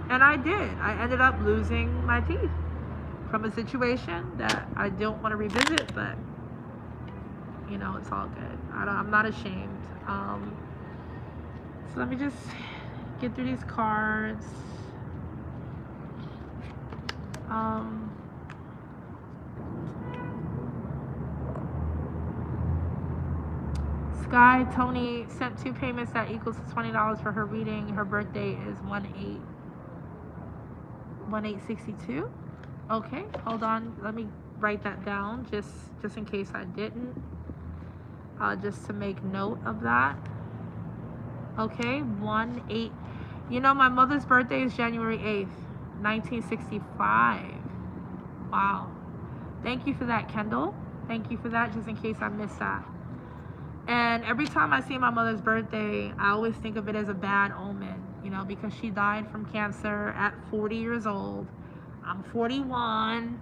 And I did. I ended up losing my teeth from a situation that I don't want to revisit, but you know, it's all good. I'm not ashamed. So let me just get through these cards. Sky Tony sent 2 payments that equals $20 for her reading. Her birthday is 1/8/62. Okay, hold on. Let me write that down just in case I didn't. Just to make note of that. Okay, 1/8. You know, my mother's birthday is January 8th, 1965. Wow. Thank you for that, Kendall. Thank you for that, just in case I missed that. And every time I see my mother's birthday, I always think of it as a bad omen, you know, because she died from cancer at 40 years old. I'm 41,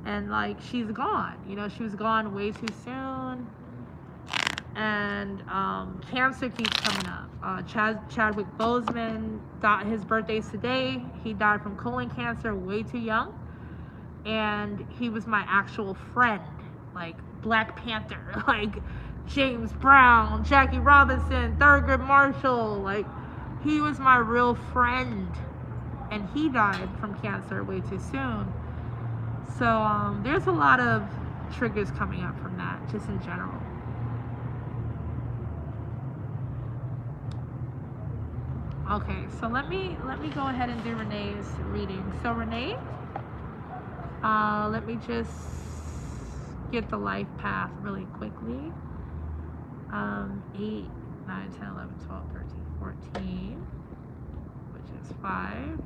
and like, she's gone. You know, she was gone way too soon. And cancer keeps coming up. Chadwick Boseman, his birthday's today. He died from colon cancer way too young. And he was my actual friend, like Black Panther, like James Brown, Jackie Robinson, Thurgood Marshall. Like, he was my real friend, and he died from cancer way too soon. So there's a lot of triggers coming up from that, just in general. Okay, so let me go ahead and do Renee's reading. So Renee, let me just get the life path really quickly. 8, 9, 10, 11, 12, 13, 14, which is 5.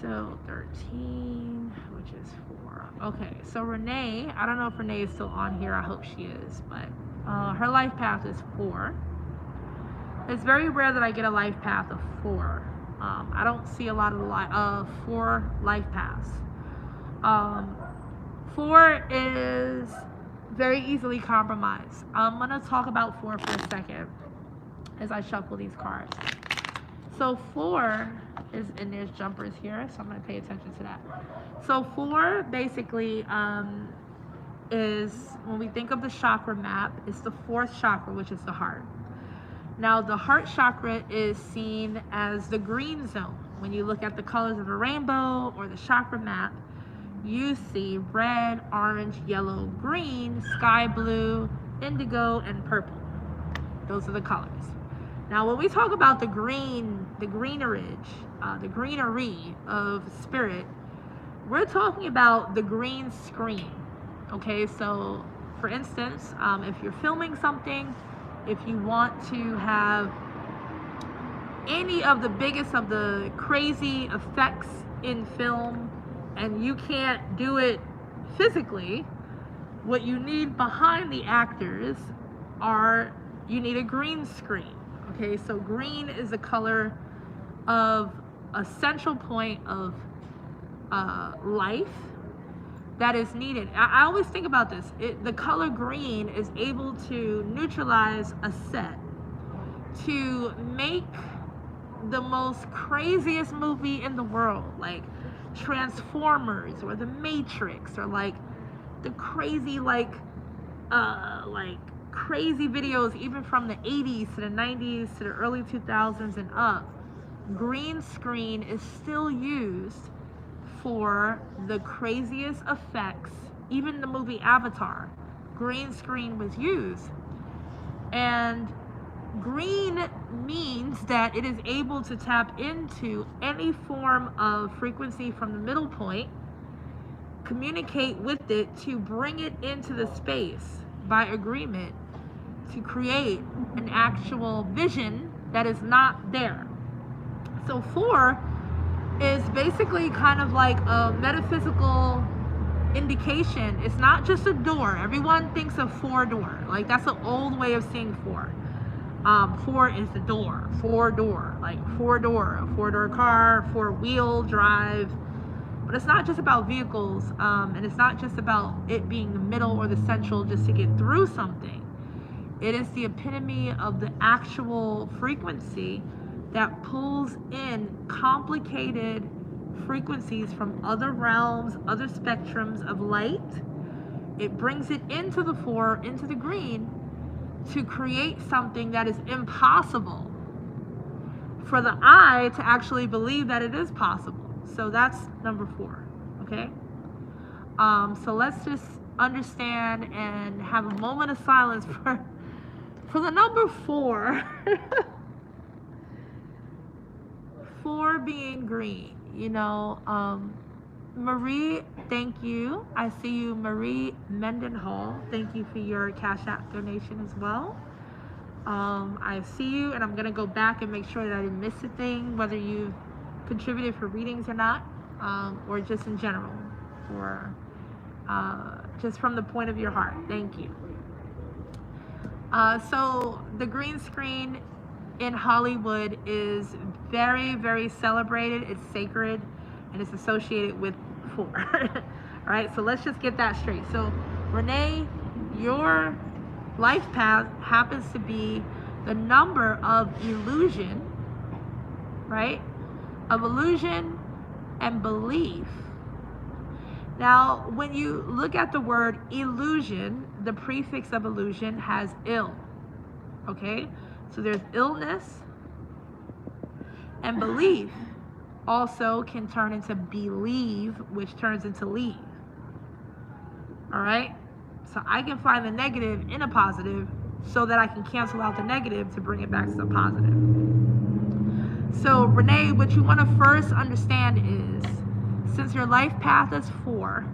So 13, which is 4. Okay, so Renee, I don't know if Renee is still on here. I hope she is, but her life path is 4. It's very rare that I get a life path of 4. I don't see a lot of 4 life paths. 4 is very easily compromised. I'm going to talk about 4 for a second as I shuffle these cards. So 4 is, and there's jumpers here, so I'm going to pay attention to that. So 4 basically is, when we think of the chakra map, it's the 4th chakra, which is the heart. Now, the heart chakra is seen as the green zone. When you look at the colors of a rainbow or the chakra map, you see red, orange, yellow, green, sky blue, indigo, and purple. Those are the colors. Now, when we talk about the greenery of spirit, we're talking about the green screen. Okay, so for instance, if you're filming something, if you want to have any of the biggest of the crazy effects in film and you can't do it physically, what you need behind the actors you need a green screen. Okay, so green is a color of a central point of life that is needed. I always think about this. The color green is able to neutralize a set, to make the most craziest movie in the world, like Transformers or The Matrix, or like the crazy crazy videos even from the 80s to the 90s to the early 2000s and up. Green screen is still used for the craziest effects. Even the movie Avatar, green screen was used. And green means that it is able to tap into any form of frequency from the middle point, communicate with it to bring it into the space by agreement, to create an actual vision that is not there. So 4 is basically kind of like a metaphysical indication. It's not just a door. Everyone thinks of 4-door. Like, that's an old way of seeing 4. 4 is the door. 4-door. Like 4-door. A 4-door car, 4-wheel drive. But it's not just about vehicles, and it's not just about it being the middle or the central just to get through something. It is the epitome of the actual frequency that pulls in complicated frequencies from other realms, other spectrums of light. It brings it into the 4, into the green, to create something that is impossible for the eye to actually believe that it is possible. So that's number 4, okay? So let's just understand and have a moment of silence for the number 4. 4 being green, you know. Marie, thank you. I see you, Marie Mendenhall. Thank you for your Cash App donation as well. I see you, and I'm gonna go back and make sure that I didn't miss a thing, whether you contributed for readings or not, or just in general, or just from the point of your heart. Thank you. So the green screen in Hollywood is very, very celebrated. It's sacred, and it's associated with 4. All right, so let's just get that straight. So Renee, your life path happens to be the number of illusion, right? Of illusion and belief. Now, when you look at the word illusion, the prefix of illusion has ill, okay? So there's illness, and belief also can turn into believe, which turns into leave. All right? So I can find the negative in a positive so that I can cancel out the negative to bring it back to the positive. So Renee, what you want to first understand is, since your life path is 4,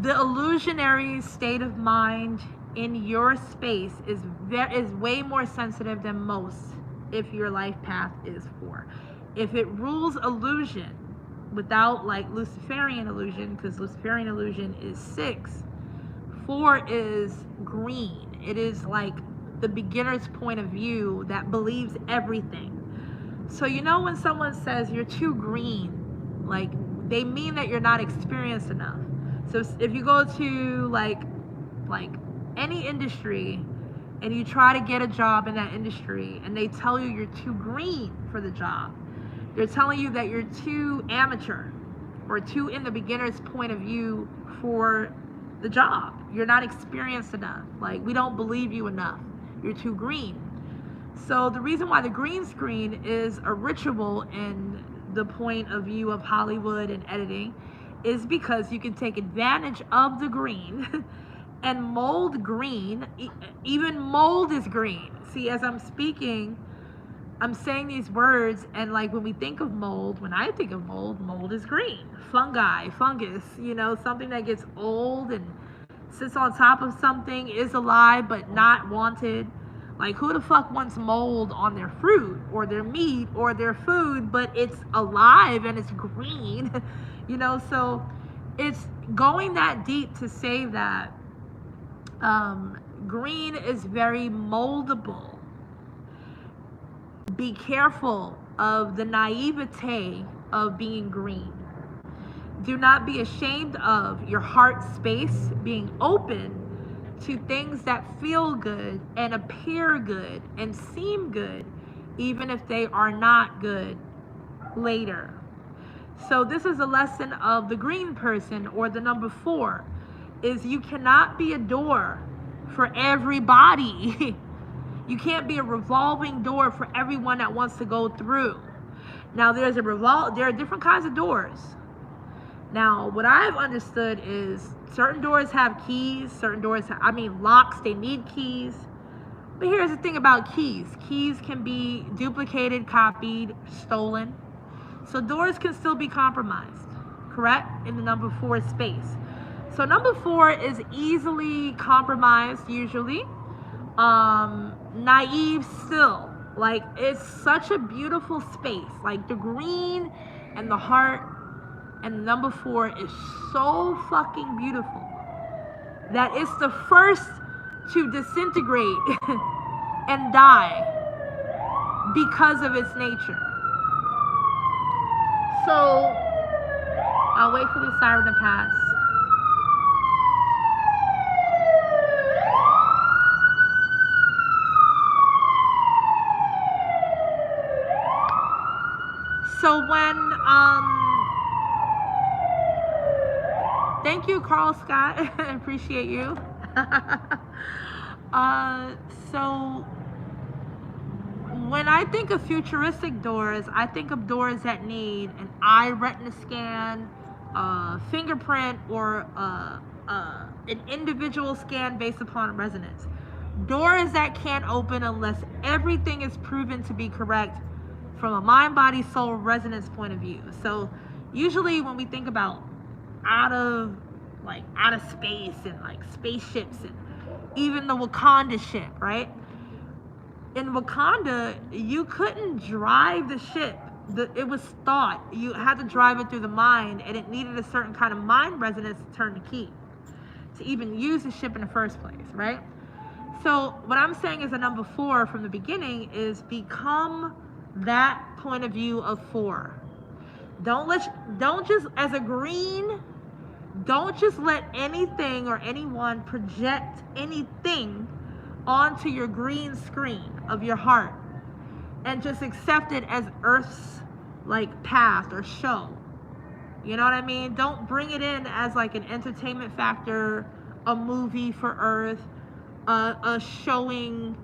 the illusionary state of mind in your space is way more sensitive than most if your life path is 4. If it rules illusion without like Luciferian illusion, because Luciferian illusion is 6, 4 is green. It is like the beginner's point of view that believes everything. So you know when someone says you're too green, like they mean that you're not experienced enough. So if you go to like any industry and you try to get a job in that industry and they tell you you're too green for the job, they're telling you that you're too amateur or too in the beginner's point of view for the job. You're not experienced enough. Like, we don't believe you enough. You're too green. So the reason why the green screen is a ritual in the point of view of Hollywood and editing is because you can take advantage of the green and mold green. Even mold is green. See, as I'm speaking, I'm saying these words, and like when we think of mold, when I think of mold, mold is green. Fungi, fungus, something that gets old and sits on top of something, is alive but not wanted. Like, who the fuck wants mold on their fruit or their meat or their food, but it's alive and it's green? So it's going that deep to say that green is very moldable. Be careful of the naivete of being green. Do not be ashamed of your heart space being open to things that feel good and appear good and seem good, even if they are not good later. So this is a lesson of the green person, or the number 4, is you cannot be a door for everybody. You can't be a revolving door for everyone that wants to go through. Now there are different kinds of doors. Now, what I've understood is certain doors have keys, certain doors locks, they need keys. But here's the thing about keys. Keys can be duplicated, copied, stolen. So doors can still be compromised, correct? In the number 4 space. So number 4 is easily compromised, usually. Naive still. Like, it's such a beautiful space. Like, the green and the heart and number 4 is so fucking beautiful that it's the first to disintegrate and die because of its nature. So I'll wait for the siren to pass. So when thank you, Carl Scott. I appreciate you. So when I think of futuristic doors, I think of doors that need an eye retina scan, fingerprint, or an individual scan based upon resonance. Doors that can't open unless everything is proven to be correct from a mind, body, soul resonance point of view. So usually when we think about out of space and like spaceships and even the Wakanda ship, right? In Wakanda, you couldn't drive the ship. It was thought. You had to drive it through the mind, and it needed a certain kind of mind resonance to turn the key to even use the ship in the first place, right? So what I'm saying is a number 4 from the beginning is become that point of view of 4. Don't just, as a green, don't just let anything or anyone project anything onto your green screen of your heart and just accept it as Earth's like path or show. You know what I mean? Don't bring it in as like an entertainment factor, a movie for Earth, a showing,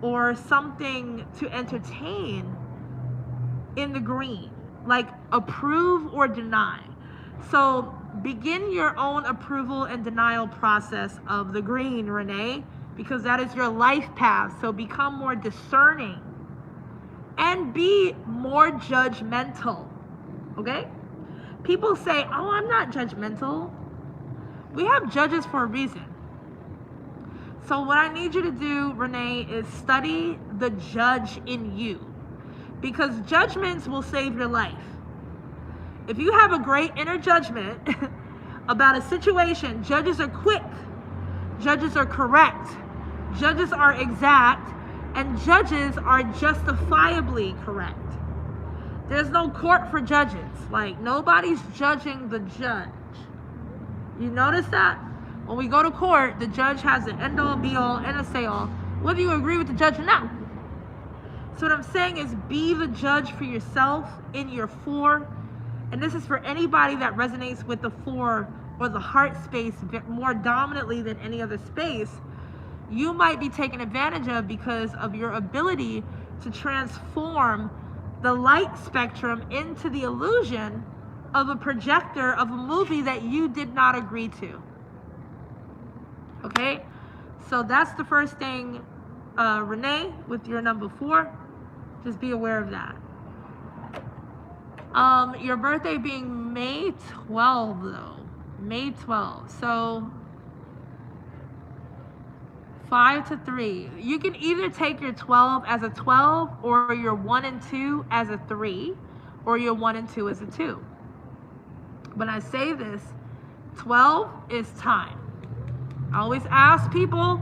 or something to entertain in the green. Like, approve or deny. So begin your own approval and denial process of the green, Renee, because that is your life path. So become more discerning and be more judgmental. Okay? People say, oh, I'm not judgmental. We have judges for a reason. So what I need you to do, Renee, is study the judge in you, because judgments will save your life. If you have a great inner judgment about a situation, judges are quick, judges are correct, judges are exact, and judges are justifiably correct. There's no court for judges. Like, nobody's judging the judge. You notice that? When we go to court, the judge has an end-all, be-all, and a say-all, whether you agree with the judge or not. So what I'm saying is be the judge for yourself in your 4. And this is for anybody that resonates with the 4 or the heart space more dominantly than any other space. You might be taken advantage of because of your ability to transform the light spectrum into the illusion of a projector of a movie that you did not agree to. Okay? So that's the first thing, Renee, with your number 4. Just be aware of that. Your birthday being May 12, though. May 12. So 5 to 3. You can either take your 12 as a 12, or your 1 and 2 as a 3, or your 1 and 2 as a 2. When I say this, 12 is time. I always ask people,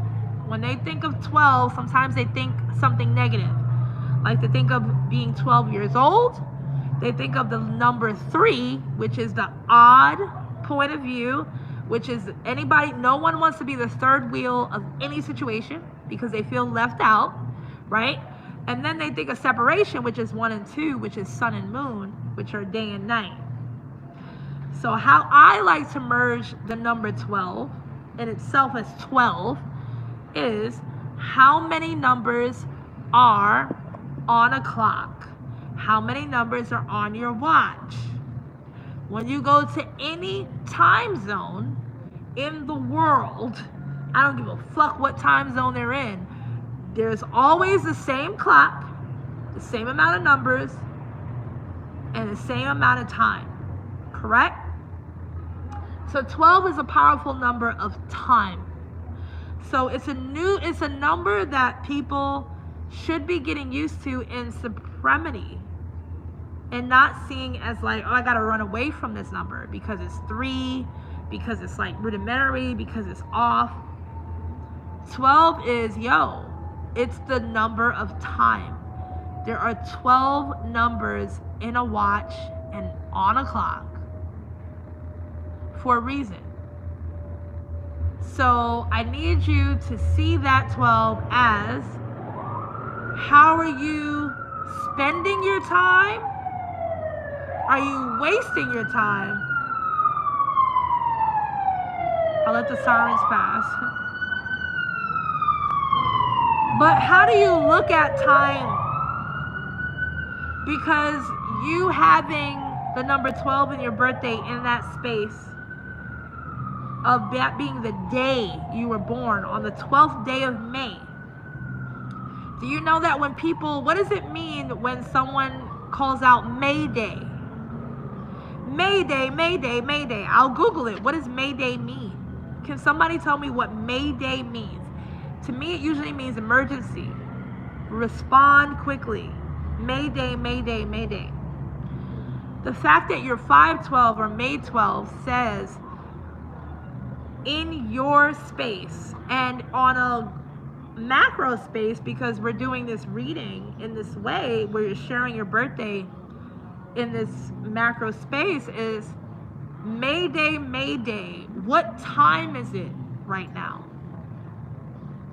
when they think of 12, sometimes they think something negative. Like they think of being 12 years old. They think of the number 3, which is the odd point of view, which is anybody, no one wants to be the third wheel of any situation because they feel left out, right? And then they think of separation, which is 1 and 2, which is sun and moon, which are day and night. So how I like to merge the number 12 in itself as 12 is how many numbers are on a clock, how many numbers are on your watch. When you go to any time zone in the world, I don't give a fuck what time zone they're in, there's always the same clock, the same amount of numbers, and the same amount of time, correct? So 12 is a powerful number of time. So it's a number that people should be getting used to in supremacy, and not seeing as like, oh, I gotta run away from this number because it's 3, because it's like rudimentary, because it's off. 12 is, it's the number of time. There are 12 numbers in a watch and on a clock for a reason. So I need you to see that 12 as, how are you spending your time? Are you wasting your time? I'll let the sirens pass. But how do you look at time? Because you having the number 12 in your birthday in that space of that being the day you were born, on the 12th day of May. Do you know that when people, what does it mean when someone calls out May Day? May Day, May Day, May Day. I'll Google it. What does May Day mean? Can somebody tell me what May Day means? To me, it usually means emergency. Respond quickly. May Day, May Day, May Day. The fact that you're 5/12 or May 12 says in your space and on a macro space, because we're doing this reading in this way where you're sharing your birthday in this macro space, is May Day, May Day. What time is it right now?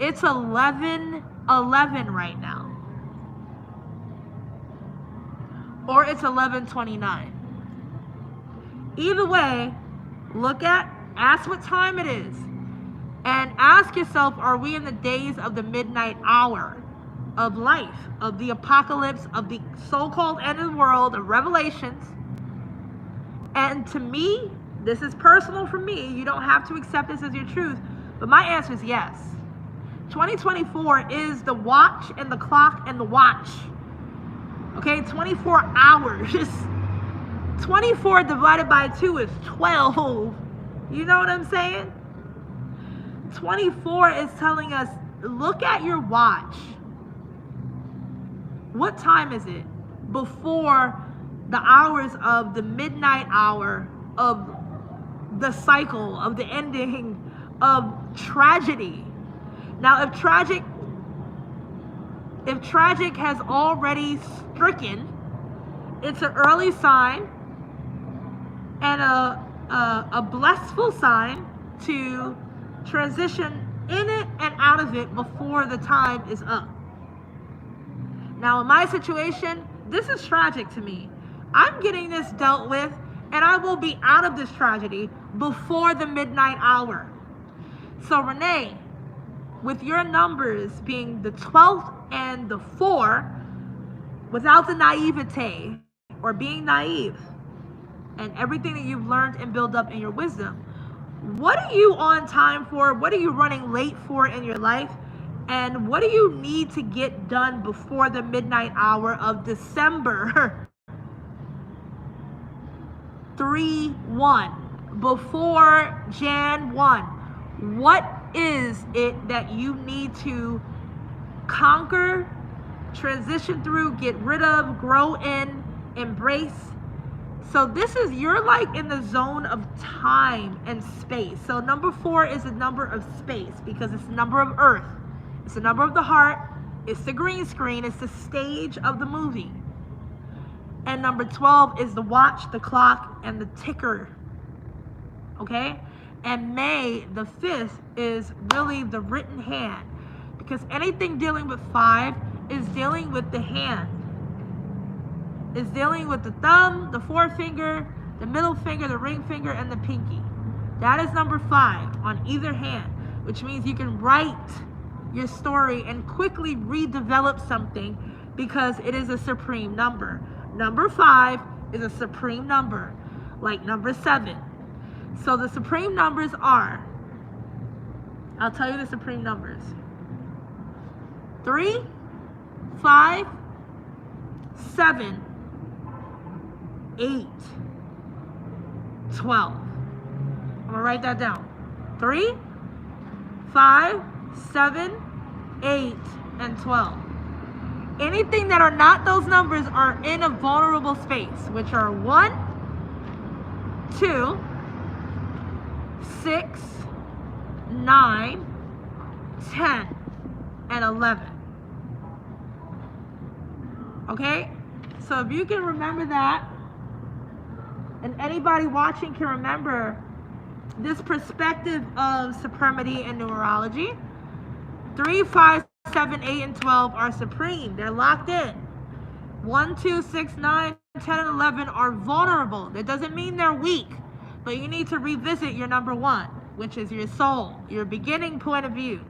It's 11:11 right now. Or it's 11:29. Either way, ask what time it is. And ask yourself, are we in the days of the midnight hour of life, of the apocalypse, of the so-called end of the world, of Revelations? And to me, this is personal for me. You don't have to accept this as your truth. But my answer is yes. 2024 is the watch and the clock and the watch. Okay, 24 hours. 24 divided by 2 is 12. You know what I'm saying? 24 is telling us, look at your watch. What time is it? Before the hours of the midnight hour of the cycle, of the ending of tragedy. Now, if tragic has already stricken, it's an early sign and a blissful sign to transition in it and out of it before the time is up. Now, in my situation, this is tragic to me. I'm getting this dealt with, and I will be out of this tragedy before the midnight hour. So, Renee, with your numbers being the 12th and the 4, without the naivete or being naive and everything that you've learned and built up in your wisdom, what are you on time for? What are you running late for in your life? And what do you need to get done before the midnight hour of December 3/1, before Jan 1? What is it that you need to conquer, transition through, get rid of, grow in, embrace? So this is, you're like in the zone of time and space. So number 4 is a number of space because it's the number of earth. It's the number of the heart. It's the green screen. It's the stage of the movie. And number 12 is the watch, the clock, and the ticker. Okay? And May the 5th is really the written hand, because anything dealing with 5 is dealing with the hand. Is dealing with the thumb, the forefinger, the middle finger, the ring finger, and the pinky. That is number 5 on either hand, which means you can write your story and quickly redevelop something because it is a supreme number. Number 5 is a supreme number, like number 7. So the supreme numbers are, I'll tell you the supreme numbers: 3, 5, 7, 8, 12. I'm gonna write that down. 3, 5, 7, 8, and 12. Anything that are not those numbers are in a vulnerable space, which are 1, 2, 6, 9, 10, and 11. Okay? So if you can remember that, and anybody watching can remember this perspective of supremacy in numerology, 3, 5, 7, 8, and 12 are supreme. They're locked in. 1, 2, 6, 9, 10, and 11 are vulnerable. That doesn't mean they're weak, but you need to revisit your number 1, which is your soul, your beginning point of view.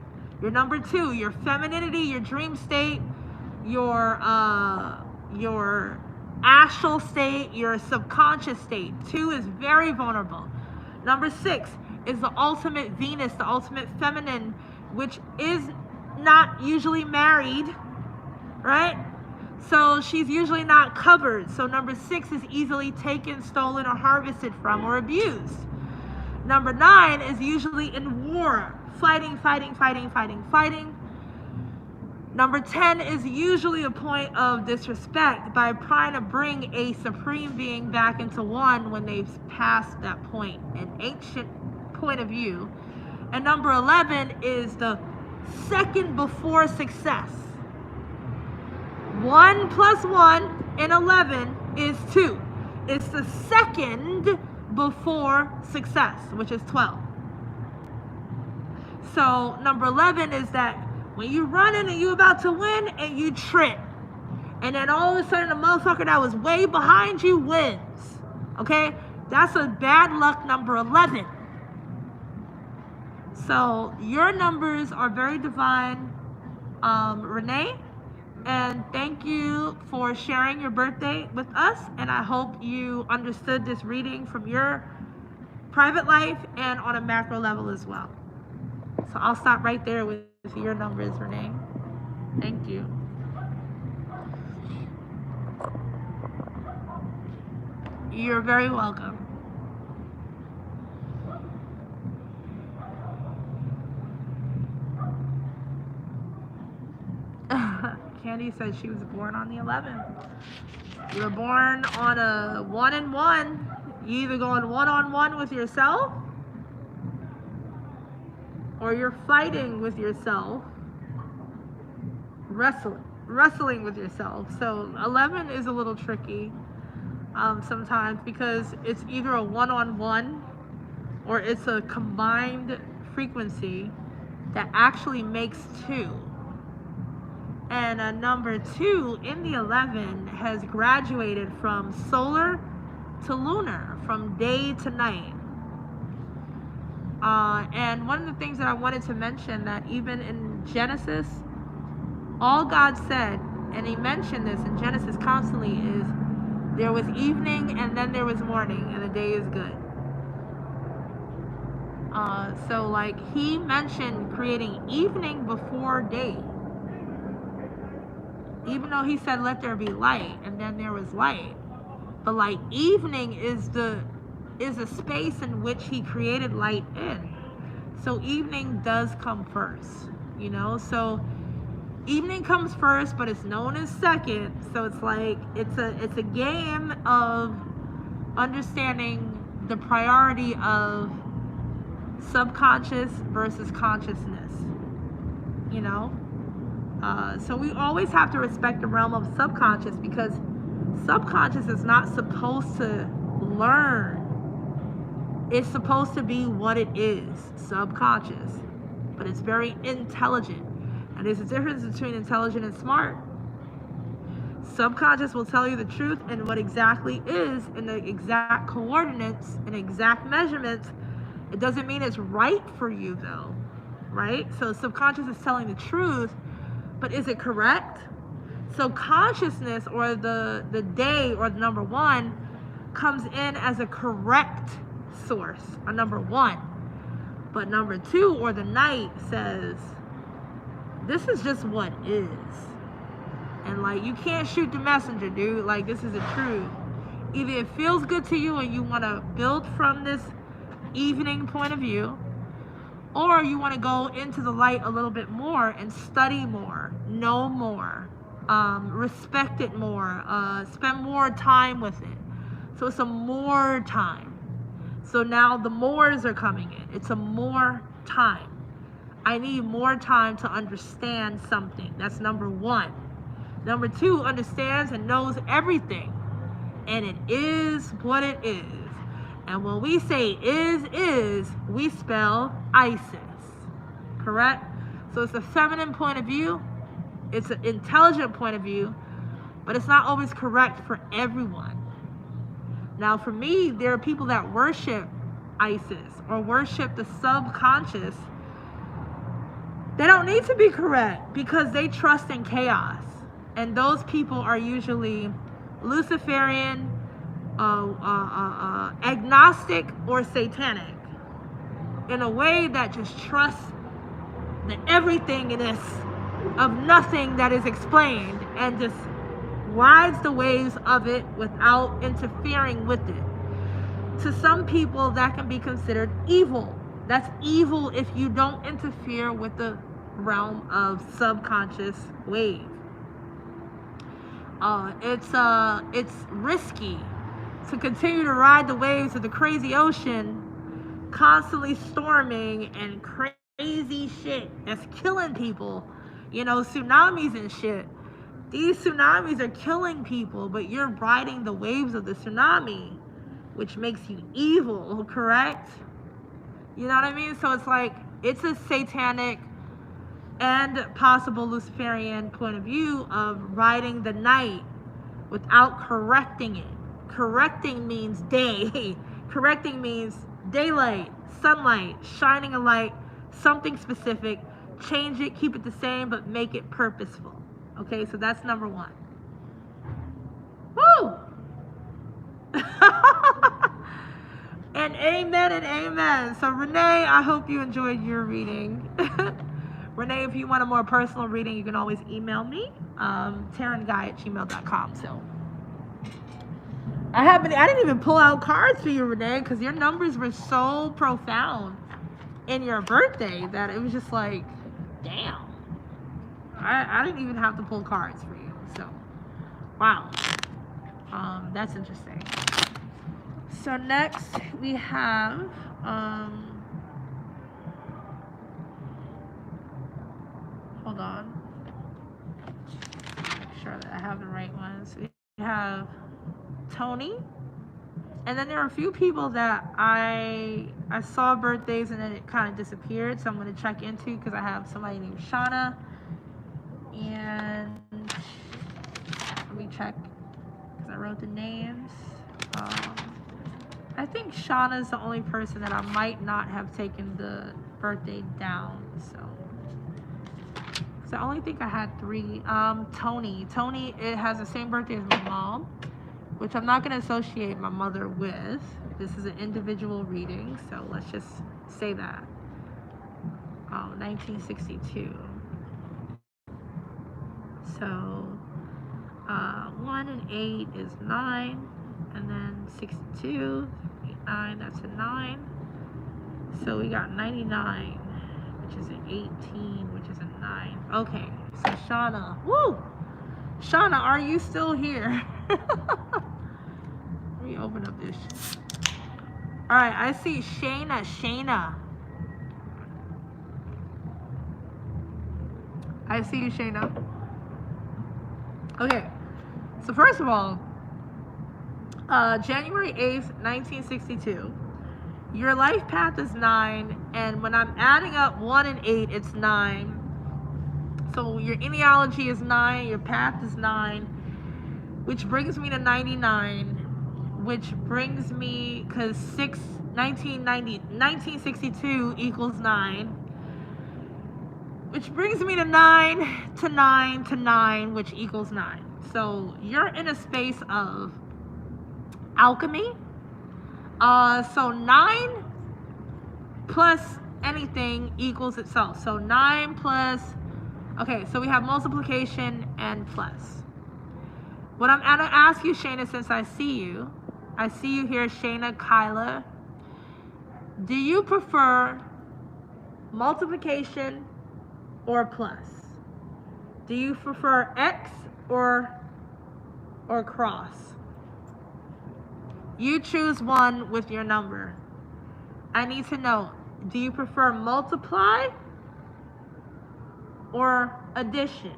Your number 2, your femininity, your dream state, your astral state, your subconscious state. 2 is very vulnerable. Number 6 is the ultimate Venus, the ultimate feminine, which is not usually married, right? So she's usually not covered. So number 6 is easily taken, stolen, or harvested from, or abused. Number 9 is usually in war, fighting. Number 10 is usually a point of disrespect by trying to bring a supreme being back into 1 when they've passed that point, an ancient point of view. And number 11 is the second before success. 1 plus 1 in 11 is 2. It's the second before success, which is 12. So number 11 is that when you running and you about to win and you trip, and then all of a sudden the motherfucker that was way behind you wins. Okay? That's a bad luck number 11. So your numbers are very divine, Renee, and thank you for sharing your birthday with us, and I hope you understood this reading from your private life and on a macro level as well. So I'll stop right there with your numbers, Renee. Thank you. You're very welcome. Candy said she was born on the 11th. You were born on a 1 and 1. You either going one-on-one with yourself, or you're fighting with yourself, wrestling with yourself. So 11 is a little tricky sometimes because it's either a one-on-one or it's a combined frequency that actually makes 2. And number 2 in the 11 has graduated from solar to lunar, from day to night. And one of the things that I wanted to mention, that even in Genesis, all God said and he mentioned this in Genesis constantly, is there was evening and then there was morning, and the day is good. So like he mentioned creating evening before day, even though he said let there be light and then there was light. But like evening is a space in which he created light in. So evening does come first, you know? So evening comes first, but it's known as second. So it's like it's a game of understanding the priority of subconscious versus consciousness, you know? So we always have to respect the realm of subconscious, because subconscious is not supposed to learn. It's supposed to be what it is, subconscious. But it's very intelligent. And there's a difference between intelligent and smart. Subconscious will tell you the truth and what exactly is in the exact coordinates and exact measurements. It doesn't mean it's right for you though, right? So subconscious is telling the truth, but is it correct? So consciousness, or the day, or the number one, comes in as a correct source, a number one. But number two, or the night, says this is just what is. And like you can't shoot the messenger, dude. Like this is the truth. Either it feels good to you and you want to build from this evening point of view, or you want to go into the light a little bit more and study more, know more, respect it more, spend more time with it. So it's a more time. So now the mores are coming in. It's a more time. I need more time to understand something. That's number one. Number two, understands and knows everything. And it is what it is. And when we say is, we spell Isis. Correct? So it's a feminine point of view. It's an intelligent point of view. But it's not always correct for everyone. Now for me, there are people that worship Isis or worship the subconscious. They don't need to be correct because they trust in chaos. And those people are usually Luciferian, agnostic, or satanic, in a way that just trusts the everythingness of nothing that is explained and just rides the waves of it without interfering with it. To some people, that can be considered evil. That's evil if you don't interfere with the realm of subconscious wave. It's risky to continue to ride the waves of the crazy ocean, constantly storming and crazy shit that's killing people. You know, tsunamis and shit. These tsunamis are killing people, but you're riding the waves of the tsunami, which makes you evil, correct? You know what I mean? So it's like, it's a satanic and possible Luciferian point of view of riding the night without correcting it. Correcting means day. Correcting means daylight, sunlight, shining a light, something specific. Change it, keep it the same, but make it purposeful. Okay, so that's number one. Woo! And amen and amen. So Renee, I hope you enjoyed your reading. Renee, if you want a more personal reading, you can always email me, tarynguy@gmail.com. So I didn't even pull out cards for you, Renee, because your numbers were so profound in your birthday that it was just like, damn. I didn't even have to pull cards for you. So, wow. That's interesting. So next we have, hold on. Make sure that I have the right ones. We have Tony. And then there are a few people that I saw birthdays and then it kind of disappeared. So I'm going to check into, because I have somebody named Shauna. And let me check, because I wrote the names. I think Shauna's the only person that I might not have taken the birthday down. I only think I had 3. Tony. Tony, it has the same birthday as my mom, which I'm not going to associate my mother with. This is an individual reading, so let's just say that. 1962. So 1 and 8 is 9, and then 62, 8, 9, that's a 9. So we got 99, which is an 18, which is a 9. Okay, so Shauna, woo! Shauna, are you still here? Let me open up this. All right, I see Shayna. I see you, Shayna. Okay, so first of all, January 8th, 1962, your life path is 9, and when I'm adding up 1 and 8, it's 9. So your genealogy is 9, your path is 9, which brings me to 99, which brings me, because 1962 equals 9, which brings me to 9 to 9 to 9, which equals 9. So you're in a space of alchemy. So 9 plus anything equals itself. So 9 plus, okay, so we have multiplication and plus. What I'm going to ask you, Shayna, since I see you here, Shayna, Kyla, do you prefer multiplication or plus? Do you prefer X or cross? You choose one with your number. I need to know, do you prefer multiply or addition?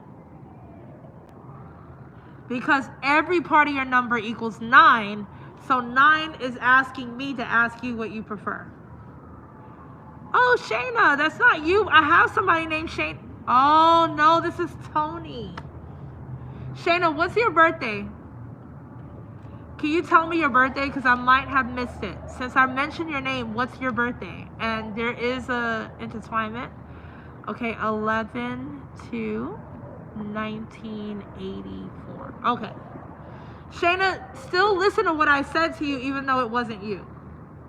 Because every part of your number equals 9, so 9 is asking me to ask you what you prefer. Oh, Shayna, that's not you. I have somebody named Shayna. Oh, no, this is Tony. Shayna, what's your birthday? Can you tell me your birthday? Because I might have missed it. Since I mentioned your name, what's your birthday? And there is a intertwinement. Okay, 11/2/1984. Okay. Shayna, still listen to what I said to you, even though it wasn't you.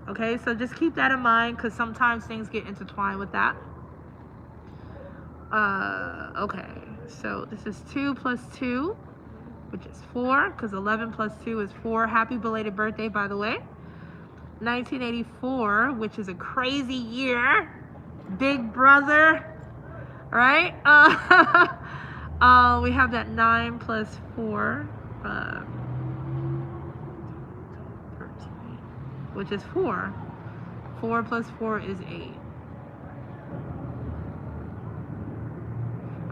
Okay, so just keep that in mind, because sometimes things get intertwined with that. Okay, so this is 2 plus 2, which is 4, because 11 plus 2 is 4. Happy belated birthday, by the way. 1984, which is a crazy year. Big brother, right? We have that 9 plus 4, 13, which is 4. 4 plus 4 is 8.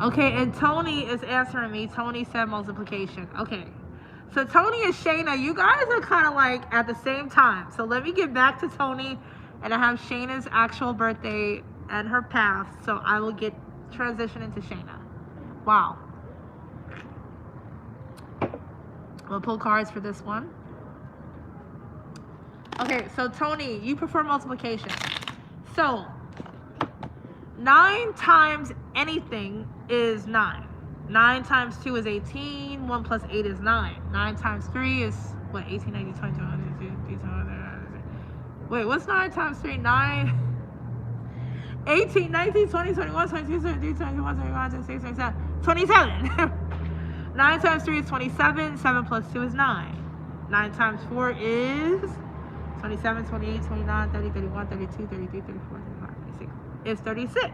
Okay, and Tony is answering me. Tony said multiplication. Okay, so Tony and Shayna, you guys are kind of like at the same time. So let me get back to Tony, and I have Shayna's actual birthday and her path. So I will get transition into Shayna. Wow. We'll pull cards for this one. Okay, so Tony, you prefer multiplication. So 9 times anything is 9. 9 times 2 is 18. 1 plus 8 is 9. 9 times 3 is what? 18, 19, 20, 21, 22, 23. Wait, what's 9 times 3? 9. 18, 19, 20, 21, 22, 23, 24, 25, 26, 27. 27. 9 times 3 is 27. 7 plus 2 is 9. 9 times 4 is 27, 28, 29, 30, 31, 32, 33, 34, 35, 36. It's 36.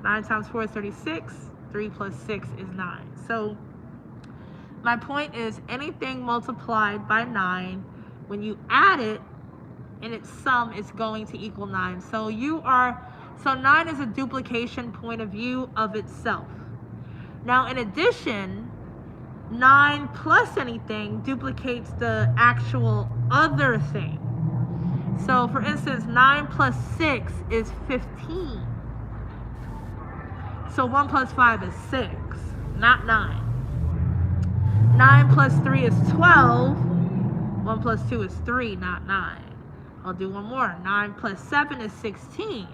9 times 4 is 36. 3 plus 6 is 9. So my point is, anything multiplied by 9, when you add it in its sum, it's going to equal 9. So 9 is a duplication point of view of itself. Now, in addition, 9 plus anything duplicates the actual other thing. So, for instance, 9 plus 6 is 15. So 1 plus 5 is 6, not 9. 9 plus 3 is 12. 1 plus 2 is 3, not 9. I'll do one more. 9 plus 7 is 16.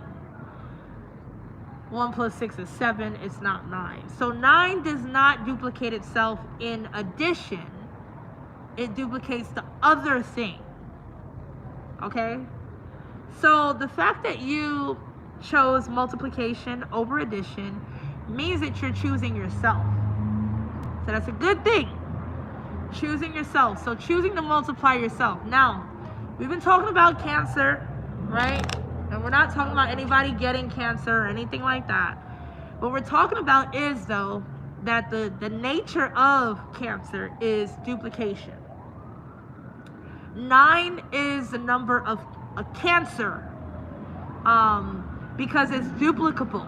1 plus 6 is 7. It's not 9. So 9 does not duplicate itself in addition. It duplicates the other thing. Okay? So the fact that you chose multiplication over addition means that you're choosing yourself. So that's a good thing. Choosing yourself. So choosing to multiply yourself. Now, we've been talking about cancer, right? And we're not talking about anybody getting cancer or anything like that. What we're talking about is, though, that the nature of cancer is duplication. 9 is the number of a cancer because it's duplicable.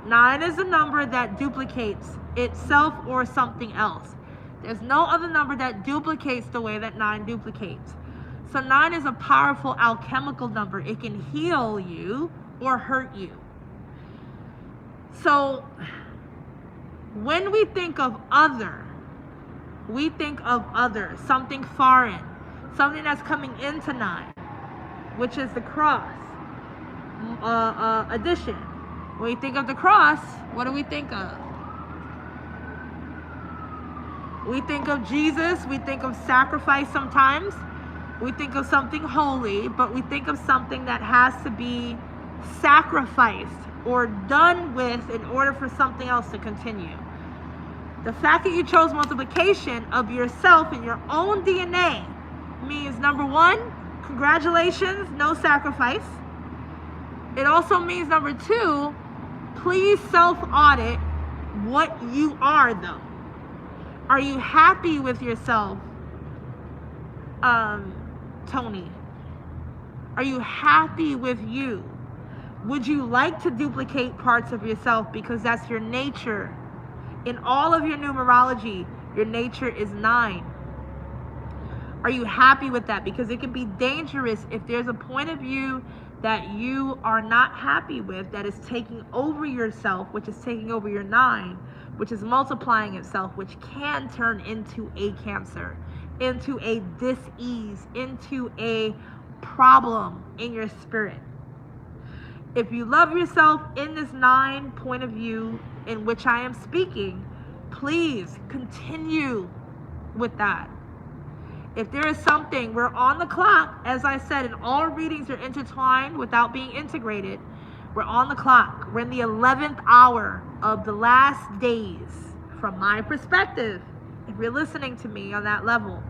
9 is a number that duplicates itself or something else. There's no other number that duplicates the way that 9 duplicates. So 9 is a powerful alchemical number. It can heal you or hurt you. So when we think of other, we think of other, something foreign, something that's coming into 9, which is the cross, addition. When we think of the cross, what do we think of? We think of Jesus, we think of sacrifice sometimes, we think of something holy, but we think of something that has to be sacrificed or done with in order for something else to continue. The fact that you chose multiplication of yourself in your own DNA means, number one, congratulations, no sacrifice. It also means, number two, please self-audit what you are, though. Are you happy with yourself, Tony? Are you happy with you? Would you like to duplicate parts of yourself because that's your nature? In all of your numerology, your nature is 9. Are you happy with that? Because it can be dangerous if there's a point of view that you are not happy with, that is taking over yourself, which is taking over your 9, which is multiplying itself, which can turn into a cancer, into a dis-ease, into a problem in your spirit. If you love yourself in this 9 point of view in which I am speaking, please continue with that. If there is something, we're on the clock, as I said, and all readings are intertwined without being integrated. We're on the clock. We're in the 11th hour of the last days, from my perspective, if you're listening to me on that level.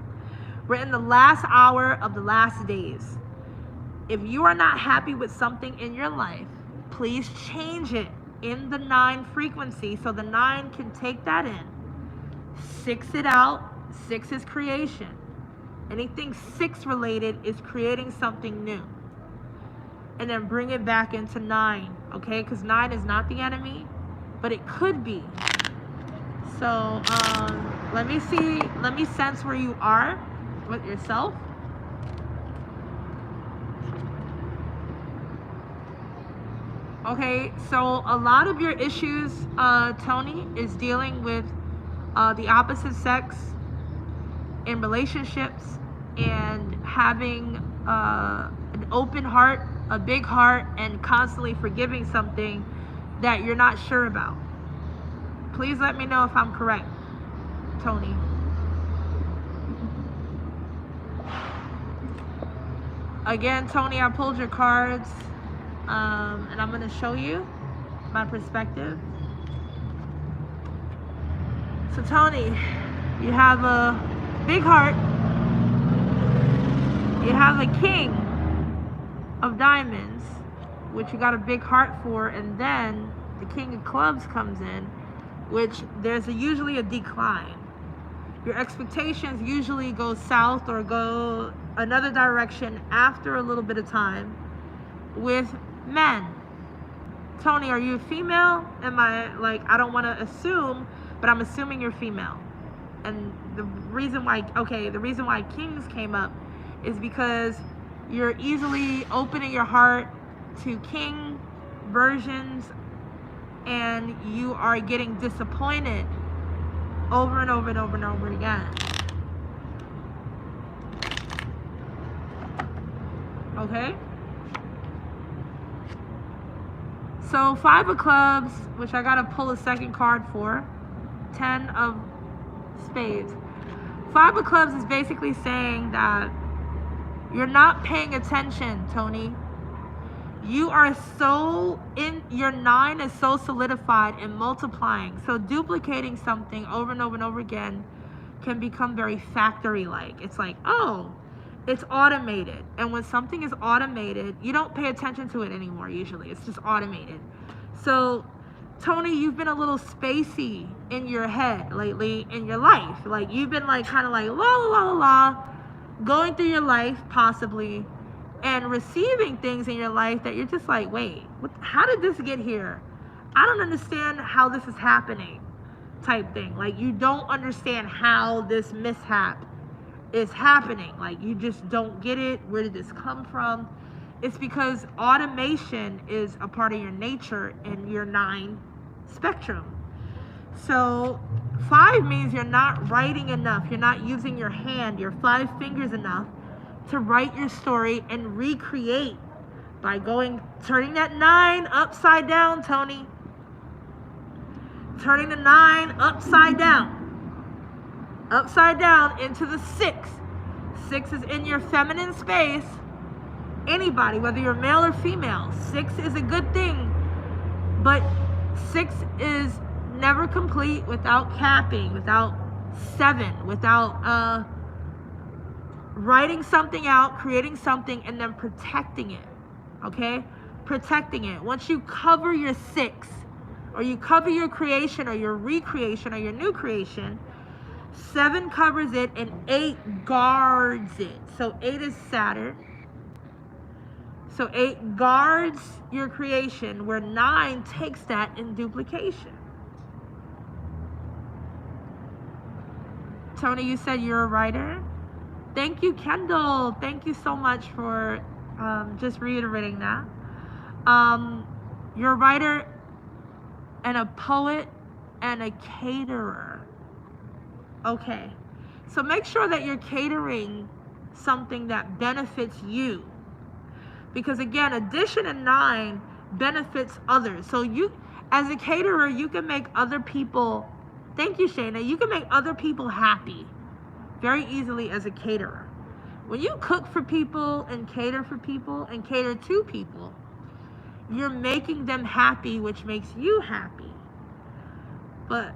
We're in the last hour of the last days. If you are not happy with something in your life, please change it in the 9 frequency so the 9 can take that in. 6 it out. 6 is creation. Anything 6 related is creating something new. And then bring it back into 9, okay? Because 9 is not the enemy, but it could be. So let me sense where you are with yourself. Okay, so a lot of your issues, Tony, is dealing with the opposite sex in relationships and having an open heart, a big heart, and constantly forgiving something that you're not sure about. Please let me know if I'm correct, Tony. Again, Tony, I pulled your cards, and I'm going to show you my perspective. So, Tony, you have a big heart. You have a king of diamonds, which you got a big heart for, and then the king of clubs comes in, which there's usually a decline. Your expectations usually go south or go another direction after a little bit of time with men. Tony, are you a female? Am I, I don't want to assume, but I'm assuming you're female. And the reason why kings came up is because you're easily opening your heart to king versions, and you are getting disappointed over and over and over and over again. Okay? So 5 of clubs, which I gotta pull a second card for, 10 of spades. 5 of clubs is basically saying that you're not paying attention, Tony. You are so your 9 is so solidified and multiplying. So duplicating something over and over and over again can become very factory-like. It's like, oh, it's automated. And when something is automated, you don't pay attention to it anymore usually. It's just automated. So, Tony, you've been a little spacey in your head lately in your life. Like, you've been like kind of like la la la la la, going through your life possibly, and receiving things in your life that you're just like, wait, how did this get here? I don't understand how this is happening, type thing. Like, you don't understand how this mishap is happening. Like, you just don't get it. Where did this come from? It's because automation is a part of your nature in your 9 spectrum. So 5 means you're not writing enough. You're not using your hand, your 5 fingers enough to write your story and recreate by turning that 9 upside down, Tony. Turning the 9 upside down into the 6. 6 is in your feminine space. Anybody, whether you're male or female, 6 is a good thing, but 6 is never complete without capping, without 7, without writing something out, creating something, and then protecting it. Okay? Protecting it. Once you cover your 6, or you cover your creation, or your recreation, or your new creation, 7 covers it, and 8 guards it. So 8 is Saturn. So 8 guards your creation, where 9 takes that in duplication. Tony, you said you're a writer? Thank you, Kendall. Thank you so much for just reiterating that. You're a writer and a poet and a caterer. Okay. So make sure that you're catering something that benefits you. Because again, addition in 9 benefits others. So you, as a caterer, you can make other people, thank you, Shayna, you can make other people happy very easily as a caterer. When you cook for people and cater for people and cater to people, you're making them happy, which makes you happy. But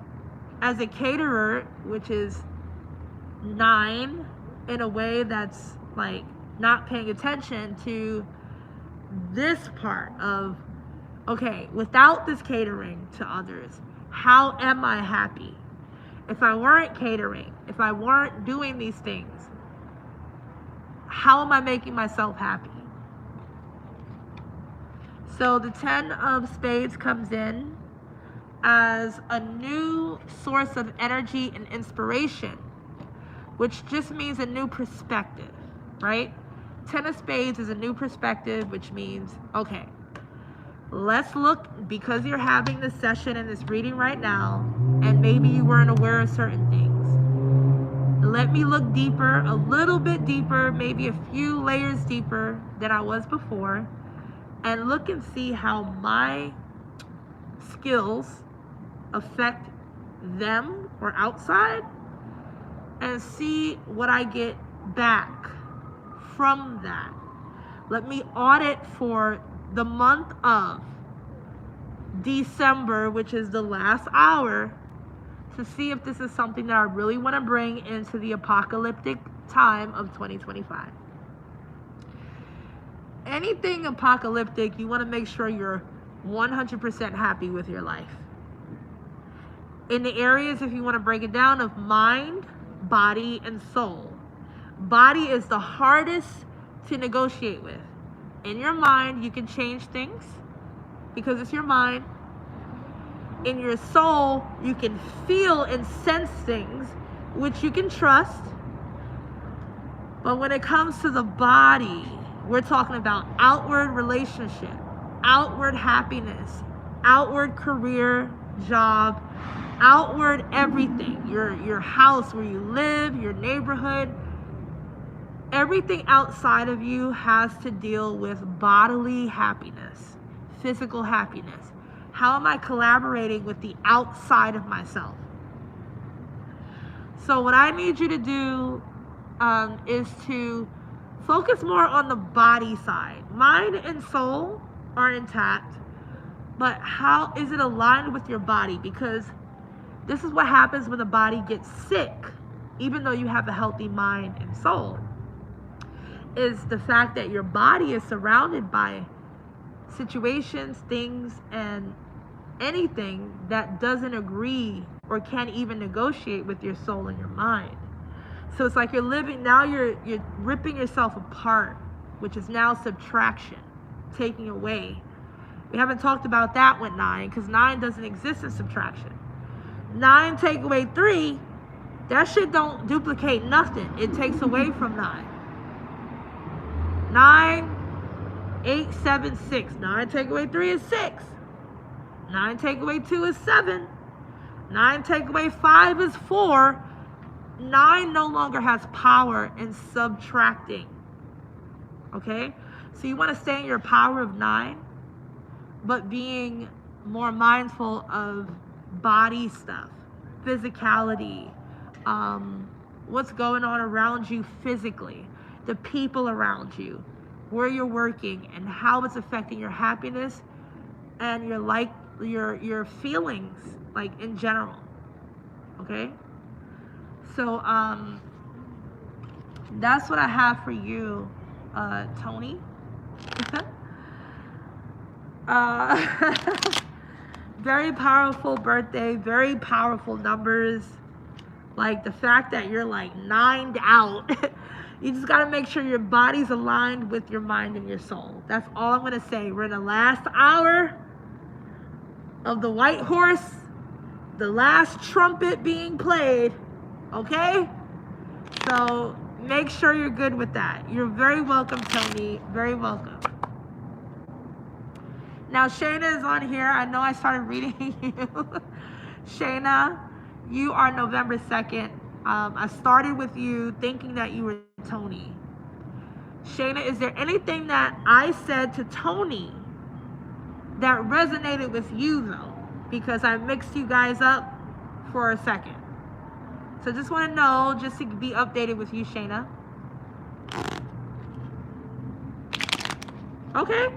as a caterer, which is 9, in a way that's like not paying attention to this part of, okay, without this catering to others, how am I happy? If I weren't catering, if I weren't doing these things, how am I making myself happy? So the 10 of spades comes in as a new source of energy and inspiration, which just means a new perspective, right? 10 of spades is a new perspective, which means, okay, let's look, because you're having this session and this reading right now, and maybe you weren't aware of certain things. Let me look deeper, a little bit deeper, maybe a few layers deeper than I was before, and look and see how my skills affect them or outside, and see what I get back from that. Let me audit for the month of December, which is the last hour, to see if this is something that I really want to bring into the apocalyptic time of 2025. Anything apocalyptic, you want to make sure you're 100% happy with your life. In the areas, if you want to break it down, of mind, body, and soul. Body is the hardest to negotiate with. In your mind, you can change things because it's your mind. In your soul, you can feel and sense things which you can trust. But when it comes to the body, we're talking about outward relationship, outward happiness, outward career, job, outward everything. Your house where you live, your neighborhood. Everything outside of you has to deal with bodily happiness, physical happiness? How am I collaborating with the outside of myself? So what I need you to do is to focus more on the body side. Mind and soul are intact, but how is it aligned with your body? Because this is what happens when the body gets sick, even though you have a healthy mind and soul, is the fact that your body is surrounded by situations, things, and anything that doesn't agree or can't even negotiate with your soul and your mind. So it's like you're living, now you're ripping yourself apart, which is now subtraction, taking away. We haven't talked about that with 9, because 9 doesn't exist in subtraction. 9 take away 3, that shit don't duplicate nothing. It takes away from 9. 9, 8, 7, 6. 9 take away 3 is 6. 9 take away 2 is 7. 9 take away 5 is 4. 9 no longer has power in subtracting. Okay? So you want to stay in your power of 9, but being more mindful of body stuff, physicality, what's going on around you physically, the people around you, where you're working, and how it's affecting your happiness and your feelings, like in general. Okay? So that's what I have for you, Tony. Very powerful birthday, very powerful numbers. Like the fact that you're like 9'd out. You just got to make sure your body's aligned with your mind and your soul. That's all I'm going to say. We're in the last hour of the white horse, the last trumpet being played. Okay? So make sure you're good with that. You're very welcome, Tony. Very welcome. Now, Shayna is on here. I know I started reading you. Shayna, you are November 2nd. I started with you thinking that you were Tony. Shayna, is there anything that I said to Tony that resonated with you, though? Because I mixed you guys up for a second. So just want to know, just to be updated with you, Shayna. Okay.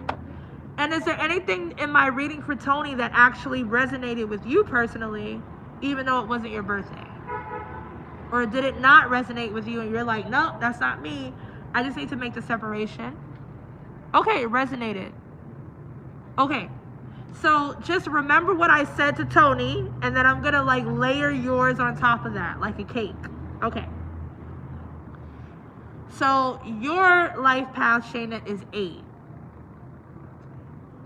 And is there anything in my reading for Tony that actually resonated with you personally, even though it wasn't your birthday? Or did it not resonate with you and you're like, no, that's not me. I just need to make the separation. Okay, it resonated. Okay. So just remember what I said to Tony, and then I'm going to like layer yours on top of that, like a cake. Okay. So your life path, Shayna, is 8.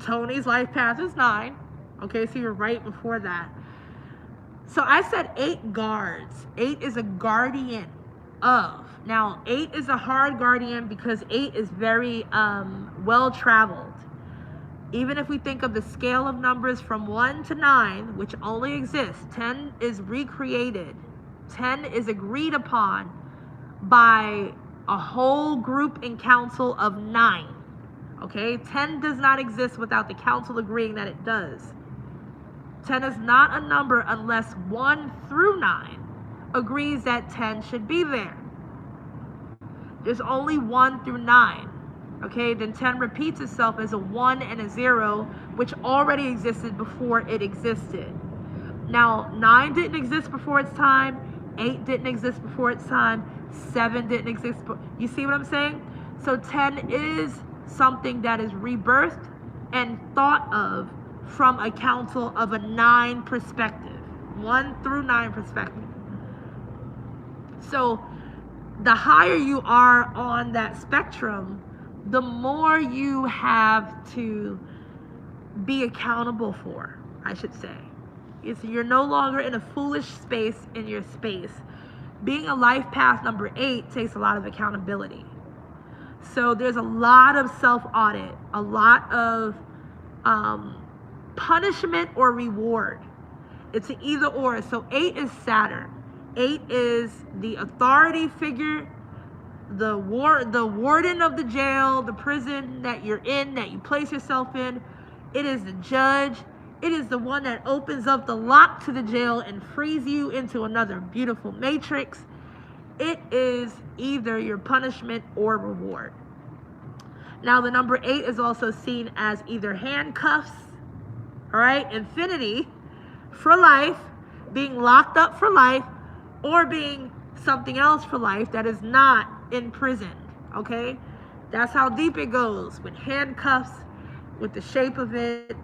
Tony's life path is 9. Okay, so you're right before that. So I said 8 guards. 8 is a guardian of. Now, 8 is a hard guardian because 8 is very well-traveled. Even if we think of the scale of numbers from 1 to 9, which only exists, 10 is recreated. 10 is agreed upon by a whole group and council of 9. Okay, 10 does not exist without the council agreeing that it does. 10 is not a number unless 1 through 9 agrees that 10 should be there. There's only 1 through 9. Okay, then 10 repeats itself as a 1 and a 0, which already existed before it existed. Now, 9 didn't exist before its time. 8 didn't exist before its time. 7 didn't exist. You see what I'm saying? So 10 is something that is rebirthed and thought of from a council of a 9 perspective, 1 through 9 perspective. So the higher you are on that spectrum, the more you have to be accountable for, I should say. You're no longer in a foolish space in your space. Being a life path number 8 takes a lot of accountability. So there's a lot of self-audit, a lot of punishment or reward. It's an either or. So 8 is Saturn. 8 is the authority figure, the warden of the jail, the prison that you're in, that you place yourself in. It is the judge. It is the one that opens up the lock to the jail and frees you into another beautiful matrix. It is either your punishment or reward. Now, the number 8 is also seen as either handcuffs, all right, infinity for life, being locked up for life, or being something else for life that is not imprisoned, okay? That's how deep it goes with handcuffs, with the shape of it.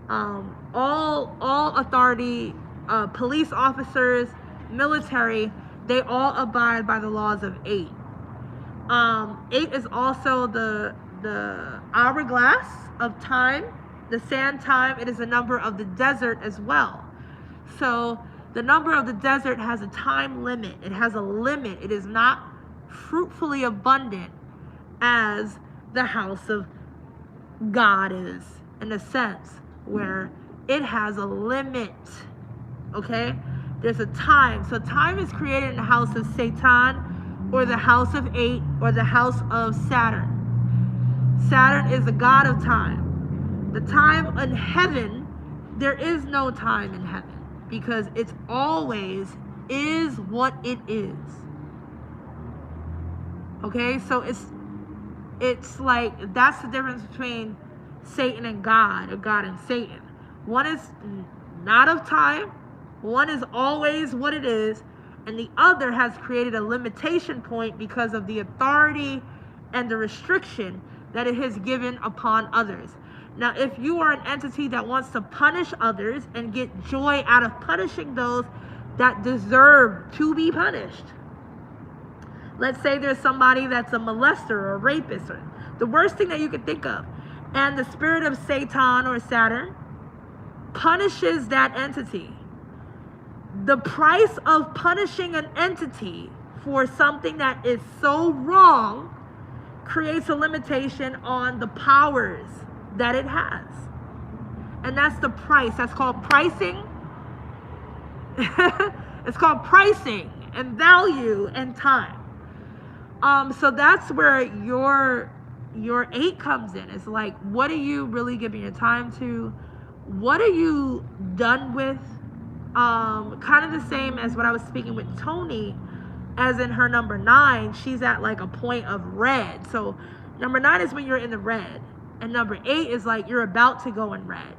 All authority, police officers, military, they all abide by the laws of 8. 8 is also the hourglass of time, the sand time. It is the number of the desert as well. So the number of the desert has a time limit. It has a limit. It is not fruitfully abundant as the house of God is, in a sense, where it has a limit. Okay? There's a time. So time is created in the house of Satan, or the house of 8, or the house of Saturn. Saturn is the god of time. The time in heaven, there is no time in heaven, because it's always is what it is. Okay, so it's like, that's the difference between Satan and God, or God and Satan. One is not of time, one is always what it is, and the other has created a limitation point because of the authority and the restriction that it has given upon others. Now, if you are an entity that wants to punish others and get joy out of punishing those that deserve to be punished, let's say there's somebody that's a molester or a rapist, or the worst thing that you could think of, and the spirit of Satan or Saturn punishes that entity. The price of punishing an entity for something that is so wrong creates a limitation on the powers that it has. And that's the price. That's called pricing. It's called pricing and value and time. So that's where your 8 comes in. It's like, what are you really giving your time to? What are you done with? Kind of the same as what I was speaking with Tony, as in her number 9, she's at like a point of red. So number 9 is when you're in the red, and number 8 is like you're about to go in red.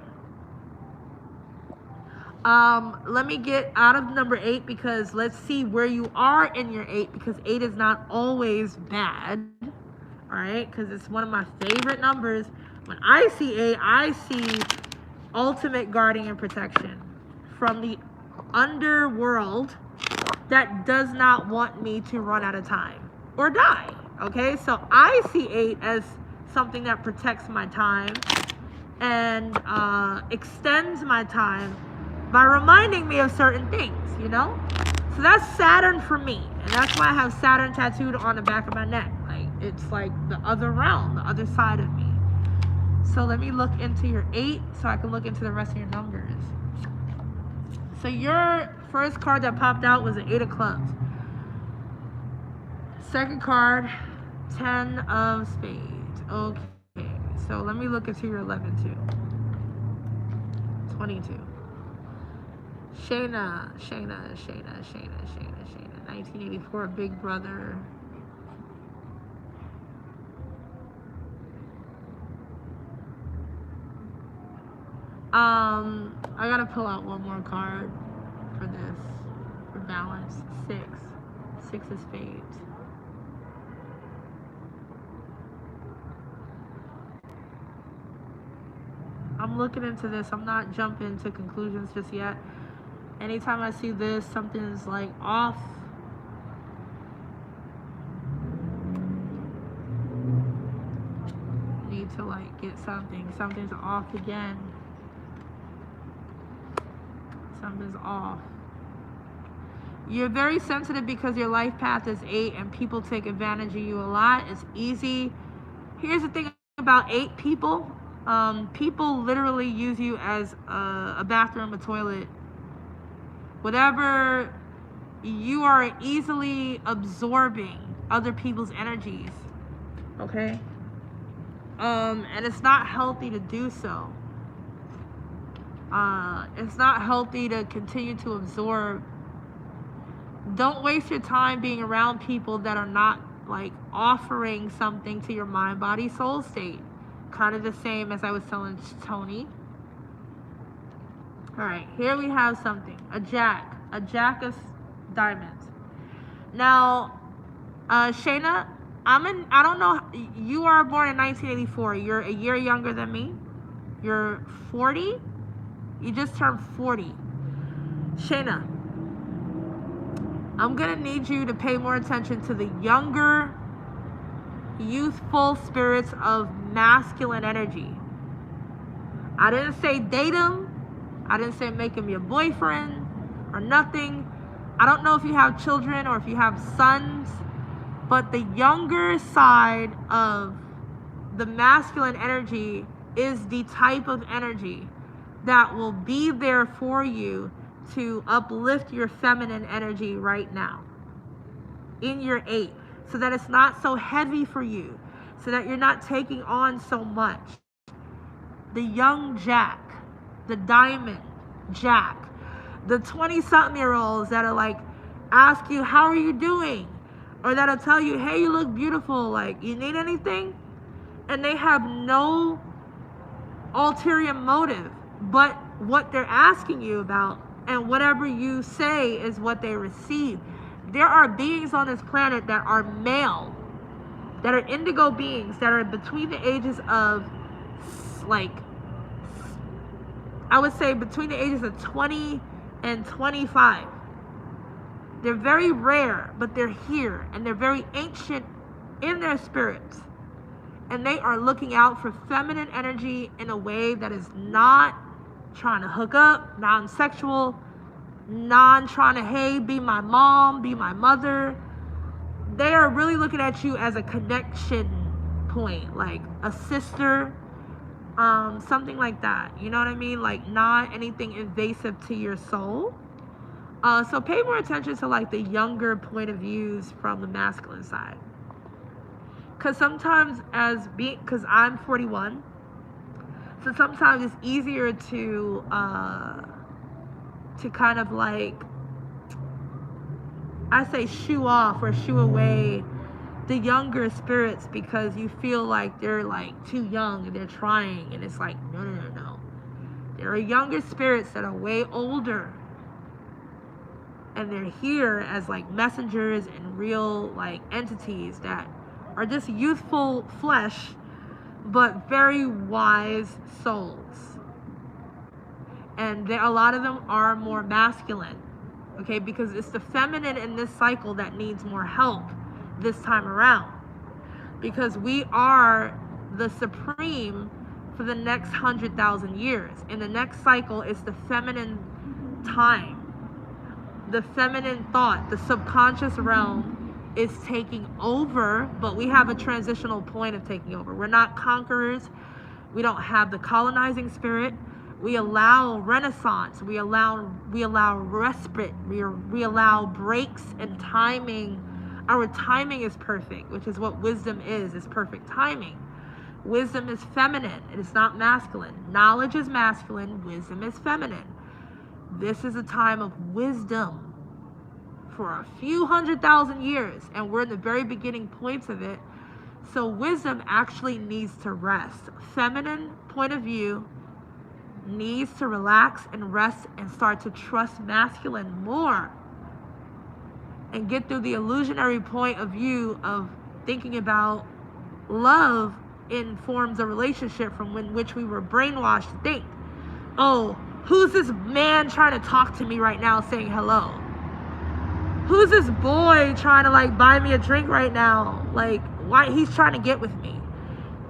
Let me get out of number 8, because let's see where you are in your 8, because 8 is not always bad, all right? Because it's one of my favorite numbers. When I see 8, I see ultimate guarding and protection from the underworld that does not want me to run out of time or die. Okay, so I see 8 as something that protects my time and extends my time by reminding me of certain things, you know? So that's Saturn for me, and that's why I have Saturn tattooed on the back of my neck. Like, it's like the other realm, the other side of me. So let me look into your 8 so I can look into the rest of your numbers. So your first card that popped out was an 8 of clubs. Second card, 10 of spades. Okay, so let me look into your 11 too. 22. Shayna, 1984, Big Brother. I gotta pull out one more card for this, for balance. 6 of spades. I'm looking into this. I'm not jumping to conclusions just yet. Anytime I see this, something's like off. Need to like get something. Something's off again. Something's off. You're very sensitive because your life path is 8 and people take advantage of you a lot. It's easy. Here's the thing about 8 people. People literally use you as a bathroom, a toilet, whatever. You are easily absorbing other people's energies, okay? And it's not healthy to do so. It's not healthy to continue to absorb. Don't waste your time being around people that are not like offering something to your mind, body, soul state. Kind of the same as I was telling Tony. All right, here we have something. A jack of diamonds. Now, Shayna, I don't know, you are born in 1984. You're a year younger than me. You're 40. You just turned 40. Shayna, I'm going to need you to pay more attention to the younger, youthful spirits of masculine energy. I didn't say date him. I didn't say make him your boyfriend or nothing. I don't know if you have children or if you have sons, but the younger side of the masculine energy is the type of energy that will be there for you to uplift your feminine energy right now in your 8, so that it's not so heavy for you, so that you're not taking on so much. The young jack, the diamond jack, the 20-something-year-olds that are like, ask you, how are you doing? Or that'll tell you, hey, you look beautiful, like, you need anything? And they have no ulterior motive but what they're asking you about, and whatever you say is what they receive. There are beings on this planet that are male, that are indigo beings, that are between the ages of, like, I would say between the ages of 20 and 25. They're very rare, but they're here, and they're very ancient in their spirits. And they are looking out for feminine energy in a way that is not trying to hook up, non-sexual, trying to, hey, be my mom, be my mother. They are really looking at you as a connection point, like a sister, something like that. You know what I mean? Like, not anything invasive to your soul. So pay more attention to like the younger point of views from the masculine side. Because sometimes because I'm 41, so sometimes it's easier to kind of like, I say shoo off or shoo away the younger spirits, because you feel like they're like too young and they're trying, and it's like, no. There are younger spirits that are way older, and they're here as like messengers and real like entities that are just youthful flesh, but very wise souls. And a lot of them are more masculine, okay? Because it's the feminine in this cycle that needs more help this time around. Because we are the supreme for the next 100,000 years. In the next cycle, it's the feminine time. The feminine thought, the subconscious realm is taking over, but we have a transitional point of taking over. We're not conquerors. We don't have the colonizing spirit. We allow renaissance. We allow respite. We allow breaks and timing. Our timing is perfect, which is what wisdom is perfect timing. Wisdom is feminine. It is not masculine. Knowledge is masculine. Wisdom is feminine. This is a time of wisdom for a few 100,000 years, and we're in the very beginning points of it. So wisdom actually needs to rest. Feminine point of view needs to relax and rest and start to trust masculine more, and get through the illusionary point of view of thinking about love in forms of relationship from which we were brainwashed to think, oh, who's this man trying to talk to me right now saying hello? Who's this boy trying to like buy me a drink right now? Like, why he's trying to get with me?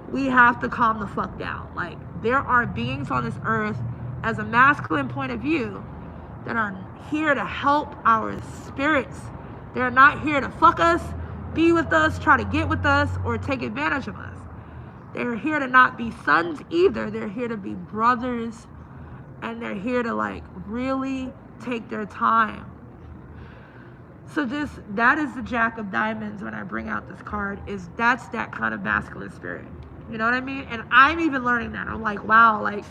We have to calm the fuck down. Like, there are beings on this earth as a masculine point of view that are here to help our spirits. They're not here to fuck us, be with us, try to get with us, or take advantage of us. They're here to not be sons either. They're here to be brothers, and they're here to like really take their time. So that is the Jack of Diamonds. When I bring out this card, that's that kind of masculine spirit. You know what I mean? And I'm even learning that. I'm like, wow, like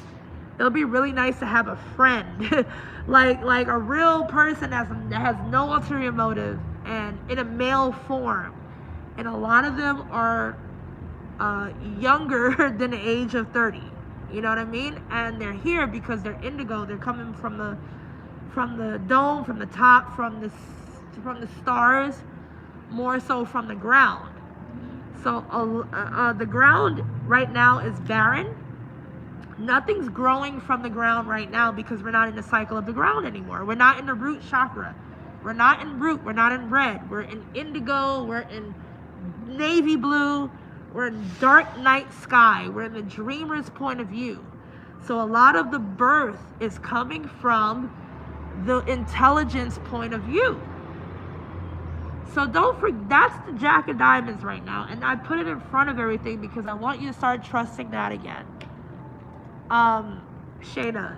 It'll be really nice to have a friend, like a real person that has no ulterior motive and in a male form. And a lot of them are younger than the age of 30. You know what I mean? And they're here because they're indigo. They're coming from the dome, from the top, from the stars, more so from the ground. So the ground right now is barren. Nothing's growing from the ground right now because we're not in the cycle of the ground anymore. We're not in the root chakra. We're not in root. We're not in red. We're in indigo. We're in navy blue. We're in dark night sky. We're in the dreamer's point of view. So a lot of the birth is coming from the intelligence point of view. So don't forget, that's the Jack of Diamonds right now. And I put it in front of everything because I want you to start trusting that again. Shayna,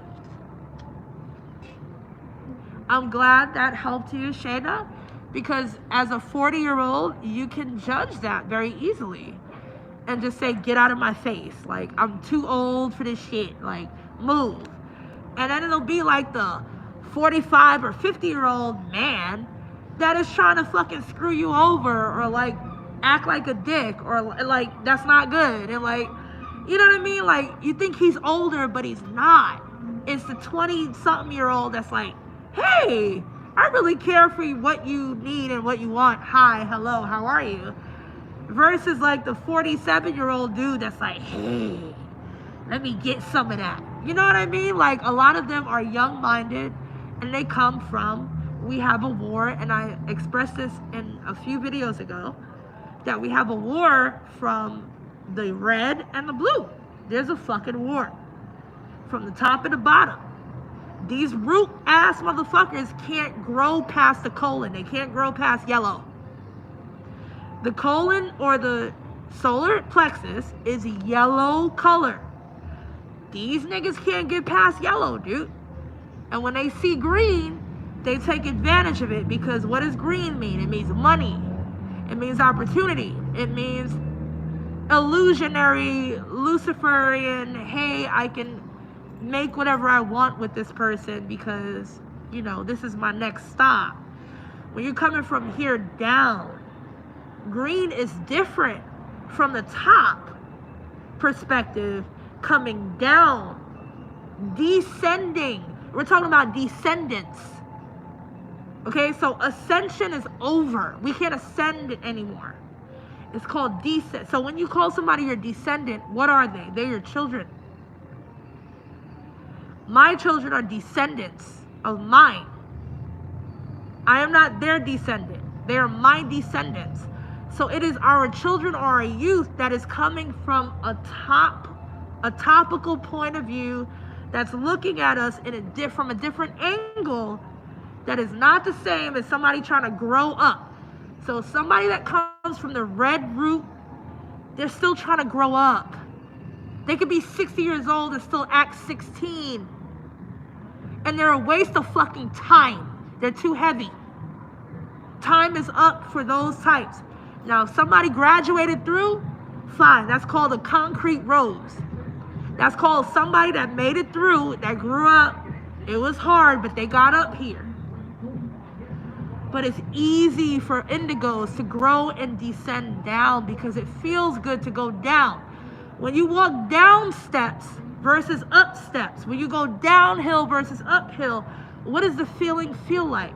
I'm glad that helped you, Shayna, because as a 40-year-old, you can judge that very easily and just say, get out of my face. Like, I'm too old for this shit. Like, move. And then it'll be like the 45 or 50-year-old man that is trying to fucking screw you over or like act like a dick or like that's not good. And like, you know what I mean? Like, you think he's older, but he's not. It's the 20-something-year-old that's like, hey, I really care for what you need and what you want. Hi, hello, how are you? Versus like the 47-year-old dude that's like, hey, let me get some of that. You know what I mean? Like, a lot of them are young-minded and they come from, we have a war, and I expressed this in a few videos ago, that we have a war from the red and the blue. There's a fucking war from the top and the bottom. These root ass motherfuckers can't grow past the colon. They can't grow past yellow. The colon or the solar plexus is a yellow color. These niggas can't get past yellow, dude. And when they see green, they take advantage of it, because what does green mean? It means money. It means opportunity. It means illusionary, Luciferian, hey, I can make whatever I want with this person because, you know, this is my next stop. When you're coming from here down, green is different from the top perspective, coming down, descending. We're talking about descendants. Okay, so ascension is over. We can't ascend it anymore. It's called descent. So when you call somebody your descendant, what are they? They're your children. My children are descendants of mine. I am not their descendant. They are my descendants. So it is our children or our youth that is coming from a topical point of view that's looking at us from a different angle that is not the same as somebody trying to grow up. So somebody that comes from the red root, they're still trying to grow up. They could be 60 years old and still act 16. And they're a waste of fucking time. They're too heavy. Time is up for those types. Now, if somebody graduated through, fine. That's called a concrete rose. That's called somebody that made it through, that grew up. It was hard, but they got up here. But it's easy for indigos to grow and descend down because it feels good to go down. When you walk down steps versus up steps, when you go downhill versus uphill, what does the feeling feel like?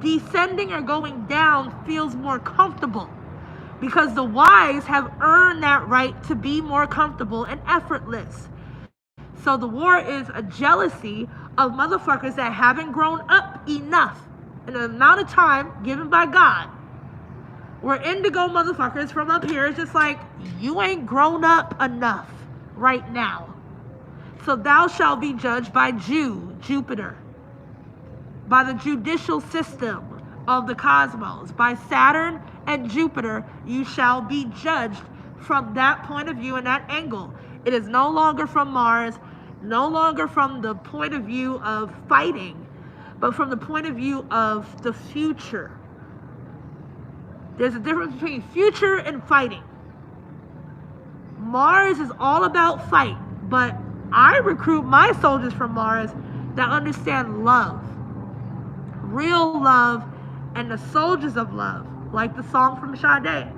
Descending or going down feels more comfortable because the wise have earned that right to be more comfortable and effortless. So the war is a jealousy of motherfuckers that haven't grown up enough in the amount of time given by God. Where indigo motherfuckers from up here is just like, you ain't grown up enough right now. So thou shalt be judged by Jupiter, by the judicial system of the cosmos, by Saturn and Jupiter, you shall be judged from that point of view and that angle. It is no longer from Mars, no longer from the point of view of fighting, but from the point of view of the future. There's a difference between future and fighting. Mars is all about fight, but I recruit my soldiers from Mars that understand love, real love, and the soldiers of love, like the song from Sade.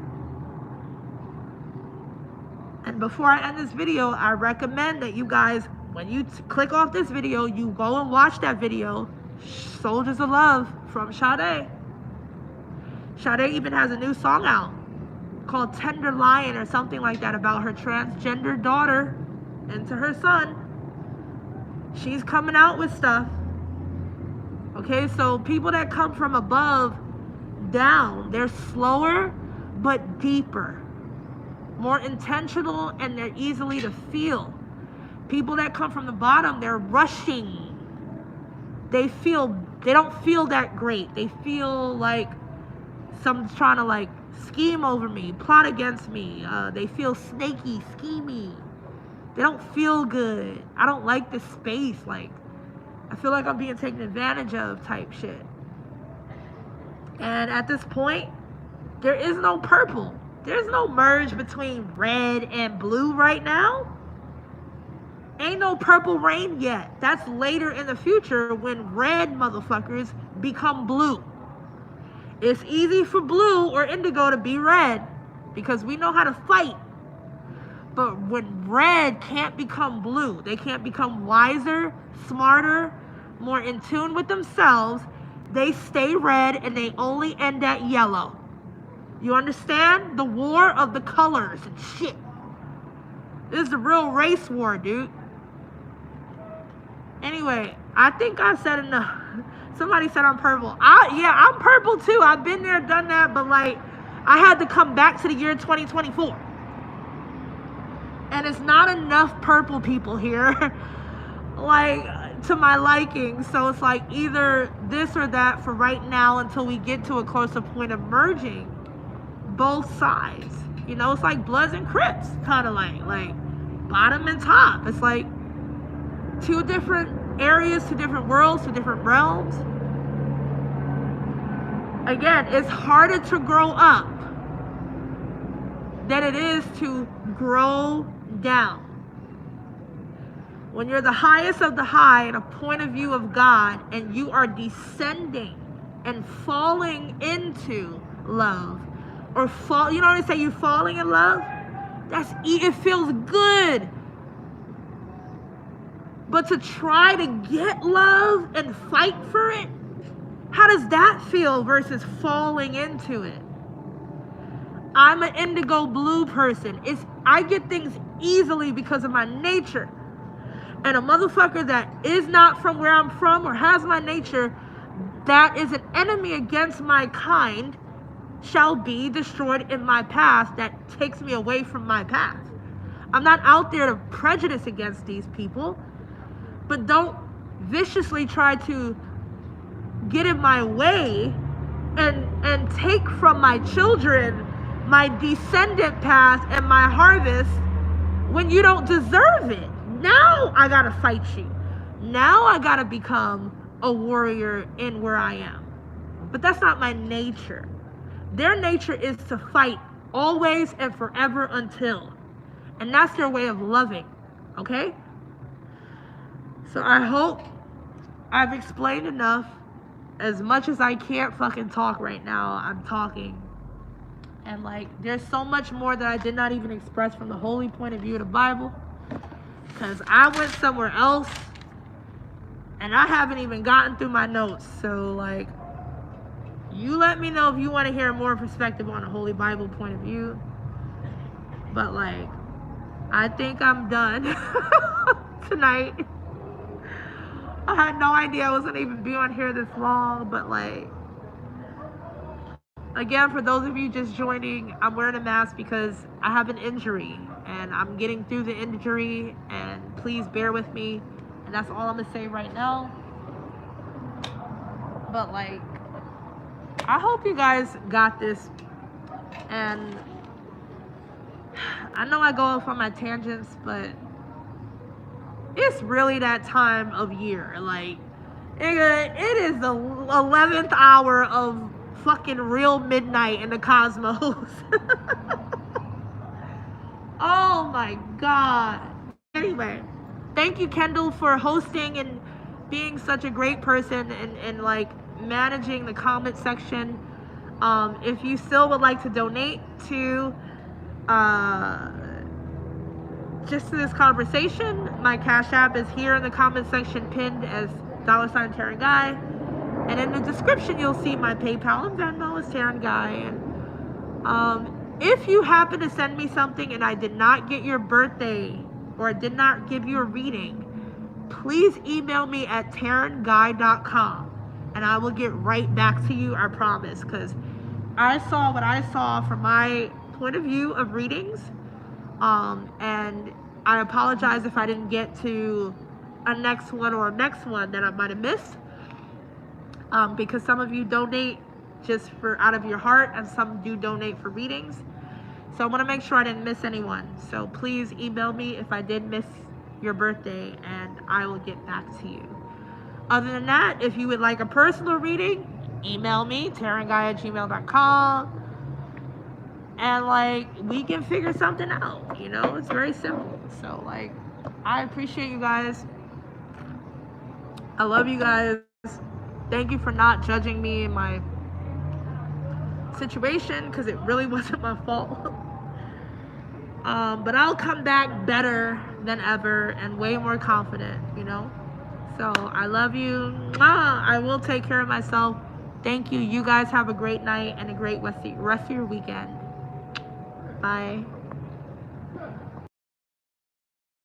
And before I end this video, I recommend that you guys, when you click off this video, you go and watch that video, Soldiers of Love from Sade. Sade even has a new song out called Tender Lion or something like that about her transgender daughter and to her son. She's coming out with stuff. Okay, so people that come from above down, they're slower but deeper, more intentional, and they're easily to feel. People that come from the bottom, they're rushing. They don't feel that great. They feel like someone's trying to like scheme over me, plot against me. They feel snaky, schemy. They don't feel good. I don't like this space. Like, I feel like I'm being taken advantage of type shit. And at this point, there is no purple. There's no merge between red and blue right now. Ain't no purple rain yet. That's later in the future when red motherfuckers become blue. It's easy for blue or indigo to be red because we know how to fight. But when red can't become blue, they can't become wiser, smarter, more in tune with themselves, they stay red and they only end at yellow. You understand? The war of the colors and shit. This is the real race war, dude. Anyway, I think I said enough. Somebody said I'm purple. Yeah, I'm purple too. I've been there, done that, but like, I had to come back to the year 2024. And it's not enough purple people here, like, to my liking. So it's like either this or that for right now until we get to a closer point of merging both sides. You know, it's like Bloods and Crips, kind of like bottom and top. It's like two different areas, two different worlds, two different realms. Again, it's harder to grow up than it is to grow down. When you're the highest of the high in a point of view of God and you are descending and falling into love, or fall, you know what I say, you falling in love? It feels good. But to try to get love and fight for it, how does that feel versus falling into it? I'm an indigo blue person. I get things easily because of my nature. And a motherfucker that is not from where I'm from or has my nature, that is an enemy against my kind, shall be destroyed in my path that takes me away from my path. I'm not out there to prejudice against these people, but don't viciously try to get in my way and take from my children my descendant path and my harvest when you don't deserve it. Now I gotta fight you. Now I gotta become a warrior in where I am. But that's not my nature. Their nature is to fight always and forever until. And that's their way of loving, okay? So I hope I've explained enough. As much as I can't fucking talk right now, I'm talking. And like, there's so much more that I did not even express from the holy point of view of the Bible. Because I went somewhere else and I haven't even gotten through my notes. So like, you let me know if you want to hear more perspective on a Holy Bible point of view. But like, I think I'm done tonight. I had no idea I was going to even be on here this long. But like, again, for those of you just joining, I'm wearing a mask because I have an injury. And I'm getting through the injury. And please bear with me. And that's all I'm going to say right now. But like, I hope you guys got this. And I know I go off on my tangents, but it's really that time of year. Like, it is the 11th hour of fucking real midnight in the cosmos. Oh my God. Anyway, thank you, Kendall, for hosting and being such a great person and like managing the comment section. If you still would like to donate to just to this conversation, my Cash App is here in the comment section, pinned as $Taryn Guy. And in the description, you'll see my PayPal and Venmo is Taryn Guy. And if you happen to send me something and I did not get your birthday or I did not give you a reading, please email me at tarynguy.com and I will get right back to you, I promise, because I saw what I saw from my point of view of readings. And I apologize if I didn't get to a next one or a next one that I might have missed, because some of you donate just for out of your heart and some do donate for readings. So I want to make sure I didn't miss anyone. So please email me if I did miss your birthday and I will get back to you. Other than that, if you would like a personal reading, email me, tarynguy@gmail.com. And like, we can figure something out, you know, it's very simple. So like, I appreciate you guys. I love you guys. Thank you for not judging me in my situation, because it really wasn't my fault. But I'll come back better than ever and way more confident, you know. So I love you. I will take care of myself. Thank you. You guys have a great night and a great rest of your weekend. Bye.